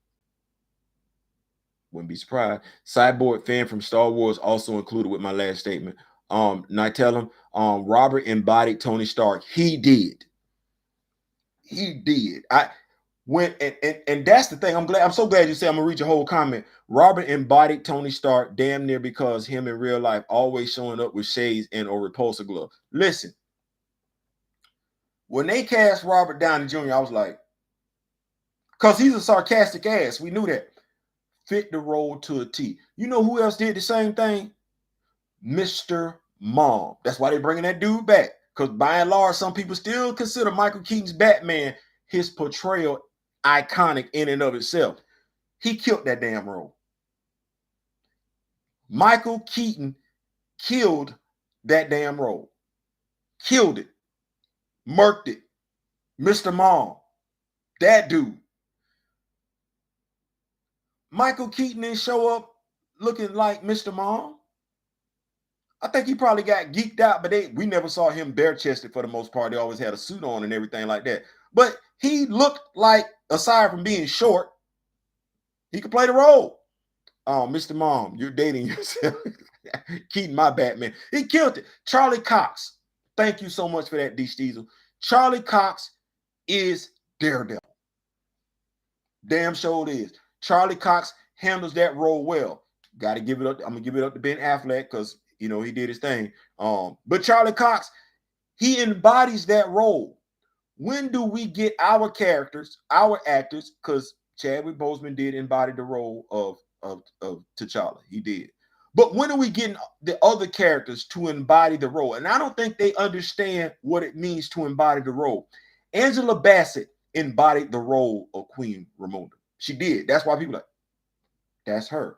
Wouldn't be surprised. Cyborg fan from Star Wars also included with my last statement. Now tell him, Robert embodied Tony Stark. He did. And that's the thing. I'm so glad you said. I'm gonna read your whole comment. Robert embodied Tony Stark damn near, because him in real life always showing up with shades and or repulsor glove. Listen, when they cast Robert Downey Jr., I was like, because he's a sarcastic ass. We knew that. Fit the role to a T. You know who else did the same thing? Mr. Mom. That's why they're bringing that dude back. Because by and large, some people still consider Michael Keaton's Batman, his portrayal, iconic in and of itself. He killed that damn role. Michael Keaton killed that damn role. Killed it. Murked it. Mr. Mom. That dude. Michael Keaton didn't show up looking like Mr. Mom. I think he probably got geeked out, but we never saw him bare-chested for the most part. They always had a suit on and everything like that. But he looked like, aside from being short, he could play the role. Oh, Mr. Mom, you're dating yourself. Keaton, my Batman. He killed it. Charlie Cox. Thank you so much for that, D. Steezel. Charlie Cox is Daredevil. Damn sure it is. Charlie Cox handles that role well. Got to give it up. I'm gonna give it up to Ben Affleck because you know he did his thing. But Charlie Cox, he embodies that role. When do we get our characters, our actors? Because Chadwick Boseman did embody the role of T'Challa. He did. But when are we getting the other characters to embody the role? And I don't think they understand what it means to embody the role. Angela Bassett embodied the role of Queen Ramonda. She did. That's why people are like, that's her.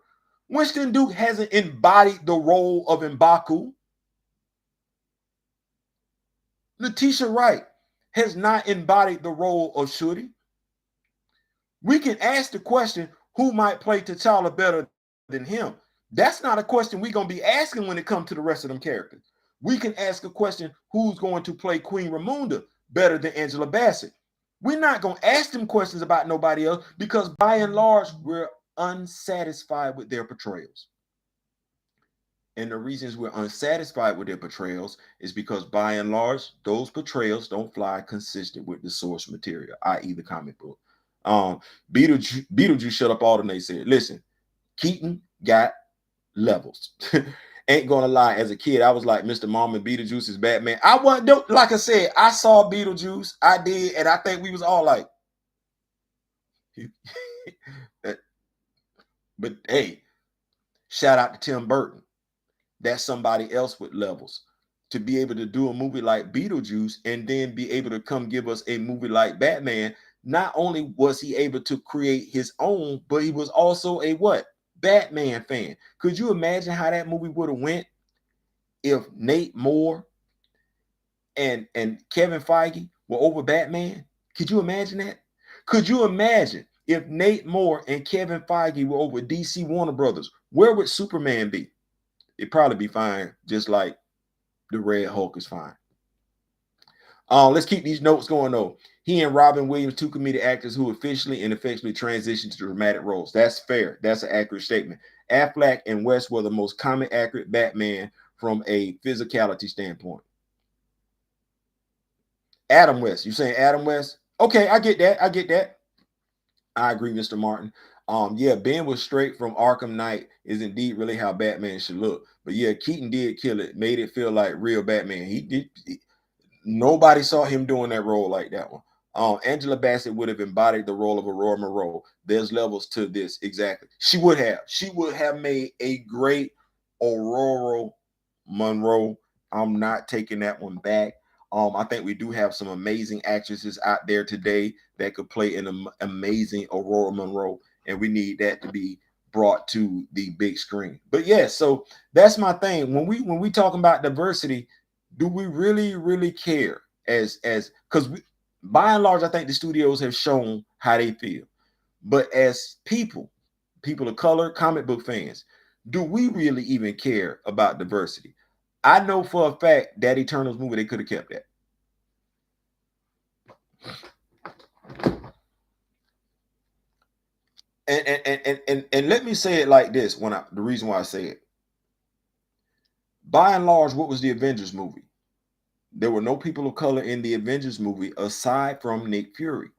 Winston Duke hasn't embodied the role of M'Baku. Letitia Wright has not embodied the role of Shuri. We can ask the question, who might play T'Challa better than him? That's not a question we're going to be asking when it comes to the rest of them characters. We can ask a question, who's going to play Queen Ramonda better than Angela Bassett? We're not going to ask them questions about nobody else because by and large, we're unsatisfied with their portrayals. And the reasons we're unsatisfied with their portrayals is because by and large, those portrayals don't fly consistent with the source material, i.e. the comic book. Beetlejuice shut up all and they said, listen, Keaton got levels. Ain't gonna lie, as a kid, I was like, Mr. Mom and Beetlejuice is Batman. I wasn't, like I said, I saw Beetlejuice, I did, and I think we was all like, but hey, shout out to Tim Burton. That's somebody else with levels. To be able to do a movie like Beetlejuice and then be able to come give us a movie like Batman, not only was he able to create his own, but he was also a what? Batman fan. Could you imagine how that movie would have went if Nate Moore and Kevin Feige were over Batman? Could you imagine that? Could you imagine if Nate Moore and Kevin Feige were over DC Warner Brothers? Where would Superman be? It'd probably be fine, just like the Red Hulk is fine. Let's keep these notes going though. He and Robin Williams, two comedic actors who officially and effectively transitioned to dramatic roles. That's fair. That's an accurate statement. Affleck and West were the most comic accurate Batman from a physicality standpoint. Adam West. You saying Adam West? Okay, I get that. I get that. I agree, Mr. Martin. Yeah, Ben was straight from Arkham Knight is indeed really how Batman should look. But yeah, Keaton did kill it, made it feel like real Batman. He did. Nobody saw him doing that role like that one. Angela Bassett would have embodied the role of Aurora Monroe. There's levels to this. Exactly. She would have. She would have made a great Aurora Monroe. I'm not taking that one back. I think we do have some amazing actresses out there today that could play an amazing Aurora Monroe, and we need that to be brought to the big screen. But yeah, so that's my thing. When we talking about diversity, do we really care? As because by and large, I think the studios have shown how they feel. But as people of color, comic book fans, do we really even care about diversity? I know for a fact that Eternals movie, they could have kept that. And let me say it like this: the reason why I say it, by and large, what was the Avengers movie? There were no people of color in the Avengers movie aside from Nick Fury.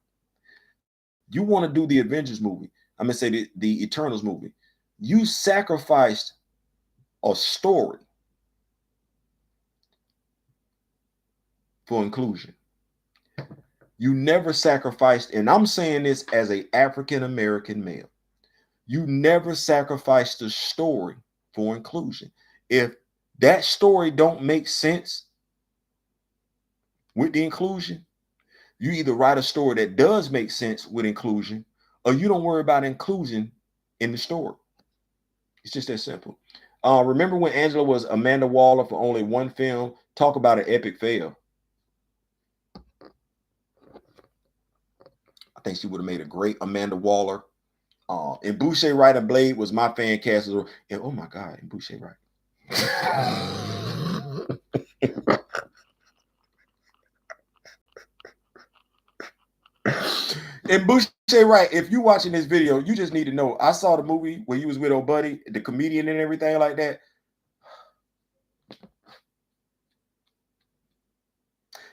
You want to do the Avengers movie? I'm gonna say the Eternals movie. You sacrificed a story for inclusion. You never sacrificed, and I'm saying this as an African American male. You never sacrificed the story for inclusion. If that story don't make sense with the inclusion, you either write a story that does make sense with inclusion, or you don't worry about inclusion in the story. It's just that simple. Remember when Angela was Amanda Waller for only one film? Talk about an epic fail. I think she would have made a great Amanda Waller. And Boucher Wright and Blade was my fan cast. And oh my God, and Boucher Wright. And Boucher Wright, if you're watching this video, you just need to know. I saw the movie where you was with old buddy, the comedian and everything like that.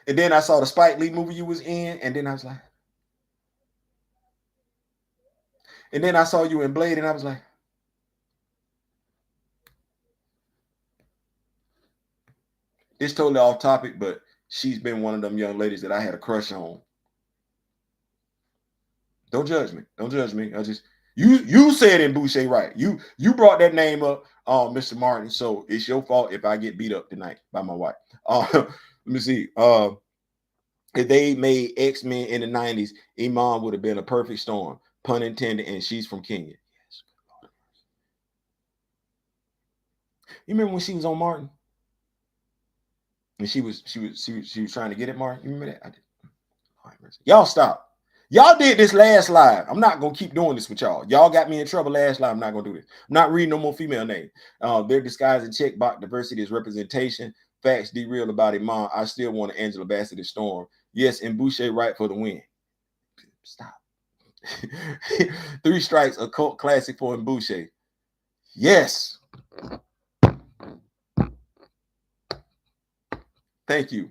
And then I saw the Spike Lee movie you was in, and then I was like, and then I saw you in Blade, and I was like, it's totally off topic, but she's been one of them young ladies that I had a crush on. Don't judge me. Don't judge me. I just you said in Boucher right. You brought that name up, Mr. Martin. So it's your fault if I get beat up tonight by my wife. Let me see. If they made X-Men in the 90s, Iman would have been a perfect storm, pun intended, and she's from Kenya. Yes. You remember when she was on Martin? And she was trying to get it, Martin. You remember that? I did. Y'all stop. Y'all did this last live. I'm not gonna keep doing this with y'all. Y'all got me in trouble last live. I'm not gonna do this. I'm not reading no more female names. They're disguising checkbox diversity as representation. Facts derailed about Iman. I still want an Angela Bassett Storm. Yes, and Boucher right for the win. Stop. 3 strikes, a cult classic for Boucher. Yes. Thank you.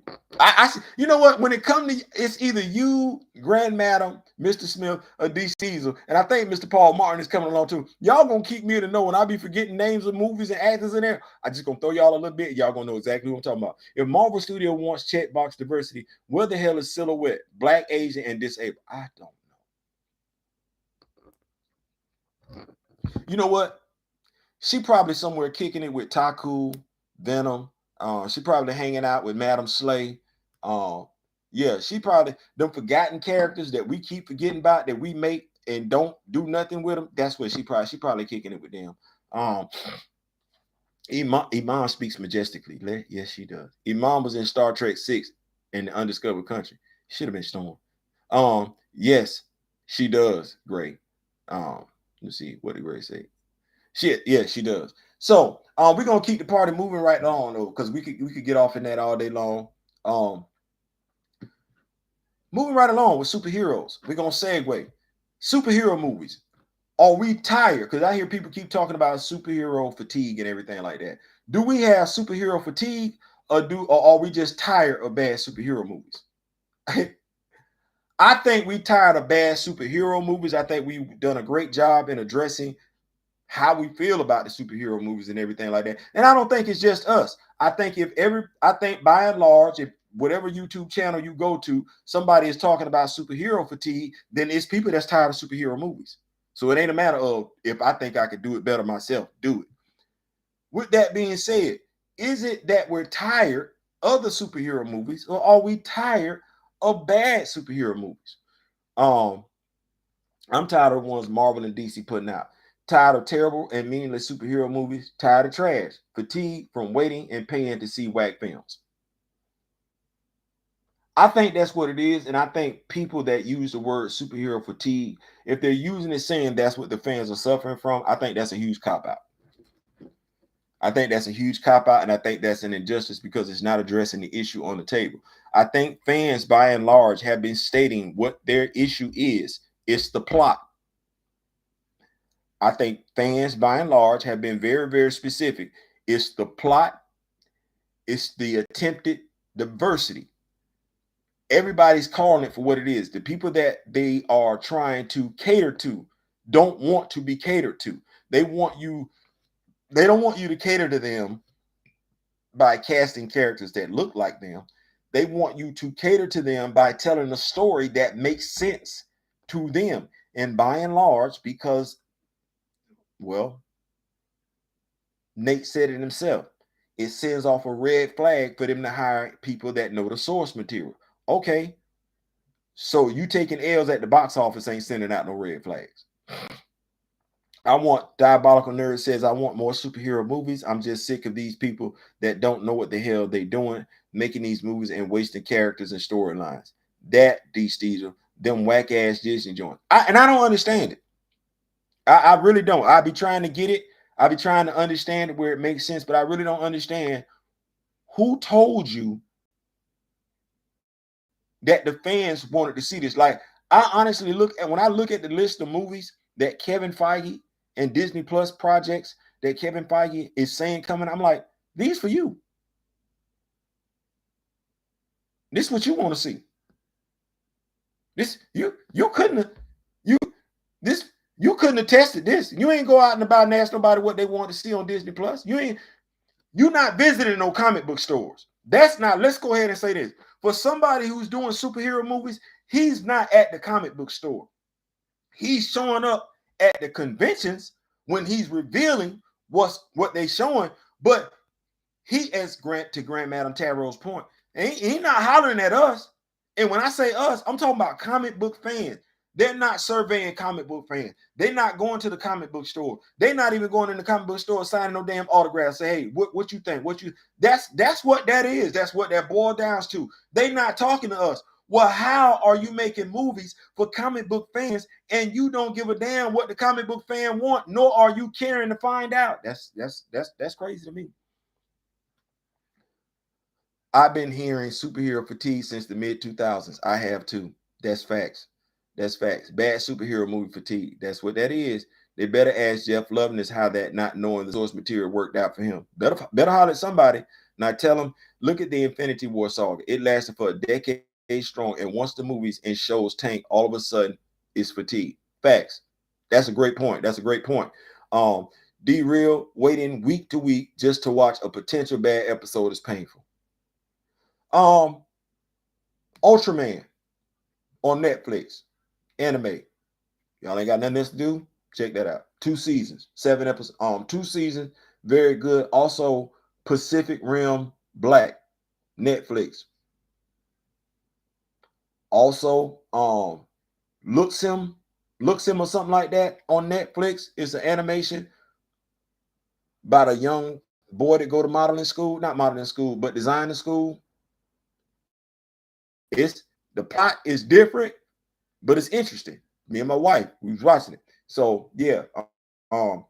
You know what? When it comes to, it's either you, Grand Madam, Mr. Smith, or D. Cecil, and I think Mr. Paul Martin is coming along too. Y'all gonna keep me in the know when I be forgetting names of movies and actors in there. I just gonna throw y'all a little bit. Y'all gonna know exactly what I'm talking about. If Marvel Studio wants checkbox diversity, where the hell is Silhouette, Black, Asian, and disabled? I don't know. You know what? She probably somewhere kicking it with Taku, Venom. She probably hanging out with Madam Slay. Yeah, she probably them forgotten characters that we keep forgetting about that we make and don't do nothing with them. That's what she probably kicking it with them. Iman speaks majestically. Yes, she does. Iman was in Star Trek 6 in the Undiscovered Country. Should have been Storm. Yes, she does. Great. Let's see what did Gray say. Shit, yeah, she does. So we're gonna keep the party moving right on though, because we could get off in that all day long. Moving right along with superheroes, we're gonna segue. Superhero movies. Are we tired? Because I hear people keep talking about superhero fatigue and everything like that. Do we have superhero fatigue, or are we just tired of bad superhero movies? I think we tired of bad superhero movies. I think we've done a great job in addressing how we feel about the superhero movies and everything like that. And I don't think it's just us. I think I think by and large, if whatever YouTube channel you go to, somebody is talking about superhero fatigue, then it's people that's tired of superhero movies. So it ain't a matter of if I think I could do it better myself, do it. With that being said, is it that we're tired of the superhero movies, or are we tired of bad superhero movies? I'm tired of the ones Marvel and DC putting out. Tired of terrible and meaningless superhero movies. Tired of trash. Fatigue from waiting and paying to see whack films. I think that's what it is. And I think people that use the word superhero fatigue, if they're using it saying that's what the fans are suffering from, I think that's a huge cop-out. I think that's a huge cop-out, and I think that's an injustice because it's not addressing the issue on the table. I think fans, by and large, have been stating what their issue is. It's the plot. I think fans, by and large, have been very, very specific. It's the plot. It's the attempted diversity. Everybody's calling it for what it is. The people that they are trying to cater to don't want to be catered to. They don't want you to cater to them by casting characters that look like them. They want you to cater to them by telling a story that makes sense to them. And by and large, because, well, Nate said it himself. It sends off a red flag for them to hire people that know the source material. Okay, so you taking L's at the box office ain't sending out no red flags. I want Diabolical Nerd says, I want more superhero movies. I'm just sick of these people that don't know what the hell they doing, making these movies and wasting characters and storylines. That, D. Steezer, them whack ass Disney joints. And I don't understand it. I really don't. I be trying to get it. I be trying to understand it where it makes sense, but I really don't understand who told you that the fans wanted to see this. Like, I honestly when I look at the list of movies that Kevin Feige and Disney Plus projects that Kevin Feige is saying coming, I'm like, these for you. This is what you want to see. This you couldn't have you this you couldn't have tested this. You ain't go out and about and ask nobody what they want to see on Disney Plus. You're not visiting no comic book stores. That's not, let's go ahead and say this. For somebody who's doing superhero movies, he's not at the comic book store. He's showing up at the conventions when he's revealing what they're showing. But he, as Grant Madam Tarot's point, he not hollering at us. And when I say us, I'm talking about comic book fans. They're not surveying comic book fans. They're not going to the comic book store. They're not even going in the comic book store signing no damn autographs. Say, hey, what you think? That's what that is. That's what that boils down to. They're not talking to us. Well, how are you making movies for comic book fans and you don't give a damn what the comic book fan want, nor are you caring to find out? That's crazy to me. I've been hearing superhero fatigue since the mid 2000s. I have too. That's facts. That's facts. Bad superhero movie fatigue. That's what that is. They better ask Jeff Loveness how that not knowing the source material worked out for him. Better holler at somebody. Now tell them, look at the Infinity War saga. It lasted for a decade strong. And once the movies and shows tank, all of a sudden it's fatigue. Facts. That's a great point. That's a great point. D-Real, waiting week to week just to watch a potential bad episode is painful. Ultraman on Netflix, anime. Y'all ain't got nothing else to do? Check that out. 2 seasons, 7 episodes. 2 seasons, very good. Also, Pacific Rim Black, Netflix. Also, Luxem or something like that on Netflix. It's an animation about a young boy that go to modeling school, not modeling school, but designing school. The plot is different, but it's interesting. Me and my wife, we was watching it. So yeah,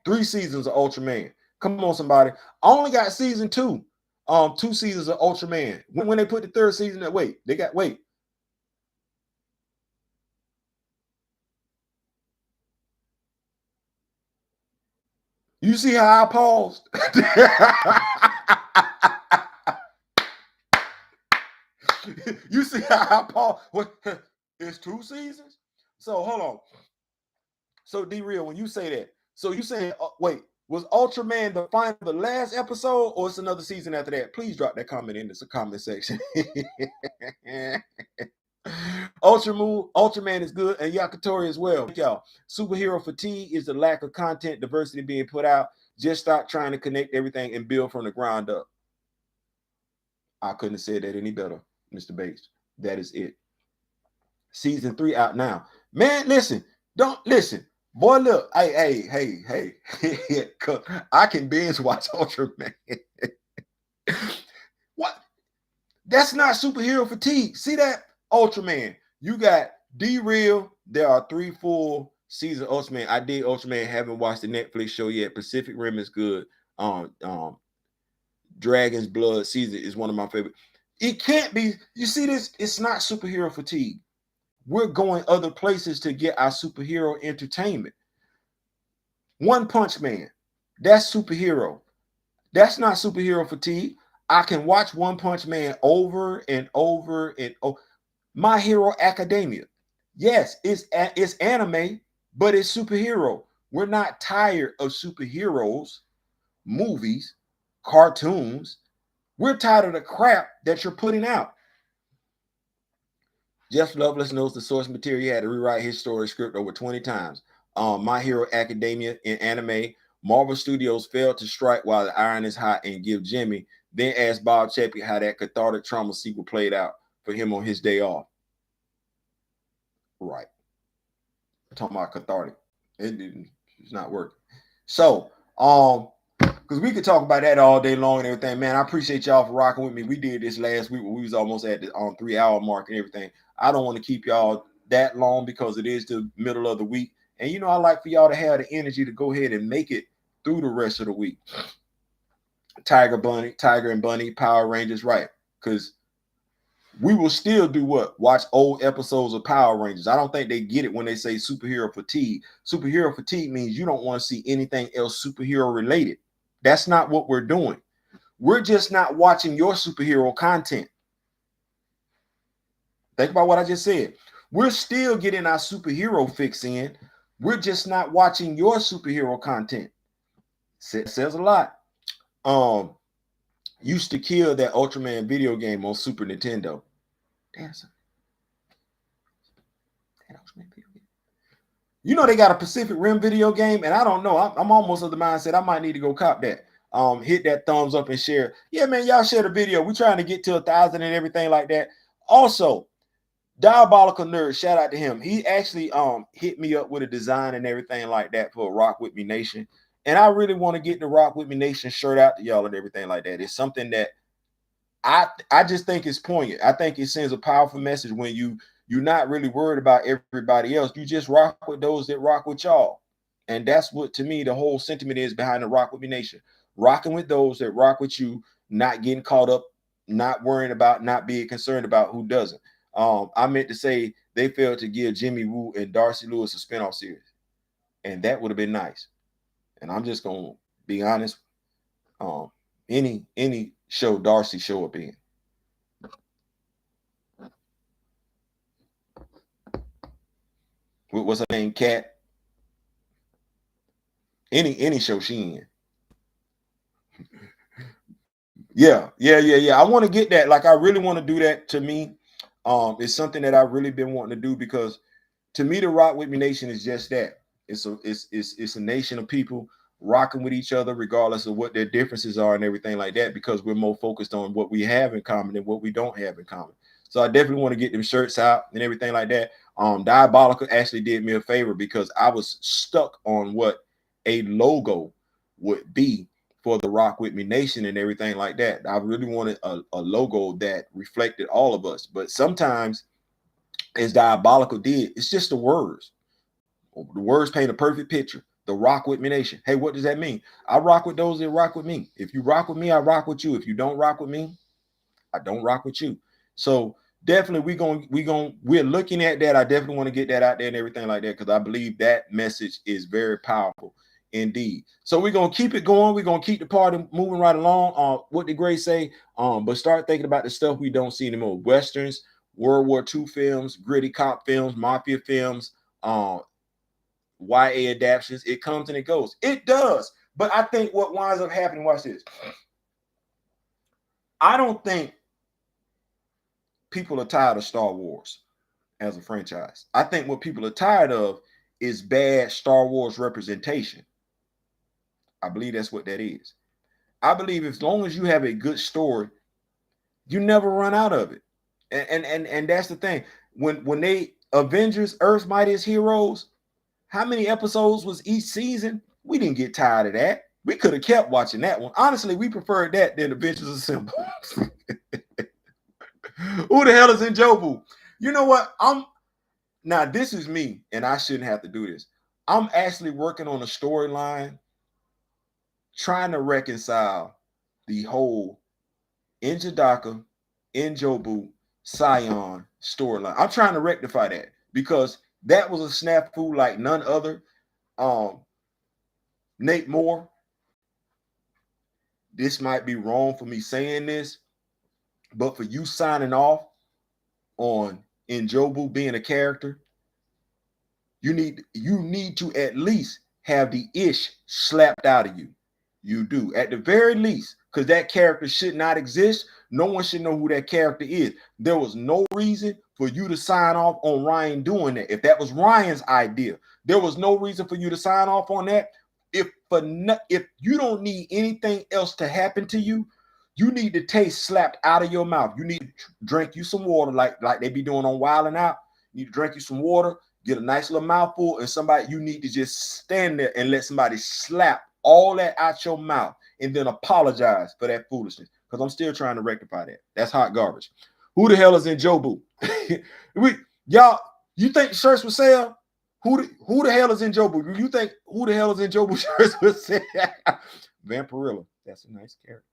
3 seasons of Ultraman. Come on, somebody. I only got season 2. 2 seasons of Ultraman. When they put the 3rd season, wait. You see how I paused? You see how I paused? What? It's 2 seasons? So hold on. So D-Real, when you say that, so you saying, wait, was Ultraman the last episode, or it's another season after that? Please drop that comment in the comment section. Ultraman is good, and Yakitori as well. Y'all, superhero fatigue is the lack of content diversity being put out. Just stop trying to connect everything and build from the ground up. I couldn't have said that any better, Mr. Bates. That is it. Season 3 out now. Man, listen. Don't listen. Boy, look. Hey. I can binge watch Ultraman. What? That's not superhero fatigue. See that? Ultraman. You got D-Real. There are 3 full seasons of Ultraman. I did Ultraman. Haven't watched the Netflix show yet. Pacific Rim is good. Dragon's Blood season is one of my favorite. It can't be. You see this? It's not superhero fatigue. We're going other places to get our superhero entertainment. One Punch Man. That's superhero. That's not superhero fatigue. I can watch One Punch Man over and over and over. My Hero Academia. Yes, it's anime, but it's superhero. We're not tired of superheroes, movies, cartoons. We're tired of the crap that you're putting out. Jeff Loveless knows the source material. He had to rewrite his story script over 20 times. My Hero Academia in anime. Marvel Studios failed to strike while the iron is hot and give Jimmy. Then asked Bob Chapek how that cathartic trauma sequel played out for him on his day off. Right. I'm talking about cathartic. It's not working. So, because we could talk about that all day long and everything, man. I appreciate y'all for rocking with me. We did this last week when we was almost at the 3-hour mark and everything. I don't want to keep y'all that long because it is the middle of the week. And you know, I like for y'all to have the energy to go ahead and make it through the rest of the week. Tiger and Bunny, Power Rangers, right? Because we will still do what? Watch old episodes of Power Rangers. I don't think they get it when they say superhero fatigue. Superhero fatigue means you don't want to see anything else superhero related. That's not what we're doing. We're just not watching your superhero content. Think about what I just said. We're still getting our superhero fix in. We're just not watching your superhero content. Says a lot. Used to kill that Ultraman video game on Super Nintendo. Damn, that Ultraman video game. You know they got a Pacific Rim video game, and I don't know. I'm almost of the mindset I might need to go cop that. Hit that thumbs up and share. Yeah, man, y'all share the video. We're trying to get to 1,000 and everything like that. Also, Diabolical Nerd, shout out to him. He actually hit me up with a design and everything like that for Rock With Me Nation. And I really want to get the Rock With Me Nation shirt out to y'all and everything like that. It's something that I just think it's poignant. I think it sends a powerful message when you're not really worried about everybody else. You just rock with those that rock with y'all. And that's what, to me, the whole sentiment is behind the Rock With Me Nation. Rocking with those that rock with you, not getting caught up, not worrying about, not being concerned about who doesn't. I meant to say they failed to give Jimmy Woo and Darcy Lewis a spinoff series. And that would have been nice. And I'm just going to be honest. Any show Darcy show up in. What's her name? Cat. Any show she in. Yeah. I want to get that. Like, I really want to do that. To me, it's something that I've really been wanting to do, because to me, the Rock With Me Nation is just that. It's a nation of people rocking with each other, regardless of what their differences are and everything like that, because we're more focused on what we have in common than what we don't have in common. So I definitely want to get them shirts out and everything like that. Diabolical actually did me a favor, because I was stuck on what a logo would be for the Rock With Me Nation and everything like that. I really wanted a logo that reflected all of us. But sometimes, as Diabolical did, it's just the words. The words paint a perfect picture. The Rock With Me Nation. Hey, what does that mean? I rock with those that rock with me. If you rock with me, I rock with you. If you don't rock with me, I don't rock with you. So definitely we're looking at that. I definitely want to get that out there and everything like that, because I believe that message is very powerful indeed. So we're gonna keep it going. We're gonna keep the party moving right along. What did Gray say? But start thinking about the stuff we don't see anymore. Westerns, World War II films, gritty cop films, mafia films, YA adaptions. It comes and it goes. It does. But I think what winds up happening, watch this. I don't think people are tired of Star Wars as a franchise. I think what people are tired of is bad Star Wars representation. I believe that's what that is. I believe as long as you have a good story, you never run out of it. And that's the thing. When they Avengers, Earth's Mightiest Heroes, how many episodes was each season? We didn't get tired of that. We could have kept watching that one. Honestly, we preferred that than Avengers Assemble. Who the hell is in Jobu? You know what? Now this is me, and I shouldn't have to do this. I'm actually working on a storyline, trying to reconcile the whole Injadaka, Injobu, Scion storyline. I'm trying to rectify that, because that was a snafu like none other. Nate Moore, this might be wrong for me saying this, but for you signing off on Injobu being a character, you need to at least have the ish slapped out of you. You do, at the very least, because that character should not exist. No one should know who that character is. There was no reason for you to sign off on Ryan doing that. If that was Ryan's idea, there was no reason for you to sign off on that. If you don't need anything else to happen to you, you need the taste slapped out of your mouth. You need to drink you some water, like they be doing on Wild 'N Out. You need to drink you some water, get a nice little mouthful, and you need to just stand there and let somebody slap all that out your mouth, and then apologize for that foolishness, because I'm still trying to rectify that. That's hot garbage. Who the hell is in Jobu? You think shirts would sell? Who the hell is in Jobu? You think who the hell is in Jobu shirts would sell? Vampirilla. That's a nice character.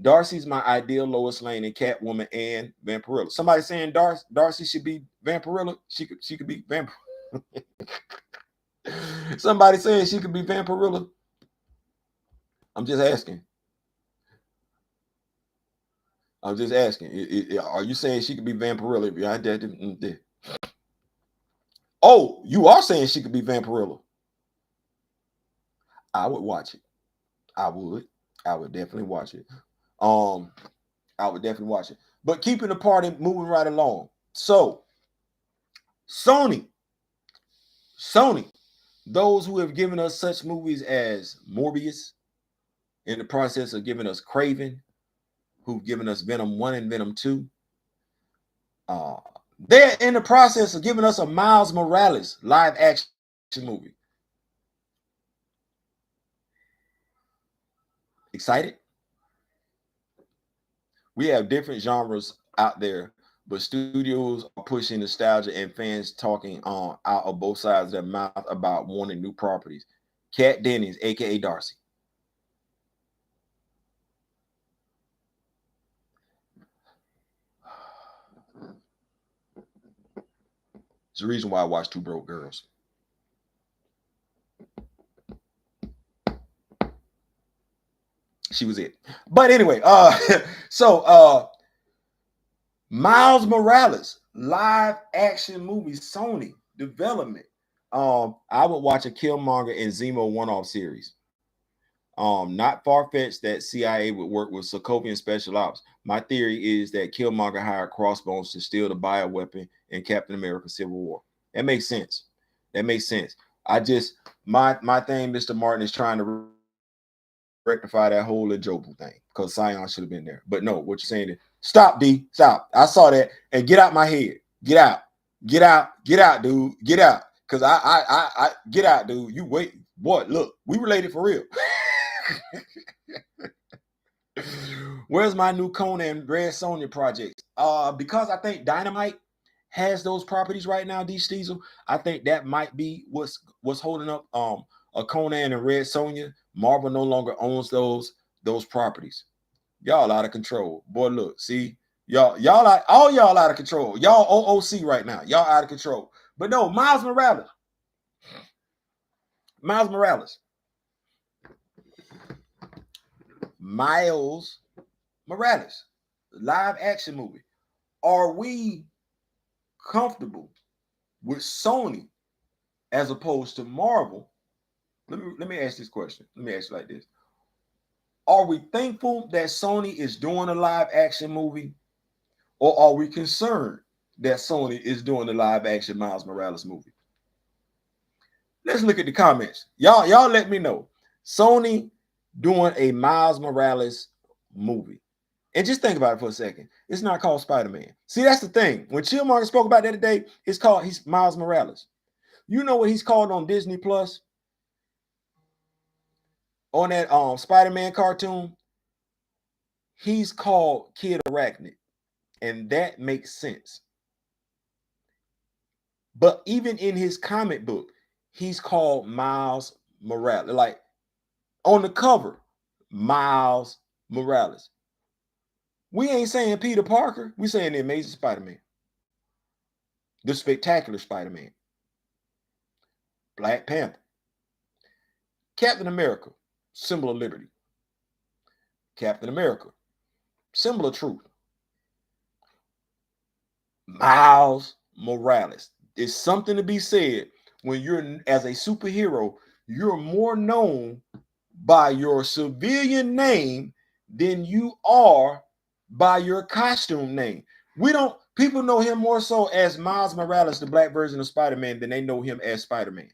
Darcy's my ideal Lois Lane and Catwoman and Vampirilla. Somebody saying Darcy should be Vampirilla. She could be Vampirilla. Somebody saying she could be Vampirilla. I'm just asking. I'm just asking. Are you saying she could be Vampirilla? Oh, you are saying she could be Vampirilla. I would watch it. I would. I would definitely watch it. Um, I would definitely watch it. But keeping the party moving right along. So, Sony, Sony, those who have given us such movies as Morbius, in the process of giving us Craven, who've given us Venom 1 and Venom 2. Uh, they're in the process of giving us a Miles Morales live action movie. Excited? We have different genres out there, but studios are pushing nostalgia and fans talking on out of both sides of their mouth about wanting new properties. Kat Dennings, aka Darcy. It's the reason why I watch Two Broke Girls. She was it. But anyway, so Miles Morales, live action movie, Sony development. I would watch a Killmonger and Zemo one-off series. Not far-fetched that CIA would work with Sokovian Special Ops. My theory is that Killmonger hired Crossbones to steal the bioweapon in Captain America Civil War. That makes sense. That makes sense. I just my thing, Mr. Martin, is trying to rectify that whole Jobu thing because Sion should have been there. But no, what you're saying is stop, D. Stop. I saw that and get out my head. Get out. Get out. Get out, dude. Get out. Cause I get out, dude. You wait. What? Look, we related for real. Where's my new Conan Red Sonja project? Because I think Dynamite has those properties right now, D Steezel. I think that might be what's holding up a Conan and Red Sonja. Marvel no longer owns those properties. Y'all out of control. Boy, look, see, y'all all y'all out of control. Y'all OOC right now. Y'all out of control. But no, Miles Morales. Miles Morales. Miles Morales. Live action movie. Are we comfortable with Sony as opposed to Marvel? Let me ask this question. Let me ask it like this. Are we thankful that Sony is doing a live action movie, or are we concerned that Sony is doing the live action Miles Morales movie? Let's look at the comments. Y'all let me know. Sony doing a Miles Morales movie. And just think about it for a second. It's not called Spider-Man. See, that's the thing. When Chillmark spoke about that today, he's Miles Morales. You know what he's called on Disney Plus? On that Spider-Man cartoon? He's called Kid Arachnid. And that makes sense. But even in his comic book, he's called Miles Morales. Like on the cover, Miles Morales. We ain't saying Peter Parker. We saying the Amazing Spider-Man. The Spectacular Spider-Man. Black Panther. Captain America, symbol of liberty. Captain America, symbol of truth. Miles Morales. It's something to be said when you're, as a superhero, you're more known by your civilian name than you are by your costume name. People know him more so as Miles Morales, the black version of Spider-Man, than they know him as Spider-Man.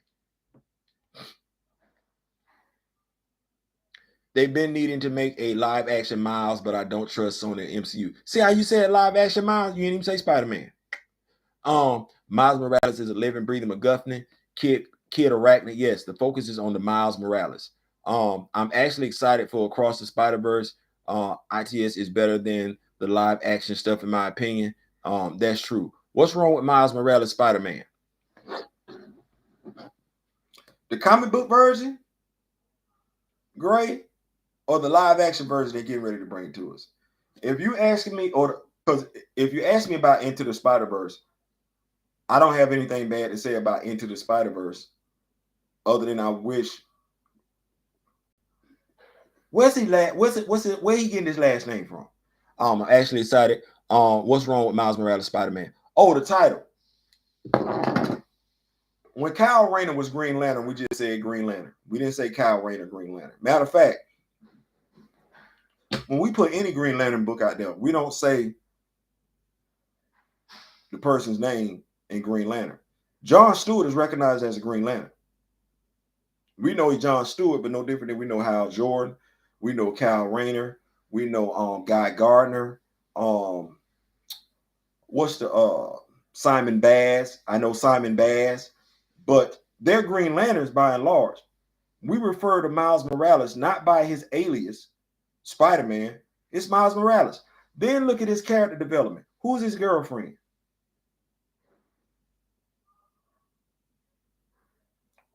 They've been needing to make a live action Miles, but I don't trust Sony MCU. See how you said live action Miles? You didn't even say Spider-Man. Miles Morales is a living, breathing MacGuffin. Kid Arachnid. Yes, the focus is on the Miles Morales. I'm actually excited for Across the Spider-Verse. ITS is better than the live action stuff, in my opinion. That's true. What's wrong with Miles Morales Spider-Man? The comic book version, great, or the live action version they're getting ready to bring to us? If you asking me, because if you ask me about Into the Spider-Verse, I don't have anything bad to say about Into the Spider-Verse, other than I wish. Where he getting his last name from? I'm actually excited. What's wrong with Miles Morales Spider-Man? Oh, the title. When Kyle Rayner was Green Lantern, we just said Green Lantern. We didn't say Kyle Rayner Green Lantern. Matter of fact, when we put any Green Lantern book out there, we don't say the person's name in Green Lantern. John Stewart is recognized as a Green Lantern. We know he's John Stewart, but no different than we know Hal Jordan. We know Kyle Rayner. We know Guy Gardner. What's the Simon Baz? I know Simon Baz, but they're Green Lanterns by and large. We refer to Miles Morales not by his alias, Spider-Man. It's Miles Morales. Then look at his character development. Who's his girlfriend?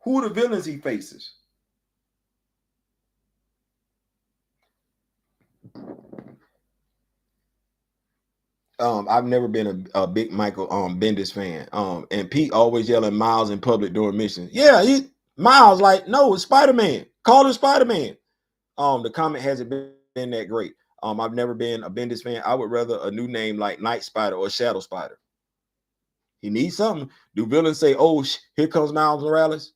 Who are the villains he faces? I've never been a big Michael Bendis fan. And Pete always yelling Miles in public during missions. Yeah, Miles like, no, it's Spider-Man. Call him Spider-Man. The comment hasn't been that great. I've never been a Bendis fan. I would rather a new name like Night Spider or Shadow Spider. He needs something. Do villains say, "Oh, here comes Miles Morales"?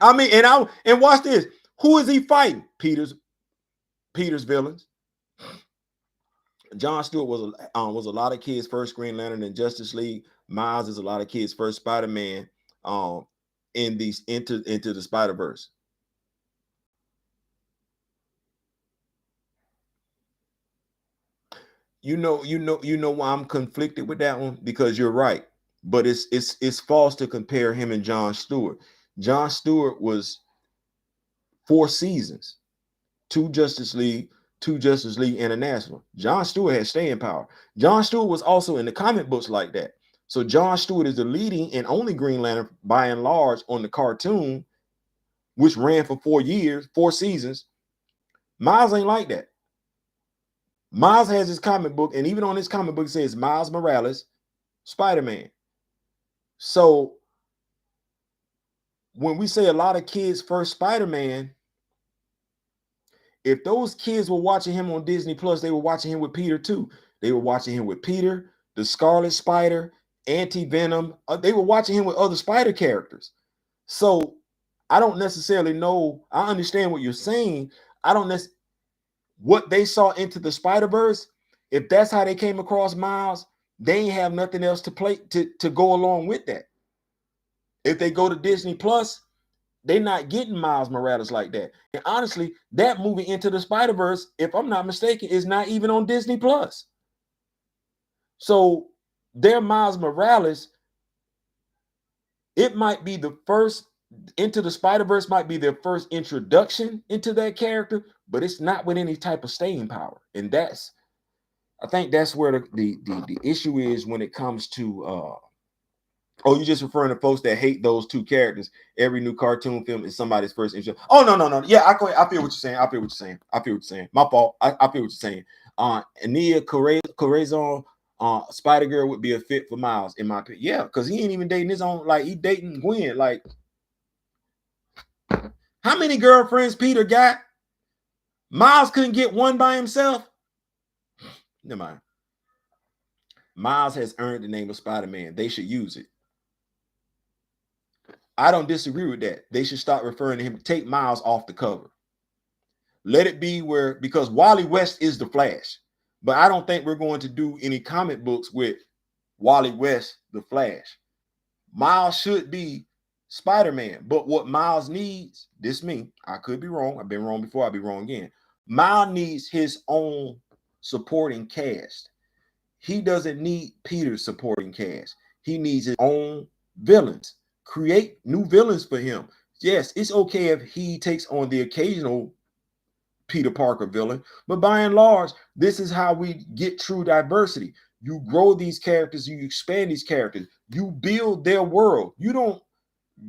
I mean, and watch this. Who is he fighting? Peter's villains. John Stewart was a lot of kids' first Green Lantern in Justice League. Miles is a lot of kids' first Spider-Man in these into the Spider-Verse. You know why I'm conflicted with that one, because you're right, but it's false to compare him and John Stewart. John Stewart was 4 seasons, two Justice League International. John Stewart had staying power. John Stewart was also in the comic books like that. So John Stewart is the leading and only Green Lantern by and large on the cartoon, which ran for 4 seasons. Miles ain't like that. Miles has his comic book, and even on his comic book it says Miles Morales, Spider-Man. So when we say a lot of kids first Spider-Man, if those kids were watching him on Disney Plus, they were watching him with Peter too. They were watching him with Peter, the Scarlet Spider, Anti-Venom. They were watching him with other Spider characters. So I don't necessarily know. I understand what you're saying. I don't necessarily what they saw into the Spider-Verse. If that's how they came across Miles, they ain't have nothing else to play to go along with that. If they go to Disney Plus, they're not getting Miles Morales like that. And honestly, that movie Into the Spider-Verse, if I'm not mistaken, is not even on Disney Plus. So their Miles Morales, it might be the first Into the Spider-Verse might be their first introduction into that character, but it's not with any type of staying power. And I think that's where the issue is when it comes to oh, you're just referring to folks that hate those two characters. Every new cartoon film is somebody's first intro. Oh, no. Yeah, I feel what you're saying. I feel what you're saying. My fault. I feel what you're saying. Ania Corazon, Spider Girl would be a fit for Miles, in my opinion. Yeah, because he ain't even dating his own. Like, he dating Gwen. Like, how many girlfriends Peter got? Miles couldn't get one by himself. Never mind. Miles has earned the name of Spider-Man. They should use it. I don't disagree with that. They should start referring to him. Take Miles off the cover. Let it be because Wally West is the Flash. But I don't think we're going to do any comic books with Wally West, the Flash. Miles should be Spider-Man. But what Miles needs, I could be wrong. I've been wrong before. I'll be wrong again. Miles needs his own supporting cast. He doesn't need Peter's supporting cast. He needs his own villains. Create new villains for him. Yes, it's okay if he takes on the occasional Peter Parker villain, but by and large, this is how we get true diversity. You grow these characters, you expand these characters, you build their world. You don't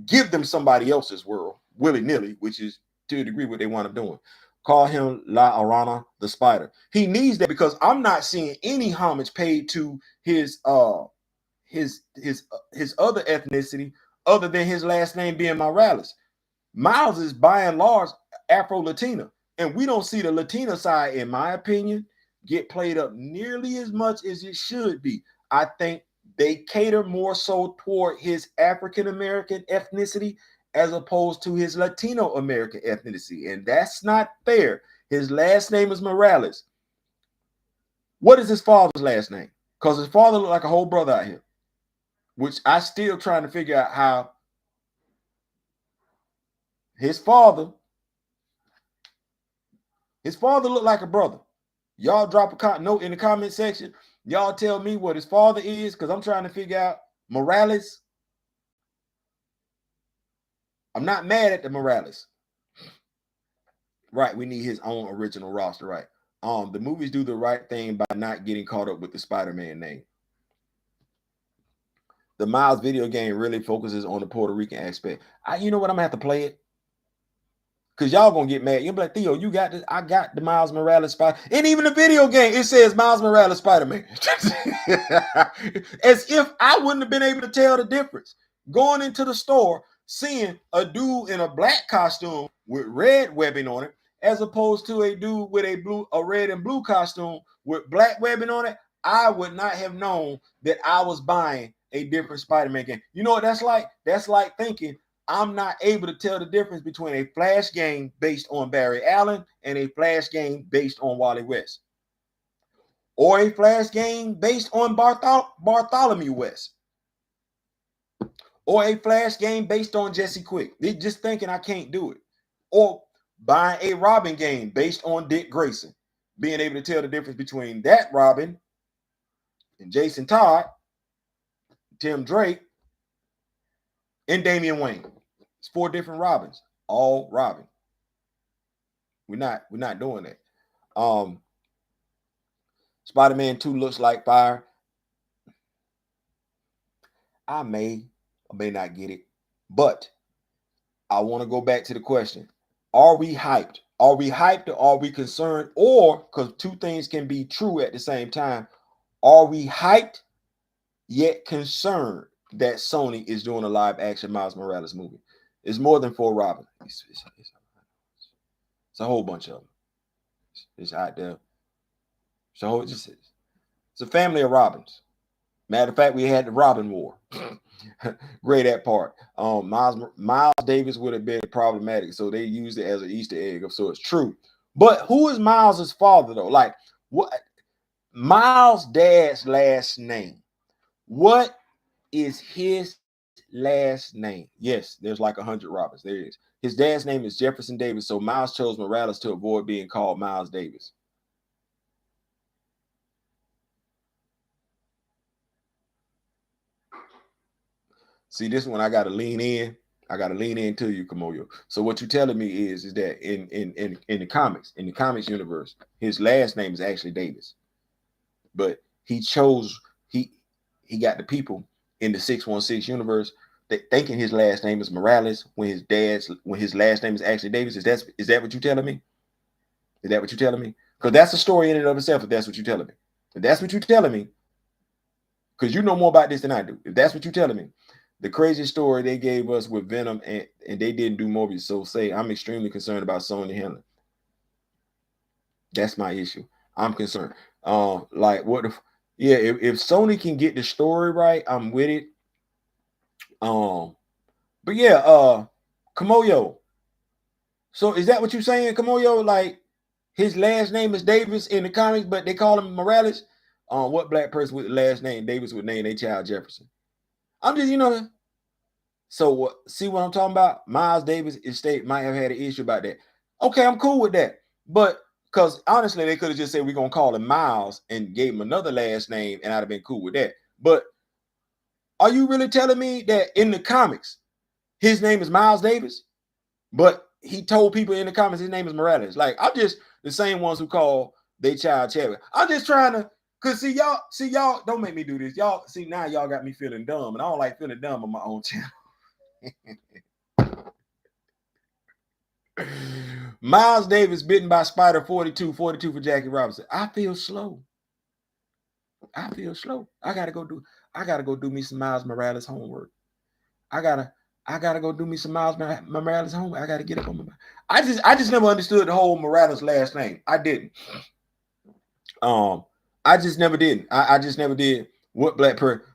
give them somebody else's world willy-nilly, which is to a degree what they wind up doing. Call him La Arana, the Spider. He needs that because I'm not seeing any homage paid to his other ethnicity other than his last name being Morales. Miles is by and large Afro-Latina. And we don't see the Latino side, in my opinion, get played up nearly as much as it should be. I think they cater more so toward his African American ethnicity as opposed to his Latino American ethnicity. And that's not fair. His last name is Morales. What is his father's last name? Because his father looked like a whole brother out here, which I still trying to figure out how his father looked like a brother. Y'all drop a note in the comment section. Y'all tell me what his father is, because I'm trying to figure out Morales. I'm not mad at the Morales. Right, we need his own original roster, right? The movies do the right thing by not getting caught up with the Spider-Man name. The Miles video game really focuses on the Puerto Rican aspect. You know what? I'm gonna have to play it. Because y'all gonna get mad. You'll be like, Theo, you got this. I got the Miles Morales Spider. And even the video game, it says Miles Morales Spider-Man. As if I wouldn't have been able to tell the difference. Going into the store, seeing a dude in a black costume with red webbing on it, as opposed to a dude with a red and blue costume with black webbing on it, I would not have known that I was buying a different Spider-Man game. You know what that's like? That's like thinking I'm not able to tell the difference between a Flash game based on Barry Allen and a Flash game based on Wally West. Or a Flash game based on Bartholomew West. Or a Flash game based on Jesse Quick. They're just thinking I can't do it. Or buying a Robin game based on Dick Grayson. Being able to tell the difference between that Robin and Jason Todd, Tim Drake, and Damian Wayne. It's 4 different Robins, all Robin. We're not doing that. Spider-Man 2 looks like fire. I may or may not get it, but I want to go back to the question. Are we hyped? Are we hyped or are we concerned? Or, because 2 things can be true at the same time, are we hyped yet concerned that Sony is doing a live action Miles Morales movie? It's more than 4 Robin. It's a whole bunch of them. It's out there. So it's a family of Robins. Matter of fact, we had the Robin War. Great that part. Miles Davis would have been problematic, so they used it as an Easter egg, so it's true. But who is Miles's father though? Like, what? Miles' dad's last name. What is his last name? Yes, there's like 100 Robins. There is. His dad's name is Jefferson Davis, so Miles chose Morales to avoid being called Miles Davis. See, this one I gotta lean in. I gotta lean into you, Kamoyo. So what you're telling me is that in the comics universe, his last name is actually Davis, but he got the people in the 616 universe that thinking his last name is Morales when his last name is actually Davis. Is that what you're telling me? Is that what you're telling me? Because that's a story in and of itself. If that's what you're telling me, if that's what you're telling me, because you know more about this than I do. If that's what you're telling me. The crazy story they gave us with Venom and they didn't do Morbius. So say I'm extremely concerned about Sony handling. That's my issue. I'm concerned. Like what if if Sony can get the story right, I'm with it. But yeah, Kamoyo. So is that what you're saying, Kamoyo? Like his last name is Davis in the comics, but they call him Morales. What black person with the last name Davis would name their child Jefferson? I'm just, So see what I'm talking about? Miles Davis estate might have had an issue about that. Okay, I'm cool with that. But because honestly, they could have just said we're gonna call him Miles and gave him another last name, and I'd have been cool with that. But are you really telling me that in the comics, his name is Miles Davis, but he told people in the comics his name is Morales? Like, I'm just the same ones who call their child Chadwick. I'm just trying to. Cause see y'all don't make me do this. Y'all see now y'all got me feeling dumb, and I don't like feeling dumb on my own channel. Miles Davis bitten by spider 42 for Jackie Robinson. I feel slow. I gotta go do me some Miles Morales homework. I gotta I gotta go do me some Miles Morales homework. I gotta get up on my. I just never understood the whole Morales last name. I didn't. I just never did. I just never did. What black person?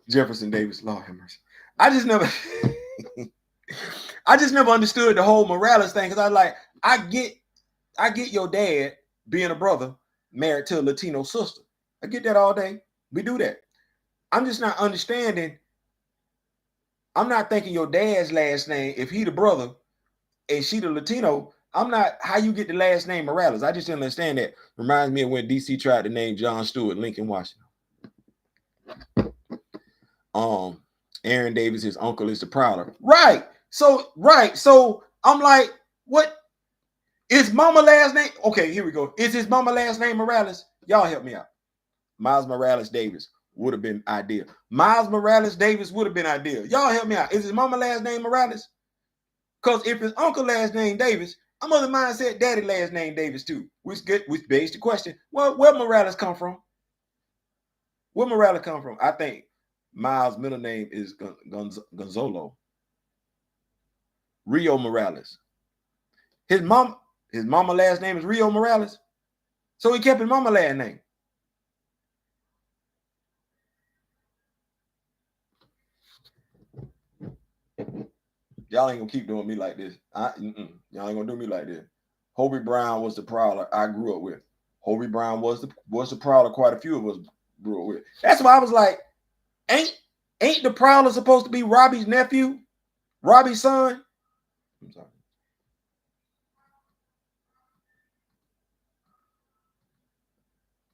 Jefferson Davis, Lord have mercy. I just never. I just never understood the whole Morales thing because I get your dad being a brother married to a Latino sister. I get that all day. We do that. I'm just not understanding. I'm not thinking your dad's last name, if he the brother and she the Latino, I'm not how you get the last name Morales. I just didn't understand that. Reminds me of when DC tried to name John Stewart Lincoln Washington. Aaron Davis, his uncle is the Prowler. Right. So I'm like, what is mama last name? Okay, here we go. Is his mama last name Morales? Y'all help me out. Miles Morales Davis would have been ideal. Miles Morales Davis would have been ideal. Y'all help me out. Is his mama last name Morales? Because if his uncle last name Davis, I'm of the mindset daddy last name Davis too. Which begs the question, well, where Morales come from? Where Morales come from? I think Miles' middle name is Gonzalo. Rio Morales. His mama last name is Rio Morales. So he kept his mama last name. Y'all ain't gonna keep doing me like this. Y'all ain't gonna do me like this. Hobie Brown was the Prowler I grew up with. Hobie Brown was the Prowler quite a few of us grew up with. That's why I was like, ain't the Prowler supposed to be Robbie's nephew? Robbie's son? I'm sorry.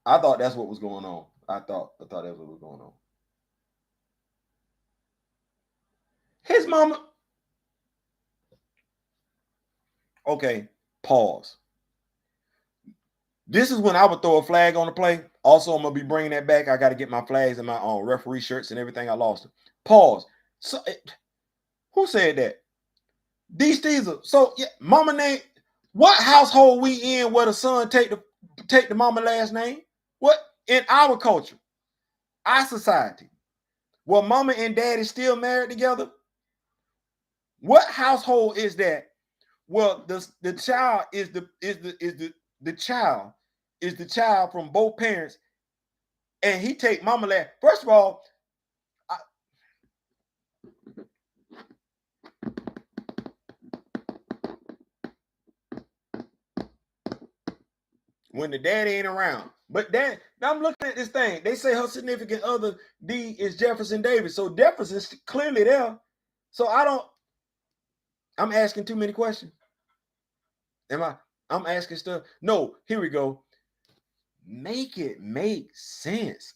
I thought that's what was going on. I thought that's what was going on. His mama. Okay, pause. This is when I would throw a flag on the play. Also, I'm gonna be bringing that back. I got to get my flags and my referee shirts and everything. I lost them. Pause. So, who said that? D. Steezer. So, yeah, mama name. What household we in where the son take the mama last name? What in our culture, our society, where mama and daddy still married together? What household is that? Well, the child is the child is the child from both parents, and he take mama last. First of all, when the daddy ain't around, but then now I'm looking at this thing. They say her significant other D is Jefferson Davis, so Jefferson's clearly there. So I'm asking too many questions. I'm asking stuff. No, here we go. Make it make sense.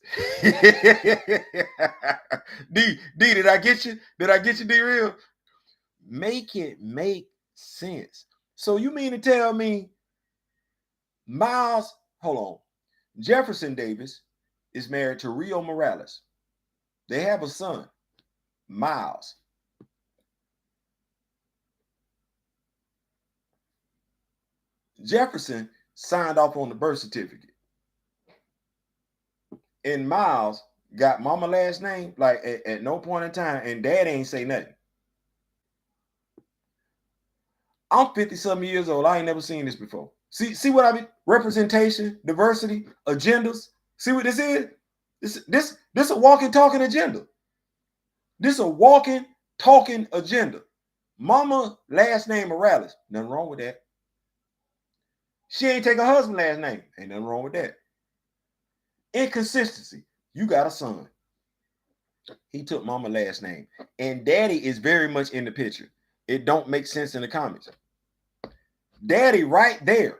D, did I get you? Did I get you, D real? Make it make sense. So you mean to tell me Miles, hold on. Jefferson Davis is married to Rio Morales. They have a son, Miles. Jefferson signed off on the birth certificate. And Miles got mama last name, like at no point in time, and dad ain't say nothing. I'm 50-something years old. I ain't never seen this before. See what I mean? Representation, diversity, agendas. See what this is? This a walking, talking agenda. This a walking, talking agenda. Mama last name Morales. Nothing wrong with that. She ain't take her husband last name. Ain't nothing wrong with that. Inconsistency. You got a son. He took mama last name. And daddy is very much in the picture. It don't make sense in the comments. Daddy right there.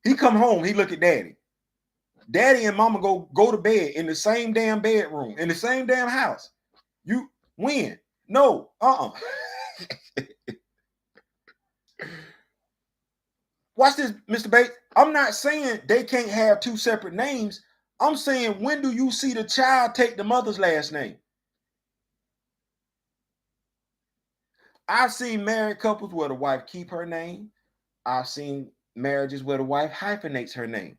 He come home, he look at daddy. Daddy and mama go to bed in the same damn bedroom, in the same damn house. You win. No, Watch this, Mr. Bates. I'm not saying they can't have two separate names. I'm saying, when do you see the child take the mother's last name? I've seen married couples where the wife keep her name. I've seen marriages where the wife hyphenates her name.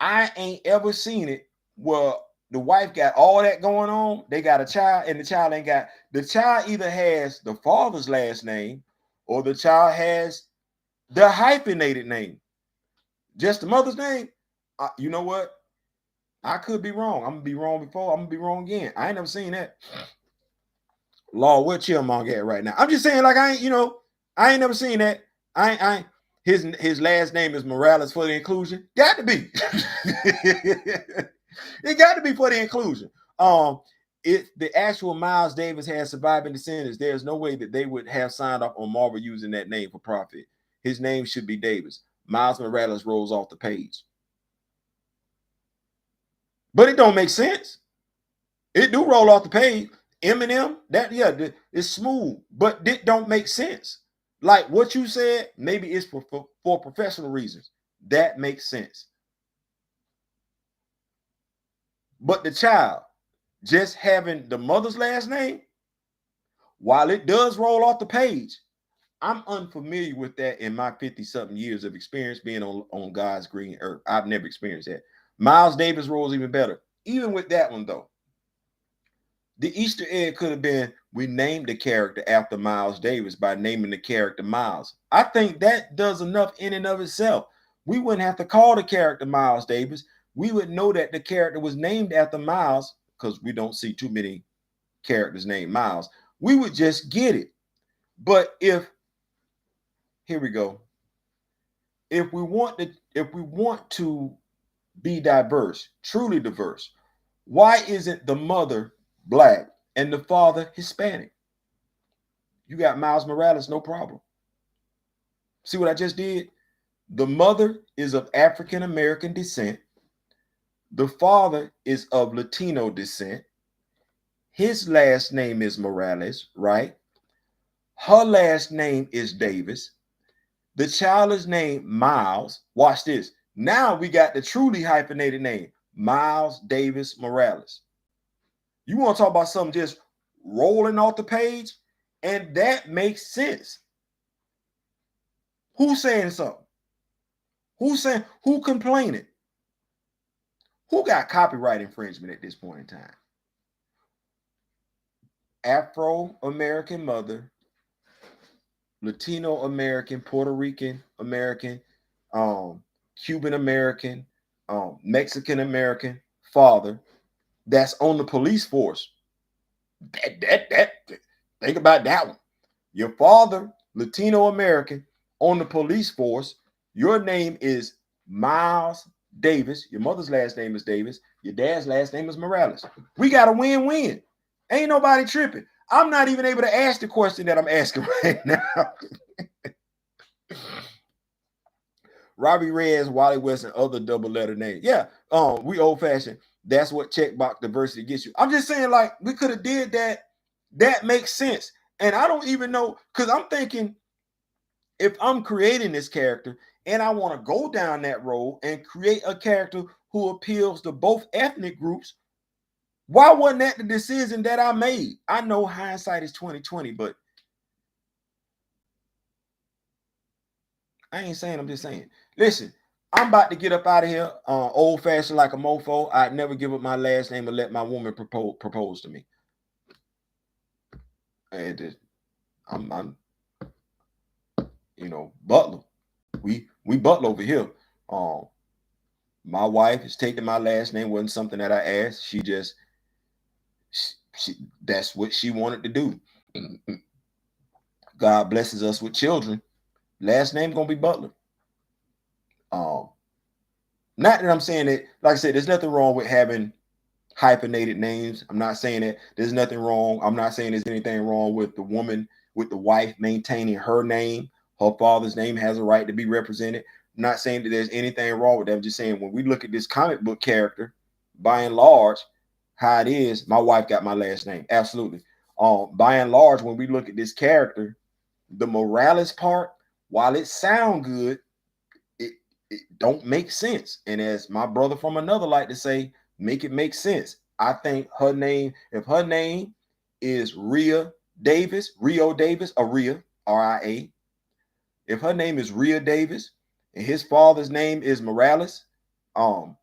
I ain't ever seen it where the wife got all that going on. They got a child, and the child ain't got, the child either has the father's last name or the child has the hyphenated name. Just the mother's name. You know what? I could be wrong. I'm gonna be wrong before. I'm gonna be wrong again. I ain't never seen that. Law, where Chillmong at right now? I'm just saying, like, I ain't, I ain't never seen that. I ain't his last name is Morales for the inclusion. Got to be. It got to be for the inclusion. If the actual Miles Davis had surviving descendants, there's no way that they would have signed off on Marvel using that name for profit. His name should be Davis. Miles Morales rolls off the page. But it don't make sense. It do roll off the page. Eminem, that, yeah, it's smooth, but it don't make sense. Like what you said, maybe it's for professional reasons. That makes sense. But the child just having the mother's last name, while it does roll off the page, I'm unfamiliar with that in my 50-something years of experience being on God's green earth. I've never experienced that. Miles Davis rolls even better. Even with that one, though, the Easter egg could have been, we named the character after Miles Davis by naming the character Miles. I think that does enough in and of itself. We wouldn't have to call the character Miles Davis. We would know that the character was named after Miles, because we don't see too many characters named Miles. We would just get it. But here we go. If we want to be diverse, truly diverse, why isn't the mother Black and the father Hispanic? You got Miles Morales, no problem. See what I just did? The mother is of African American descent. The father is of Latino descent. His last name is Morales, right? Her last name is Davis. The child is named Miles. Watch this. Now we got the truly hyphenated name, Miles Davis Morales. You want to talk about something just rolling off the page? And that makes sense. Who's saying something? Who complaining? Who got copyright infringement at this point in time? Afro-American mother, Latino American, Puerto Rican American, Cuban American, Mexican American father that's on the police force. Think about that one. Your father, Latino American, on the police force. Your name is Miles Davis. Your mother's last name is Davis. Your dad's last name is Morales. We got a win-win. Ain't nobody tripping. I'm not even able to ask the question that I'm asking right now. Robbie Reyes, Wally West, and other double letter names. Yeah, we old fashioned. That's what checkbox diversity gets you. I'm just saying, like, we could have did that. That makes sense. And I don't even know, because I'm thinking, if I'm creating this character and I want to go down that road and create a character who appeals to both ethnic groups, why wasn't that the decision that I made? I know hindsight is 2020, but I ain't saying, I'm just saying. Listen, I'm about to get up out of here. Old fashioned like a mofo. I'd never give up my last name and let my woman propose to me. And I'm Butler. We Butler over here. My wife is taking my last name. Wasn't something that I asked. She just that's what she wanted to do. God blesses us with children. Last name gonna be Butler. Not that I'm saying that, like I said, there's nothing wrong with having hyphenated names. I'm not saying that there's nothing wrong. I'm not saying there's anything wrong with the woman, with the wife maintaining her name. Her father's name has a right to be represented. I'm not saying that there's anything wrong with that. I'm just saying, when we look at this comic book character, by and large, how it is, my wife got my last name. Absolutely. By and large, when we look at this character, the Morales part, while it sound good, it don't make sense. And as my brother from another like to say, make it make sense. I think her name, if her name is Rio Davis, or Ria, R-I-A, if her name is Ria Davis and his father's name is Morales, like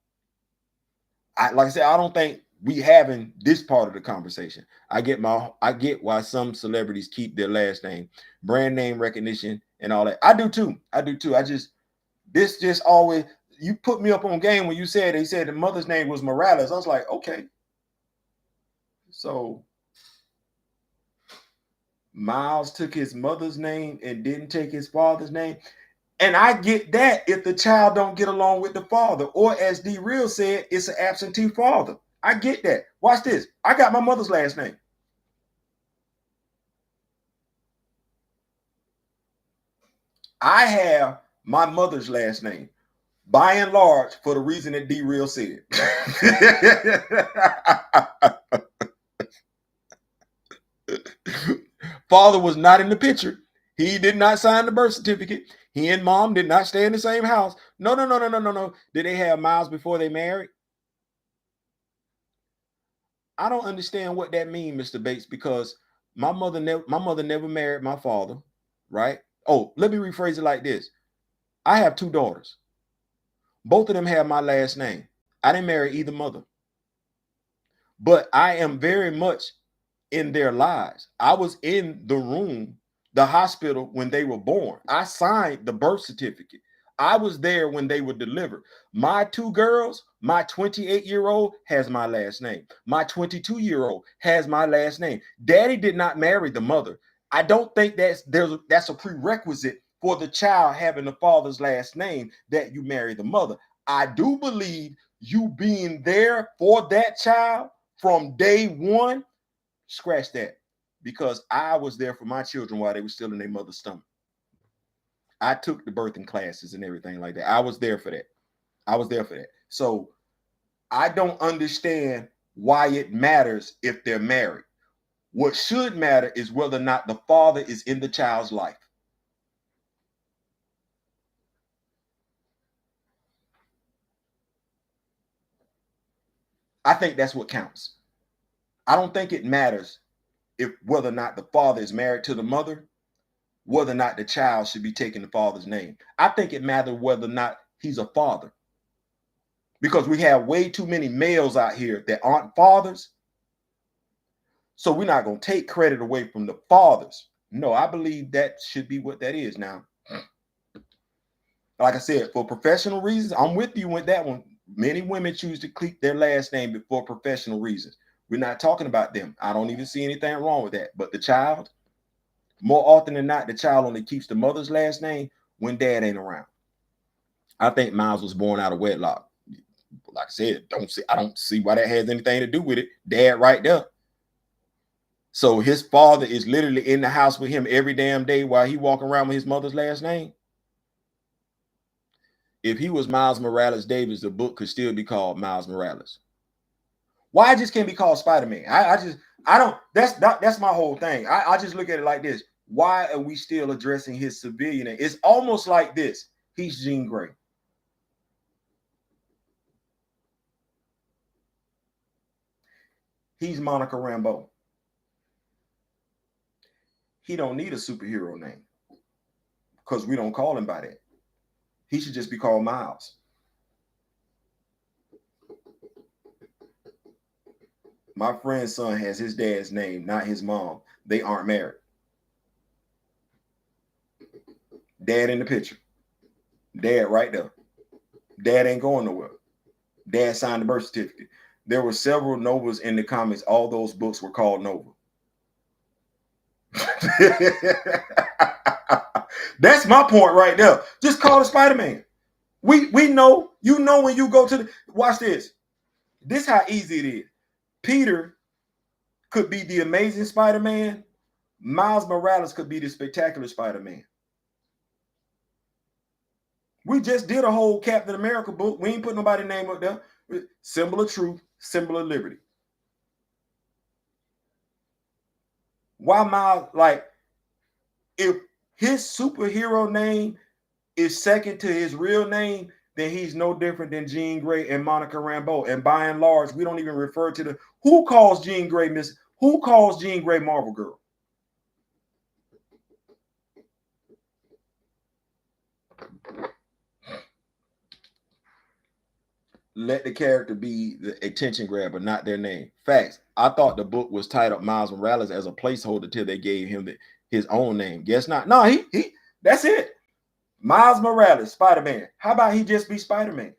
I said, I don't think we having this part of the conversation. I get why some celebrities keep their last name, brand name recognition, and all that. I do too. This just always, you put me up on game when you said they said the mother's name was Morales. I was like, okay. So Miles took his mother's name and didn't take his father's name. And I get that if the child don't get along with the father, or as D Real said, it's an absentee father. I get that. Watch this. I got my mother's last name. I have my mother's last name, by and large, for the reason that D Real said. Father was not in the picture. He did not sign the birth certificate. He and mom did not stay in the same house. No, no, no, no, no, no, no. Did they have Miles before they married? I don't understand what that means, Mr. Bates, because my mother never married my father, right? Oh, let me rephrase it like this. I have two daughters. Both of them have my last name. I didn't marry either mother. But I am very much in their lives. I was in the room, the hospital, when they were born. I signed the birth certificate. I was there when they were delivered. My two girls, my 28-year-old has my last name. My 22-year-old has my last name. Daddy did not marry the mother. I don't think that's a prerequisite for the child having the father's last name, that you marry the mother. I do believe you being there for that child from day one, scratch that, because I was there for my children while they were still in their mother's stomach. I took the birthing classes and everything like that. I was there for that. I was there for that. So I don't understand why it matters if they're married. What should matter is whether or not the father is in the child's life. I think that's what counts. I don't think it matters if whether or not the father is married to the mother, whether or not the child should be taking the father's name. I think it matters whether or not he's a father, because we have way too many males out here that aren't fathers. So we're not going to take credit away from the fathers. No, I believe that should be what that is. Now, like I said, for professional reasons, I'm with you with that one. Many women choose to keep their last name for professional reasons. We're not talking about them. I don't even see anything wrong with that. But the child, more often than not, the child only keeps the mother's last name when dad ain't around. I think Miles was born out of wedlock. Like I said, I don't see why that has anything to do with it. Dad right there. So his father is literally in the house with him every damn day while he walking around with his mother's last name. If he was Miles Morales Davis, the book could still be called Miles Morales. Why it just can't be called Spider-Man? I don't. That's my whole thing. I just look at it like this. Why are we still addressing his civilian name? It's almost like this. He's Jean Grey. He's Monica Rambeau. He don't need a superhero name because we don't call him by that. He should just be called Miles. My friend's son has his dad's name, not his mom. They aren't married. Dad in the picture. Dad right there. Dad ain't going nowhere. Dad signed the birth certificate. There were several Novas in the comics. All those books were called Nova. That's my point right there. Just call it Spider-Man. We know, you know, when you go to the, watch this. This how easy it is. Peter could be the Amazing Spider-Man. Miles Morales could be the Spectacular Spider-Man. We just did a whole Captain America book. We ain't put nobody's name up there. Symbol of truth, symbol of liberty. Why Miles? Like, if his superhero name is second to his real name, then he's no different than Jean Grey and Monica Rambeau. And by and large, we don't even refer to the, who calls Jean Grey who calls Jean Grey Marvel Girl? let the character be the attention grabber, not their name. Facts. I thought the book was titled Miles Morales as a placeholder till they gave him his own name. Guess not. No, he that's it. Miles Morales, Spider-Man. How about he just be Spider-Man?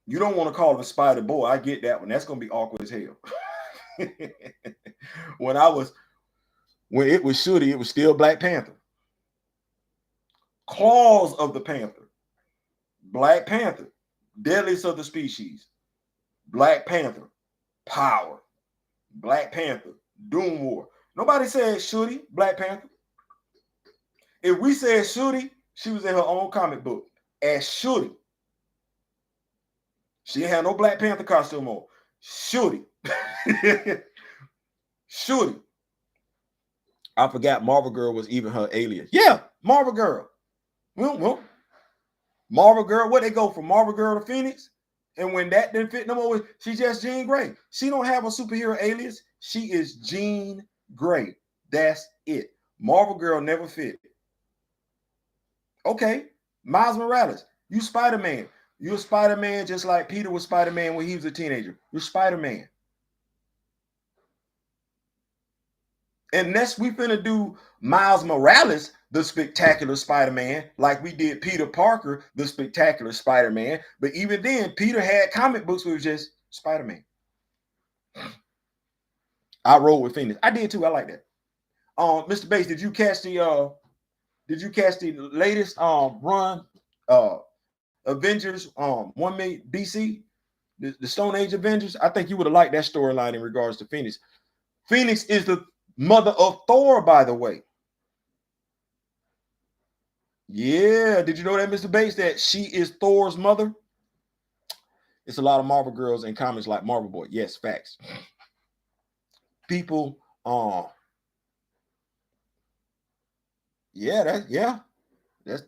You don't want to call him Spider Boy. I get that one. That's gonna be awkward as hell. when it was Shooty, it was still Black Panther. Claws of the Panther. Black Panther. Deadliest of the species. Black Panther. Power. Black Panther. Doom War. Nobody said Shooty, Black Panther. If we said Shooty, she was in her own comic book as Shooty. She didn't have no Black Panther costume on. Shooty. Shooty. I forgot Marvel Girl was even her alias. Yeah, Marvel Girl. Well, Marvel Girl, what they go from Marvel Girl to Phoenix? And when that didn't fit no more, she's just Jean Grey. She don't have a superhero alias. She is Jean Grey. That's it. Marvel Girl never fit. Okay, Miles Morales, you Spider-Man. You're Spider-Man just like Peter was Spider-Man when he was a teenager. You're Spider-Man. Unless we finna do Miles Morales, the spectacular Spider-Man, like we did Peter Parker, the spectacular Spider-Man. But even then, Peter had comic books where it was just Spider-Man. I rolled with Phoenix. I did too. I like that. Mr. Bates, did you catch the latest run Avengers 1 million BC? The Stone Age Avengers? I think you would have liked that storyline in regards to Phoenix. Phoenix is the mother of Thor, by the way. Yeah, did you know that, Mr. Bates, that she is Thor's mother? It's a lot of Marvel girls in comics like Marvel Boy. Yes, facts. People, that's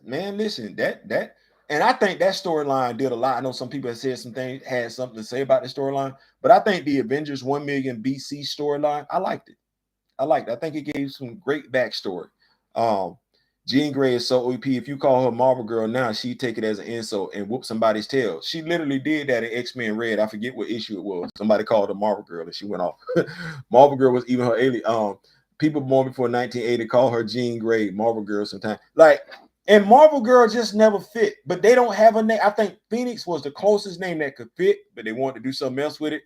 man. Listen, that, and I think that storyline did a lot. I know some people have said some things, had something to say about the storyline, but I think the Avengers 1 million BC storyline, I liked it. I think it gave some great backstory. Jean Grey is so OP. If you call her Marvel Girl now, she'd take it as an insult and whoop somebody's tail. She literally did that in X-Men Red. I forget what issue it was. Somebody called her Marvel Girl and she went off. Marvel Girl was even her alien. People born before 1980 call her Jean Grey, Marvel Girl sometimes. Like, and Marvel Girl just never fit, but they don't have a name. I think Phoenix was the closest name that could fit, but they wanted to do something else with it.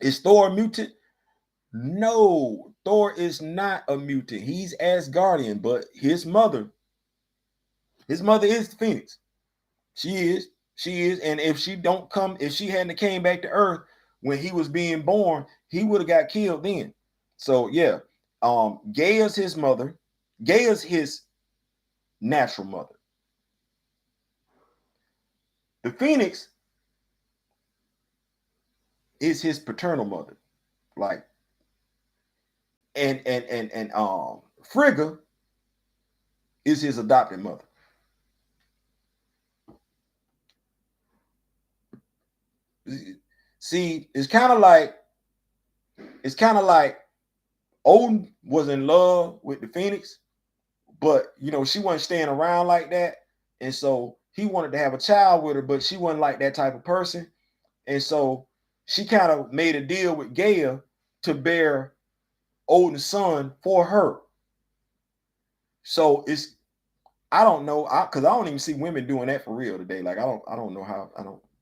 Is Thor a mutant? No, Thor is not a mutant. He's Asgardian, but his mother is Phoenix. She is. And if she hadn't came back to Earth when he was being born, he would have got killed then. So yeah, Gaia's his mother. Gaia's his natural mother. The Phoenix is his paternal mother. Like, and Frigga is his adopted mother. See, it's kind of like Odin was in love with the Phoenix, but she wasn't staying around like that, and so he wanted to have a child with her, but she wasn't like that type of person, and so she kind of made a deal with Gaia to bear Odin's son for her. So I don't know, because I don't even see women doing that for real today. Like I don't know how,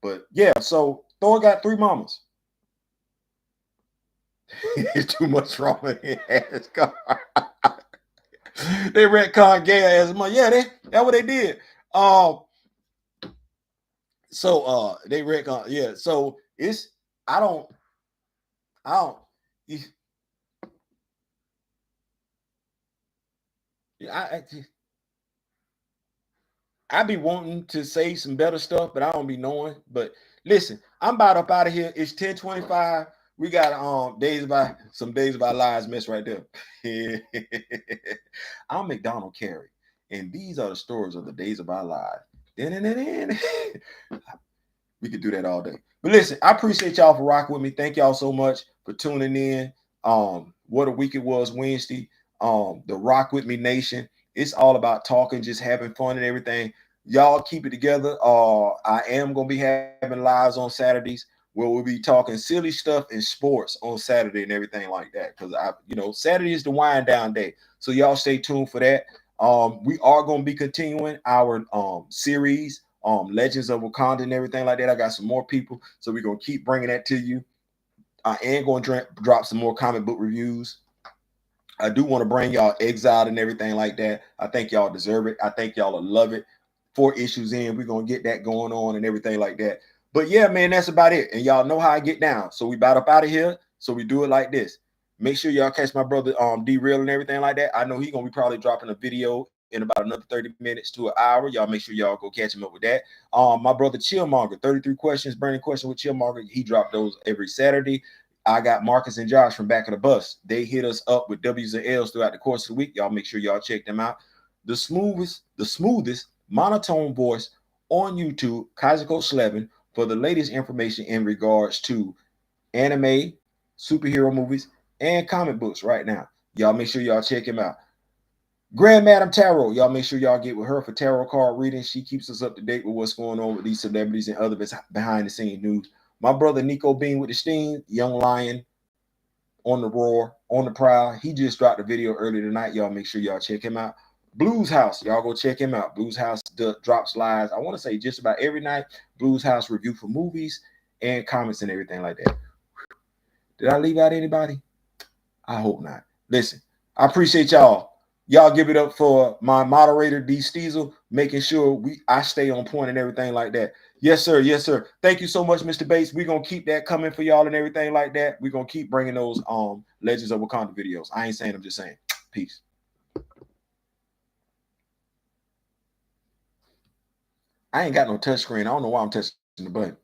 but yeah. So Thor got 3 mamas. It's too much trauma in Asgard. They retcon Gaia as much. Yeah, that's what they did. So they retcon. Yeah. So it's I don't. I be wanting to say some better stuff, but I don't be knowing. But listen, I'm about up out of here. It's 10:25. We got some days of our lives mess right there. I'm McDonald Carey, and these are the stories of the days of our lives. We could do that all day. But listen, I appreciate y'all for rocking with me. Thank y'all so much for tuning in. What a week it was Wednesday. The Rock With Me Nation. It's all about talking, just having fun and everything. Y'all keep it together. I am gonna be having lives on Saturdays where we'll be talking silly stuff in sports on Saturday and everything like that. Because Saturday is the wind down day. So y'all stay tuned for that. We are gonna be continuing our series, Legends of Wakanda and everything like that. I got some more people, so we're gonna keep bringing that to you. I am going to drop some more comic book reviews. I do want to bring y'all Exiled and everything like that. I think y'all deserve it. I think y'all will love it. 4 issues in, we're gonna get that going on and everything like that. But yeah, man, that's about it. And y'all know how I get down. So we about up out of here. So we do it like this. Make sure y'all catch my brother D-Real and everything like that. I know he's gonna be probably dropping a video in about another 30 minutes to an hour. Y'all make sure y'all go catch him up with that. My brother Chillmonger, 33 questions, burning question with Chillmonger. He dropped those every Saturday. I got Marcus and Josh from Back of the Bus. They hit us up with W's and L's throughout the course of the week. Y'all make sure y'all check them out. The smoothest monotone voice on YouTube, Kazuko Slevin, for the latest information in regards to anime, superhero movies, and comic books right now. Y'all make sure y'all check him out. Grand Madam Tarot, y'all make sure y'all get with her for tarot card reading. She keeps us up to date with what's going on with these celebrities and other behind the scene news. My brother Nico Bean with the Steen, Young Lion on the roar, on the prowl. He just dropped a video earlier tonight. Y'all make sure y'all check him out. Blues House, y'all go check him out. Blues House drops lives, I want to say just about every night. Blues House review for movies and comments and everything like that. Did I leave out anybody? I hope not. Listen, I appreciate y'all. Y'all give it up for my moderator D Steezel, making sure I stay on point and everything like that. Yes, sir. Yes, sir. Thank you so much, Mr. Bates. We're gonna keep that coming for y'all and everything like that. We're gonna keep bringing those Legends of Wakanda videos. I ain't saying, I'm just saying. Peace. I ain't got no touch screen. I don't know why I'm touching the button.